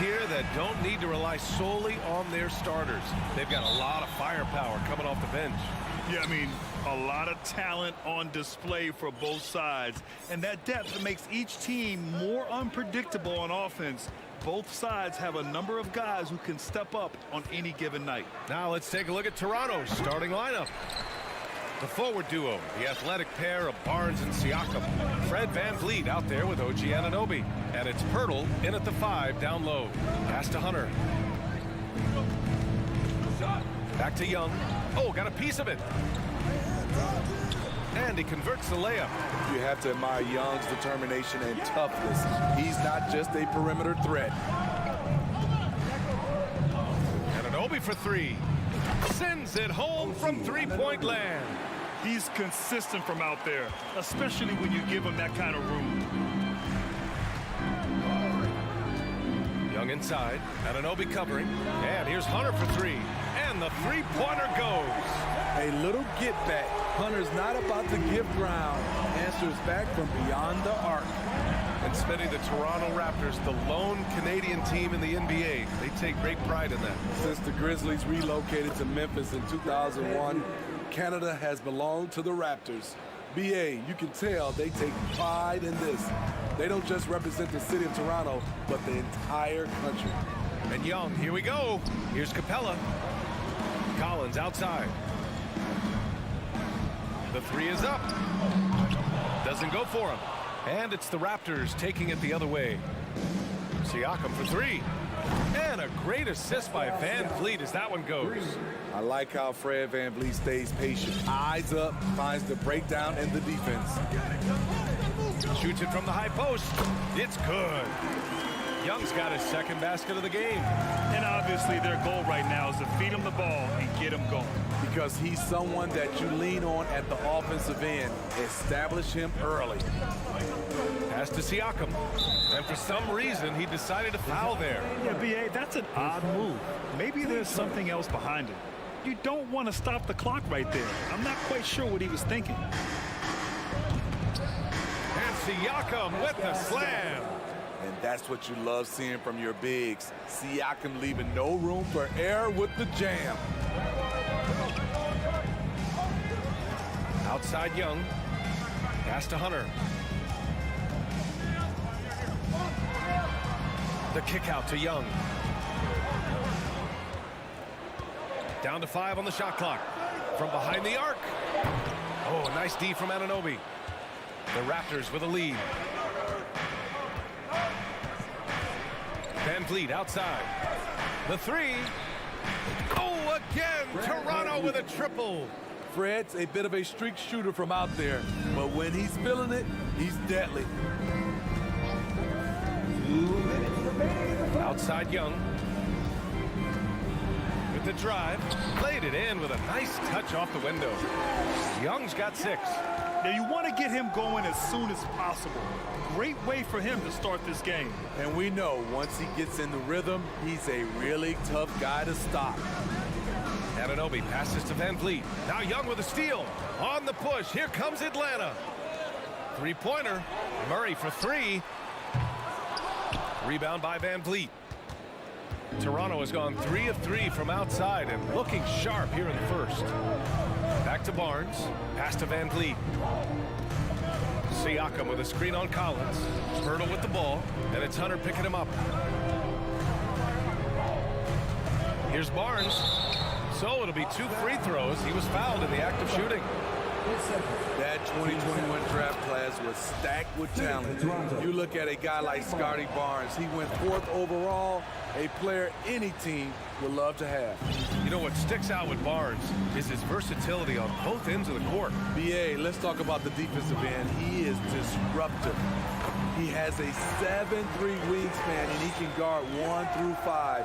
here that don't need to rely solely on their starters. They've got a lot of firepower coming off the bench.
Yeah, I mean, a lot of talent on display for both sides. And that depth makes each team more unpredictable on offense. Both sides have a number of guys who can step up on any given night.
Now let's take a look at Toronto's starting lineup. The forward duo, the athletic pair of Barnes and Siakam. Fred VanVleet out there with OG Anunoby. And it's Pirtle in at the 5 down low. Pass to Hunter. Back to Young. Oh, got a piece of it. And he converts the layup.
You have to admire Young's determination and toughness. He's not just a perimeter threat.
Anunoby for 3. Sends it home from three-point land.
He's consistent from out there, especially when you give him that kind of room.
Young inside. Anunoby covering. And here's Hunter for 3. And the three-pointer goes.
A little get back. Hunter's not about to give ground. Answers back from beyond the arc.
And Smitty, the Toronto Raptors, the lone Canadian team in the NBA. They take great pride in that.
Since the Grizzlies relocated to Memphis in 2001, Canada has belonged to the Raptors. BA, you can tell they take pride in this. They don't just represent the city of Toronto, but the entire country.
And Young, here we go. Here's Capella. Collins outside. The 3 is up. Doesn't go for him. And it's the Raptors taking it the other way. Siakam for 3. And a great assist by VanVleet as that one goes.
I like how Fred VanVleet stays patient. Eyes up, finds the breakdown in the defense.
Shoots it from the high post. It's good. Young's got his second basket of the game.
And obviously their goal right now is to feed him the ball and get him going.
Because he's someone that you lean on at the offensive end. Establish him early.
Pass to Siakam. And for some reason, he decided to foul there.
Yeah, B.A., that's an odd move. Maybe there's something else behind it. You don't want to stop the clock right there. I'm not quite sure what he was thinking.
And Siakam with the slam.
And that's what you love seeing from your bigs. Siakam leaving no room for error with the jam.
Outside Young. Pass to Hunter. The kick out to Young. Down to 5 on the shot clock. From behind the arc. Oh, nice D from Anunoby. The Raptors with a lead. VanVleet outside. The 3. Oh, again, Toronto with a triple.
Fred's a bit of a streak shooter from out there, but when he's feeling it, he's deadly.
Outside Young. With the drive. Played it in with a nice touch off the window. Young's got 6.
Now you want to get him going as soon as possible. Great way for him to start this game.
And we know once he gets in the rhythm, he's a really tough guy to stop.
Anunoby passes to VanVleet. Now Young with a steal. On the push. Here comes Atlanta. Three-pointer. Murray for 3. Rebound by VanVleet. Toronto has gone 3 of 3 from outside and looking sharp here in the first. Back to Barnes. Pass to VanVleet. Siakam with a screen on Collins. Pirtle with the ball. And it's Hunter picking him up. Here's Barnes. So it'll be 2 free throws. He was fouled in the act of shooting.
That 2021 draft class was stacked with talent. You look at a guy like Scotty Barnes. He went 4th overall, a player any team would love to have.
You know what sticks out with Barnes is his versatility on both ends of the court.
BA, let's talk about the defensive end. He is disruptive. He has a 7'3" wingspan, and he can guard 1 through 5.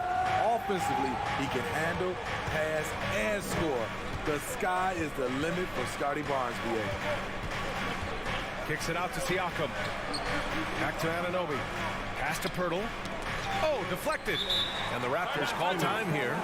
Offensively, he can handle, pass, and score. The sky is the limit for Scotty Barnes, BA.
Kicks it out to Siakam. Back to Anunoby. Pass to Pirtle. Oh, deflected. And the Raptors call time here.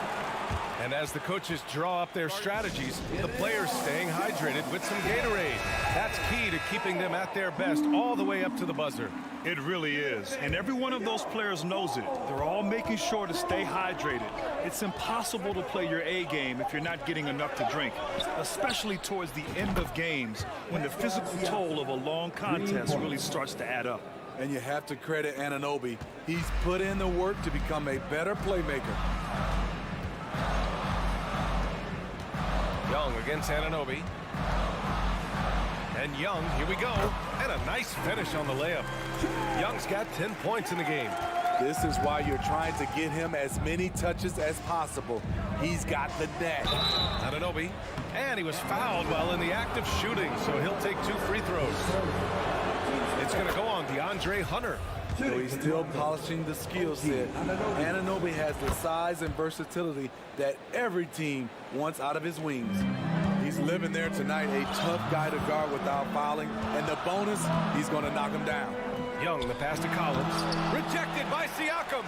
And as the coaches draw up their strategies, the players staying hydrated with some Gatorade. That's key to keeping them at their best all the way up to the buzzer.
It really is. And every one of those players knows it. They're all making sure to stay hydrated. It's impossible to play your A game if you're not getting enough to drink, especially towards the end of games when the physical toll of a long contest really starts to add up.
And you have to credit Anunoby. He's put in the work to become a better playmaker.
Young against Anunoby. And Young, here we go. And a nice finish on the layup. Young's got 10 points in the game.
This is why you're trying to get him as many touches as possible. He's got the net.
Anunoby. And he was fouled while in the act of shooting, so he'll take 2 free throws. It's going to go on DeAndre Hunter.
So he's still polishing the skill set. Anunoby has the size and versatility that every team wants out of his wings. He's living there tonight, a tough guy to guard without fouling. And the bonus, he's going to knock him down.
Young, the pass to Collins. Rejected by Siakam.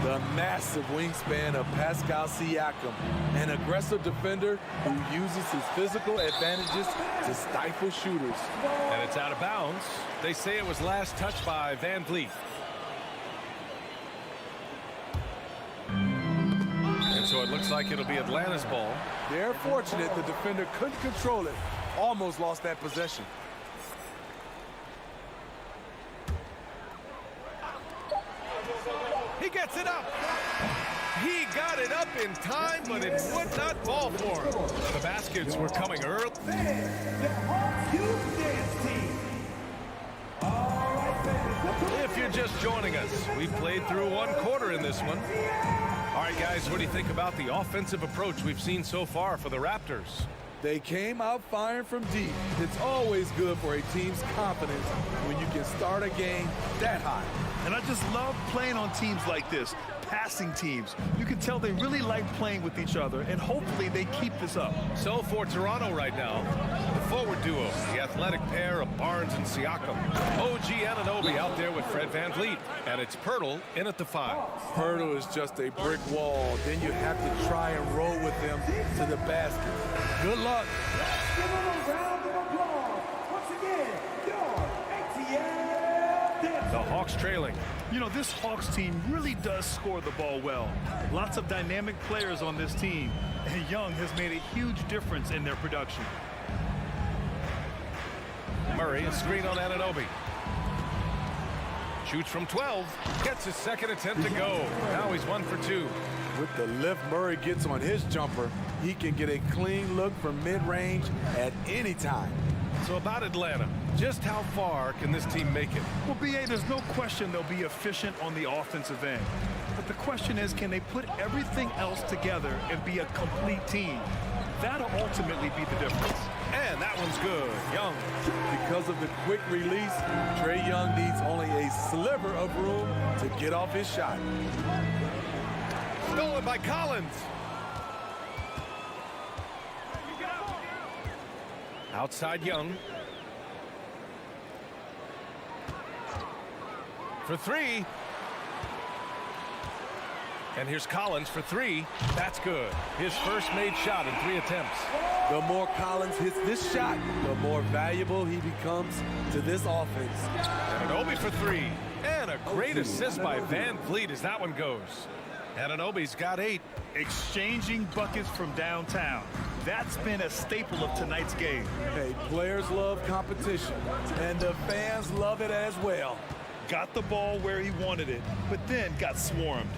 The massive wingspan of Pascal Siakam, an aggressive defender who uses his physical advantages to stifle shooters.
And it's out of bounds. They say it was last touched by Van Vliet. And so it looks like it'll be Atlanta's ball.
They're fortunate the defender couldn't control it. Almost lost that possession.
He gets it up. He got it up in time, but it would not fall for him. The baskets were coming early. If you're just joining us, we played through 1 quarter in this one. All right, guys, what do you think about the offensive approach we've seen so far for the Raptors?
They came out firing from deep. It's always good for a team's confidence when you can start a game that high.
And I just love playing on teams like this, passing teams. You can tell they really like playing with each other, and hopefully they keep this up.
So for Toronto right now, the forward duo, the athletic pair of Barnes and Siakam. OG Anunoby out there with Fred Van Vliet, and it's Pirtle in at the 5.
Pirtle is just a brick wall. Then you have to try and roll with him to the basket. Good luck.
Let's give him a round of applause. Once again, your ATL Dancer.
The Hawks trailing.
You know, this Hawks team really does score the ball well. Lots of dynamic players on this team, and Young has made a huge difference in their production.
Murray, a screen on Anunoby. Shoots from 12, gets his second attempt to go. Now he's 1 for 2.
With the lift Murray gets on his jumper, he can get a clean look from mid-range at any time.
So about Atlanta, just how far can this team make it?
Well, B.A., there's no question they'll be efficient on the offensive end. But the question is, can they put everything else together and be a complete team? That'll ultimately be the difference.
And that one's good. Young.
Because of the quick release, Trae Young needs only a sliver of room to get off his shot.
Stolen by Collins. Outside Young. For 3. And here's Collins for 3. That's good. His first made shot in 3 attempts.
The more Collins hits this shot, the more valuable he becomes to this offense.
Anunoby for 3. And a great assist by Van Vliet as that one goes. Anunoby's got 8.
Exchanging buckets from downtown. That's been a staple of tonight's game.
Hey, players love competition, and the fans love it as well.
Got the ball where he wanted it, but then got swarmed.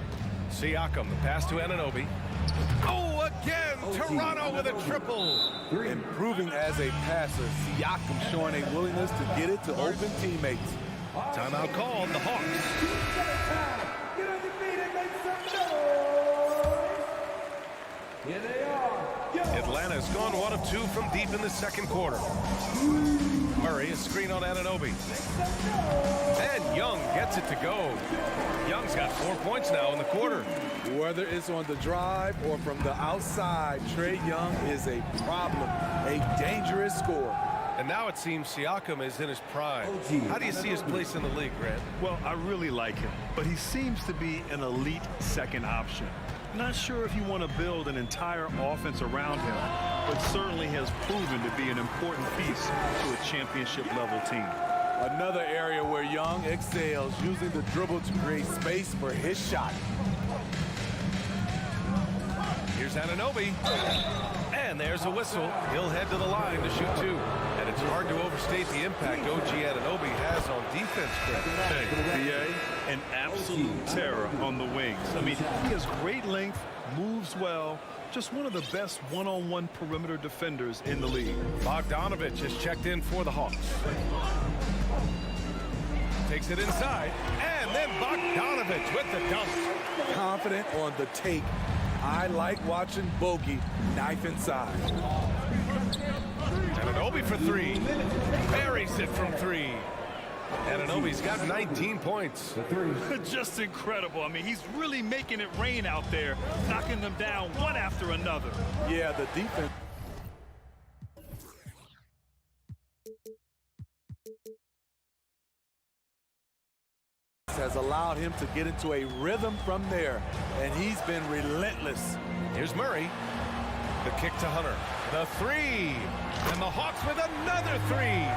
Siakam, the pass to Anunoby. Oh, again, Toronto with a triple.
Improving as a passer, Siakam showing a willingness to get it to open teammates.
Timeout called, the Hawks.
Here they are.
Atlanta's gone 1 of 2 from deep in the second quarter. Murray, a screen on Anunoby. And Young gets it to go. Young's got 4 points now in the quarter.
Whether it's on the drive or from the outside, Trae Young is a problem, a dangerous scorer.
And now it seems Siakam is in his prime. How do you see his place in the league, Grant?
Well, I really like him, but he seems to be an elite second option. Not sure if you want to build an entire offense around him, but certainly has proven to be an important piece to a championship-level team.
Another area where Young excels, using the dribble to create space for his shot.
Here's Anunoby. And there's a whistle. He'll head to the line to shoot 2. And it's hard to overstate the impact OG Anunoby has on defense, Chris.
BA, an absolute terror on the wings. I mean, he has great length, moves well, just one of the best one-on-one perimeter defenders in the league.
Bogdanovich has checked in for the Hawks. Takes it inside, and then Bogdanovich with the dunk.
Confident on the take. I like watching Bogey knife inside.
Anunoby for 3. Buries it from 3. Anunoby's got 19 points.
Just incredible. I mean, he's really making it rain out there, knocking them down one after another.
Yeah, the defense. Has allowed him to get into a rhythm from there, and he's been relentless.
Here's Murray. The kick to Hunter. The 3. And the Hawks with another 3.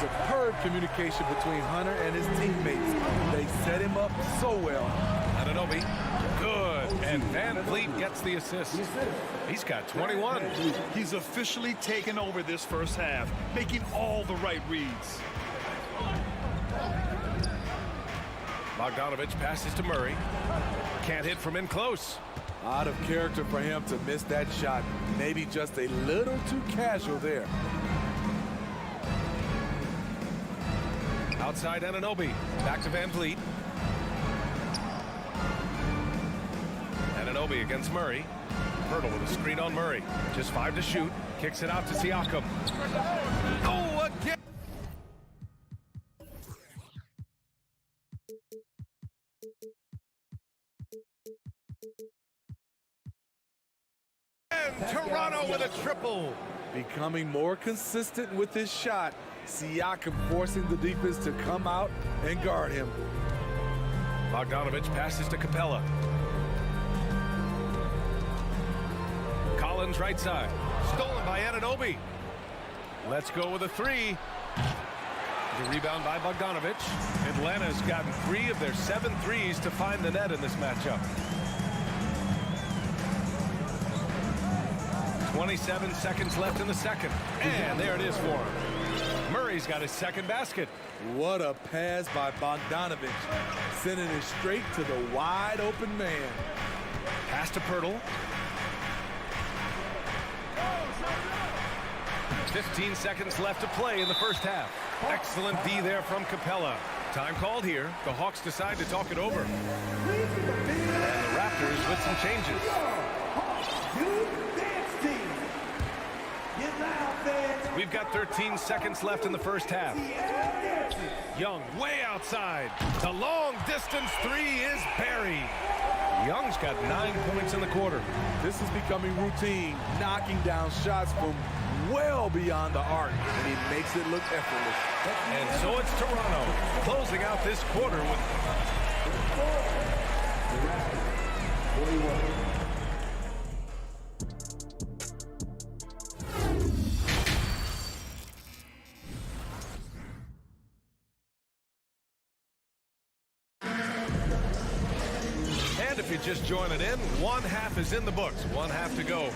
Superb communication between Hunter and his teammates. They set him up so well.
Anunoby. Good. And Van Vliet gets the assist. He's got 21.
He's officially taken over this first half, making all the right reads.
Bogdanovich passes to Murray. Can't hit from in close.
Out of character for him to miss that shot. Maybe just a little too casual there.
Outside Anunoby. Back to Van Vliet. Anunoby against Murray. Pirtle with a screen on Murray. Just 5 to shoot. Kicks it out to Siakam. Oh, again. And Toronto with a triple.
Becoming more consistent with his shot. Siakam forcing the defense to come out and guard him.
Bogdanovich passes to Capella. Collins right side. Stolen by Anunoby. Let's go with a 3. The rebound by Bogdanovich. Atlanta's gotten 3 of their 7 threes to find the net in this matchup. 27 seconds left in the second. And there it is for him. Murray's got his second basket.
What a pass by Bogdanovich. Sending it straight to the wide open man.
Pass to Pirtle. 15 seconds left to play in the first half. Excellent D there from Capella. Time called here. The Hawks decide to talk it over. And the Raptors with some changes. We've got 13 seconds left in the first half. Young way outside. The long distance 3 is buried. Young's got 9 points in the quarter.
This is becoming routine, knocking down shots from well beyond the arc, and he makes it look effortless.
And so it's Toronto closing out this quarter with... And if you're just joining in, one half is in the books. One half to go.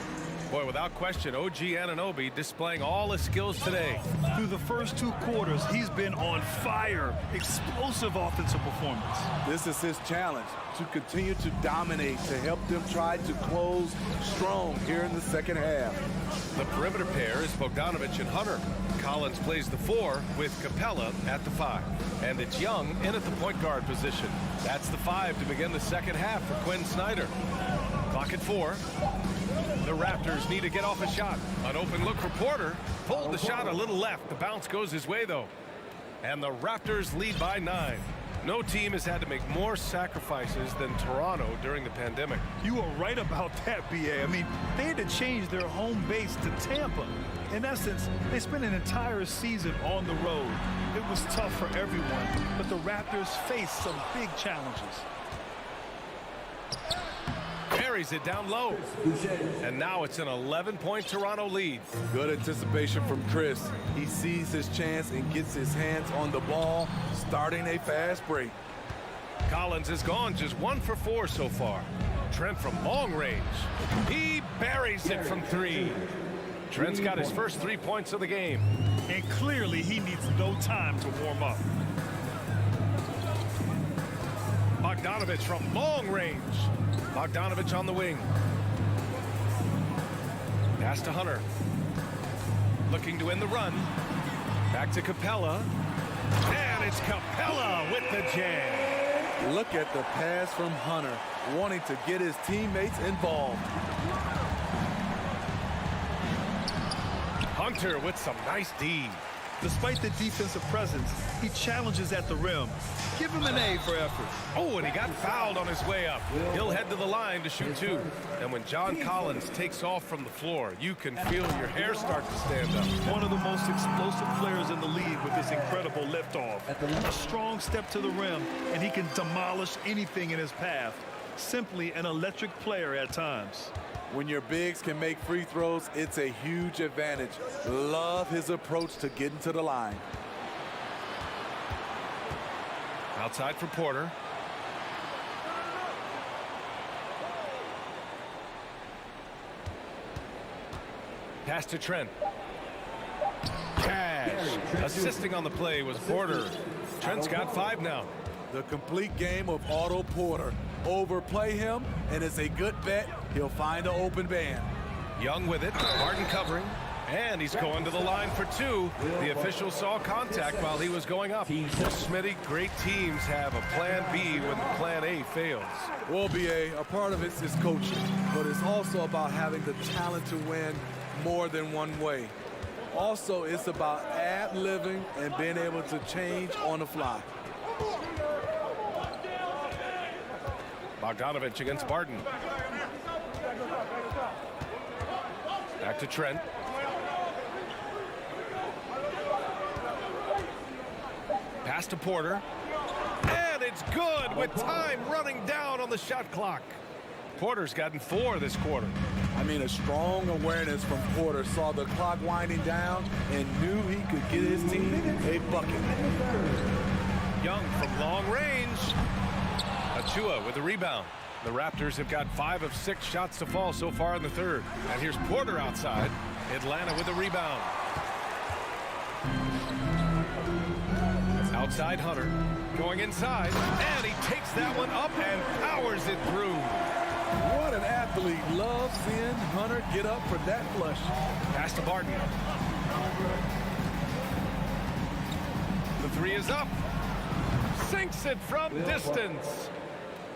Boy, without question, OG Anunoby displaying all his skills today.
Through the first 2 quarters, he's been on fire. Explosive offensive performance.
This is his challenge, to continue to dominate, to help them try to close strong here in the second half.
The perimeter pair is Bogdanovich and Hunter. Collins plays the 4 with Capella at the 5. And it's Young in at the point guard position. That's the 5 to begin the second half for Quinn Snyder. Clock at 4. The Raptors need to get off a shot. An open look for Porter. Pulled the shot a little left. The bounce goes his way, though. And the Raptors lead by 9. No team has had to make more sacrifices than Toronto during the pandemic.
You are right about that, BA. I mean, they had to change their home base to Tampa. In essence, they spent an entire season on the road. It was tough for everyone, but the Raptors faced some big challenges.
buries it down low. And now it's an 11-point Toronto lead.
Good anticipation from Chris. He sees his chance and gets his hands on the ball, starting a fast break.
Collins has gone just 1 for 4 so far. Trent from long range. He buries it from 3. Trent's got his first 3 points of the game.
And clearly he needs no time to warm up.
Bogdanovich from long range. Bogdanovich on the wing. Pass to Hunter. Looking to win the run. Back to Capella. And it's Capella with the jam.
Look at the pass from Hunter, wanting to get his teammates involved.
Hunter with some nice D.
Despite the defensive presence, he challenges at the rim. Give him an A for effort.
Oh, and he got fouled on his way up. He'll head to the line to shoot 2. And when John Collins takes off from the floor, you can feel your hair start to stand up.
One of the most explosive players in the league with this incredible liftoff. A strong step to the rim, and he can demolish anything in his path. Simply an electric player at times.
When your bigs can make free throws, it's a huge advantage. Love his approach to getting to the line.
Outside for Porter. Pass to Trent. Cash. Assisting on the play was Porter. Trent's got 5 now.
The complete game of Otto Porter. Overplay him, and it's a good bet. He'll find an open man.
Young with it. Martin covering. And he's going to the line for 2. The official saw contact while he was going up. Smitty, great teams have a plan B when the plan A fails.
Well, BA, a part of it is coaching, but it's also about having the talent to win more than one way. Also, it's about ad-libbing and being able to change on the fly.
Bogdanovich against Barton. Back to Trent. Pass to Porter. And it's good with time running down on the shot clock. Porter's gotten 4 this quarter.
I mean, a strong awareness from Porter. Saw the clock winding down and knew he could get his team a bucket.
Young from long range. Achua with the rebound. The Raptors have got 5 of 6 shots to fall so far in the third. And here's Porter outside. Atlanta with the rebound. Outside Hunter. Going inside. And he takes that one up and powers it through.
What an athlete. Love seeing Hunter get up for that flush.
Pass to Barton. The 3 is up. Sinks it from distance.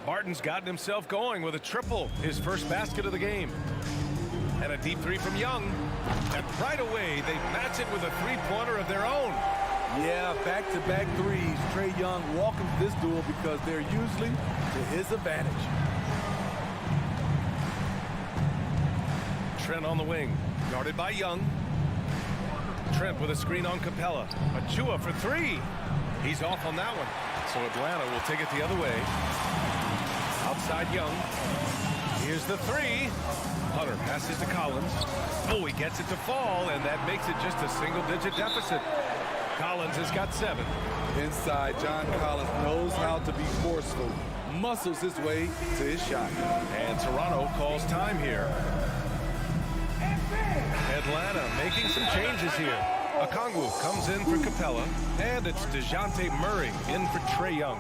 Barton's gotten himself going with a triple, his first basket of the game. And a deep 3 from Young. And right away, they match it with a 3-pointer of their own.
Yeah, back-to-back threes. Trae Young welcomes this duel because they're usually to his advantage.
Trent on the wing, guarded by Young. Trent with a screen on Capella. Achua for 3. He's off on that one. So Atlanta will take it the other way. Outside Young. Here's the 3. Hunter passes to Collins. Oh, he gets it to fall, and that makes it just a single-digit deficit. Collins has got 7.
Inside, John Collins knows how to be forceful. Muscles his way to his shot.
And Toronto calls time here. Atlanta making some changes here. Okongwu comes in for Capella, and it's DeJounte Murray in for Trae Young.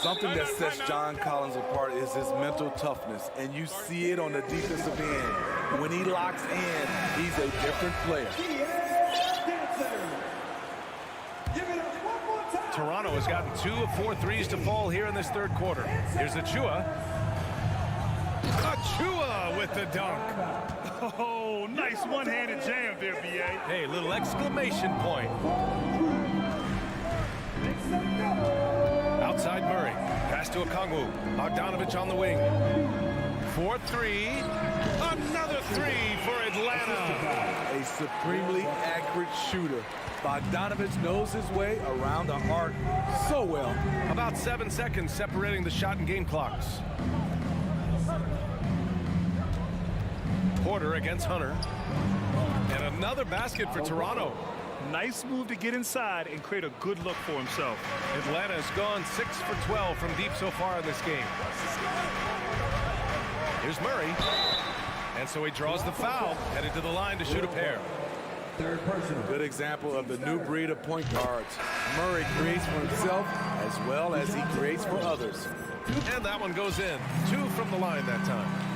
Something that sets John Collins apart is his mental toughness, and you see it on the defensive end. When he locks in, he's a different player.
Toronto has gotten 2 of 4 threes to fall here in this third quarter. Here's Achua. Achua with the dunk.
Oh, nice one-handed jam there, B.A.
Hey, little exclamation point. Outside Murray. Pass to Okongwu. Bogdanovich on the wing. 4-3. Another 3 for Atlanta.
a supremely accurate shooter. Bogdanovich knows his way around the arc so well.
About 7 seconds separating the shot and game clocks. Porter against Hunter. And another basket for Toronto.
Nice move to get inside and create a good look for himself.
Atlanta has gone 6 for 12 from deep so far in this game. Here's Murray. And so he draws the foul, headed to the line to shoot a pair.
Good example of the new breed of point guards. Murray creates for himself as well as he creates for others.
And that one goes in. 2 from the line that time.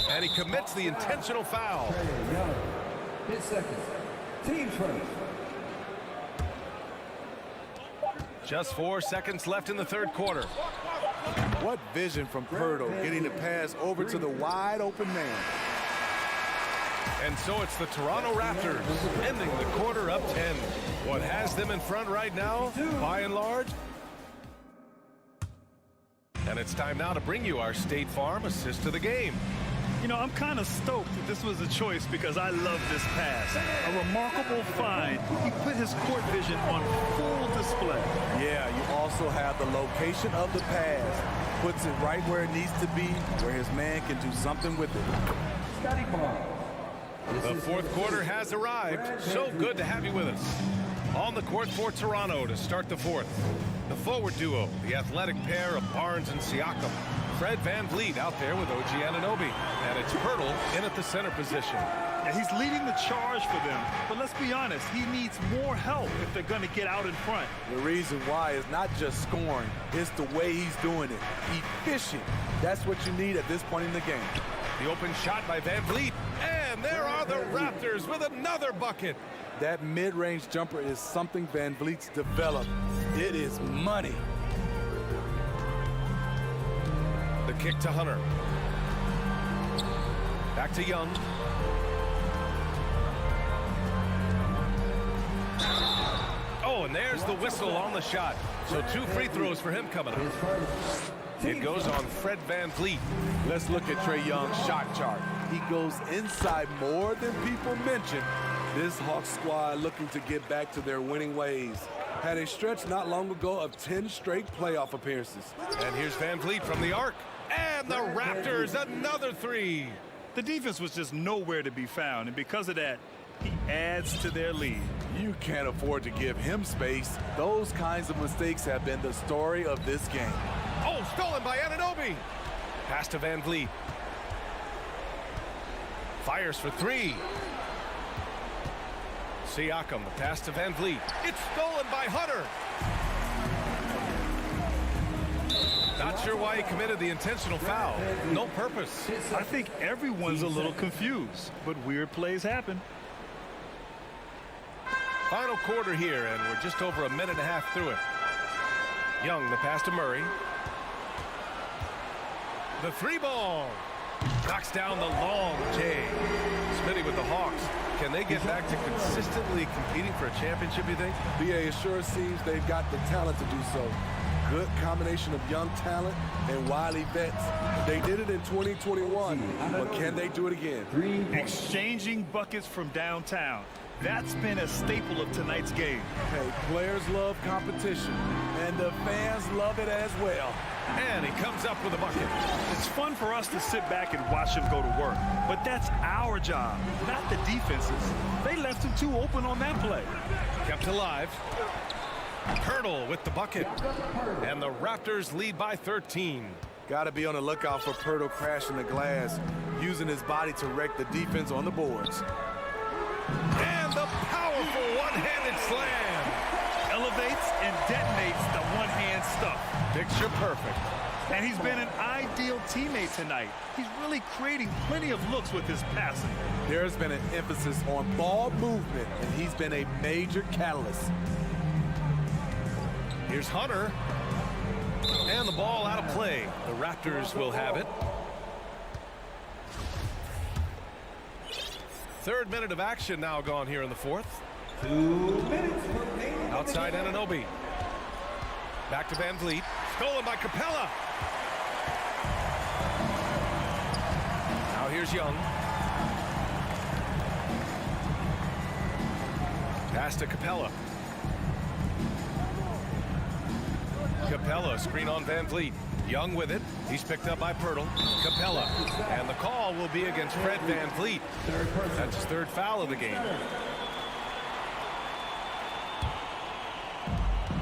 And he commits the intentional foul.
His second. Team first.
Just 4 seconds left in the third quarter.
What vision from Pirtle, getting the pass over to the wide open man.
And so it's the Toronto Raptors ending the quarter up 10. What has them in front right now, by and large? And it's time now to bring you our State Farm assist to the game.
You know, I'm kind of stoked that this was a choice because I love this pass. A remarkable find. He put his court vision on full display.
Yeah, you also have the location of the pass. Puts it right where it needs to be, where his man can do something with it.
The fourth quarter has arrived. So good to have you with us. On the court for Toronto to start the fourth. The forward duo, the athletic pair of Barnes and Siakam. Fred VanVleet out there with OG Anunoby. And it's Pirtle in at the center position.
Yeah, he's leading the charge for them. But let's be honest, he needs more help if they're going to get out in front.
The reason why is not just scoring. It's the way he's doing it. Efficient. That's what you need at this point in the game.
The open shot by VanVleet. And there are the Raptors with another bucket.
That mid-range jumper is something VanVleet's developed. It is money.
The kick to Hunter. Back to Young. Oh, and there's the whistle on the shot. So 2 free throws for him coming up. It goes on Fred VanVleet.
Let's look at Trae Young's shot chart. He goes inside more than people mention. This Hawks squad looking to get back to their winning ways. Had a stretch not long ago of 10 straight playoff appearances.
And here's VanVleet from the arc. And the Raptors, another 3.
The defense was just nowhere to be found, and because of that, he adds to their lead.
You can't afford to give him space. Those kinds of mistakes have been the story of this game.
Oh, stolen by Anunoby. Pass to VanVleet. Fires for 3. Siakam, the pass to VanVleet. It's stolen by Hunter. Not sure why he committed the intentional foul. No purpose.
I think everyone's a little confused, but weird plays happen.
Final quarter here, and we're just over a minute and a half through it. Young, the pass to Murray. The 3 ball. Knocks down the long J. Smitty with the Hawks. Can they get back to consistently competing for a championship, you think?
BA, it sure seems they've got the talent to do so. Good combination of young talent and wily vets. They did it in 2021, but can they do it again?
Exchanging buckets from downtown. That's been a staple of tonight's game.
Hey, players love competition, and the fans love it as well.
And he comes up with a bucket.
It's fun for us to sit back and watch him go to work, but that's our job, not the defense's. They left him too open on that play.
Kept alive. Pirtle with the bucket. And the Raptors lead by 13.
Got to be on the lookout for Pirtle crashing the glass, using his body to wreck the defense on the boards.
And the powerful one-handed slam.
Elevates and detonates the one-hand stuff.
Picture perfect.
And he's been an ideal teammate tonight. He's really creating plenty of looks with his passing.
There's been an emphasis on ball movement, and he's been a major catalyst.
Here's Hunter. And the ball out of play. The Raptors will have it. Third minute of action now gone here in the fourth.
2 minutes remaining.
Outside Anunoby. Back to VanVleet. Stolen by Capella. Here's Young. Pass to Capella. Capella, screen on Van Vliet. Young with it. He's picked up by Pirtle. Capella. And the call will be against Fred Van Vliet. That's his third foul of the game.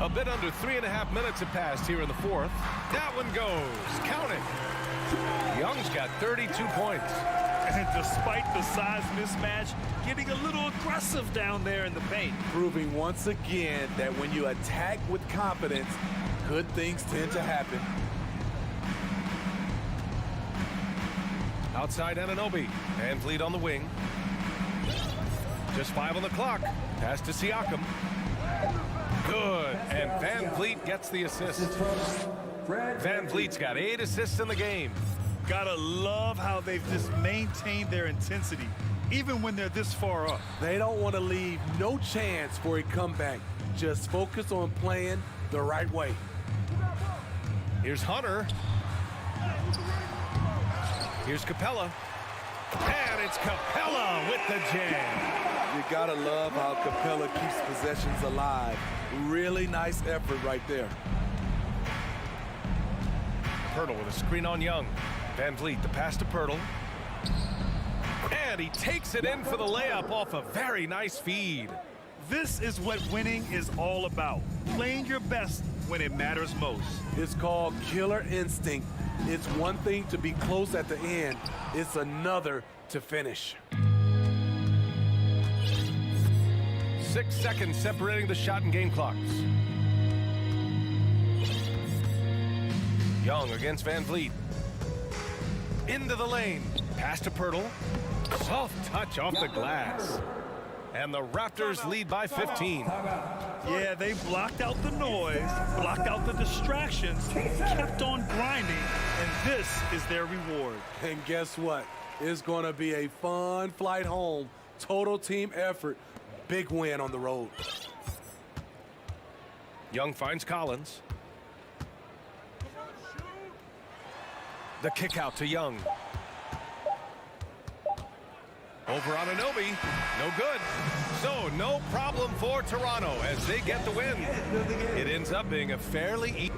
A bit under 3.5 minutes have passed here in the fourth. That one goes. Count it. Young's got 32 points.
And despite the size mismatch, getting a little aggressive down there in the paint.
Proving once again that when you attack with confidence, good things tend to happen.
Outside Anunoby. Van Vliet on the wing. Just 5 on the clock. Pass to Siakam. Good. And Van Vliet gets the assist. Van Vliet's got 8 assists in the game.
Gotta love how they've just maintained their intensity, even when they're this far up.
They don't want to leave no chance for a comeback. Just focus on playing the right way.
Here's Hunter. Here's Capella. And it's Capella with the jam.
You gotta love how Capella keeps possessions alive. Really nice effort right there.
Pirtle with a screen on Young. Van Vliet, the pass to Pirtle. And he takes it in for the layup off a very nice feed.
This is what winning is all about. Playing your best when it matters most.
It's called killer instinct. It's one thing to be close at the end. It's another to finish.
6 seconds separating the shot and game clocks. Young against Van Vliet. Into the lane. Pass to Pirtle. Soft touch off the glass. And the Raptors lead by 15.
Yeah, they blocked out the noise, blocked out the distractions, kept on grinding, and this is their reward.
And guess what? It's going to be a fun flight home. Total team effort. Big win on the road.
Young finds Collins. The kick out to Young. Over on Anunoby. No good. So no problem for Toronto as they get the win. It ends up being a fairly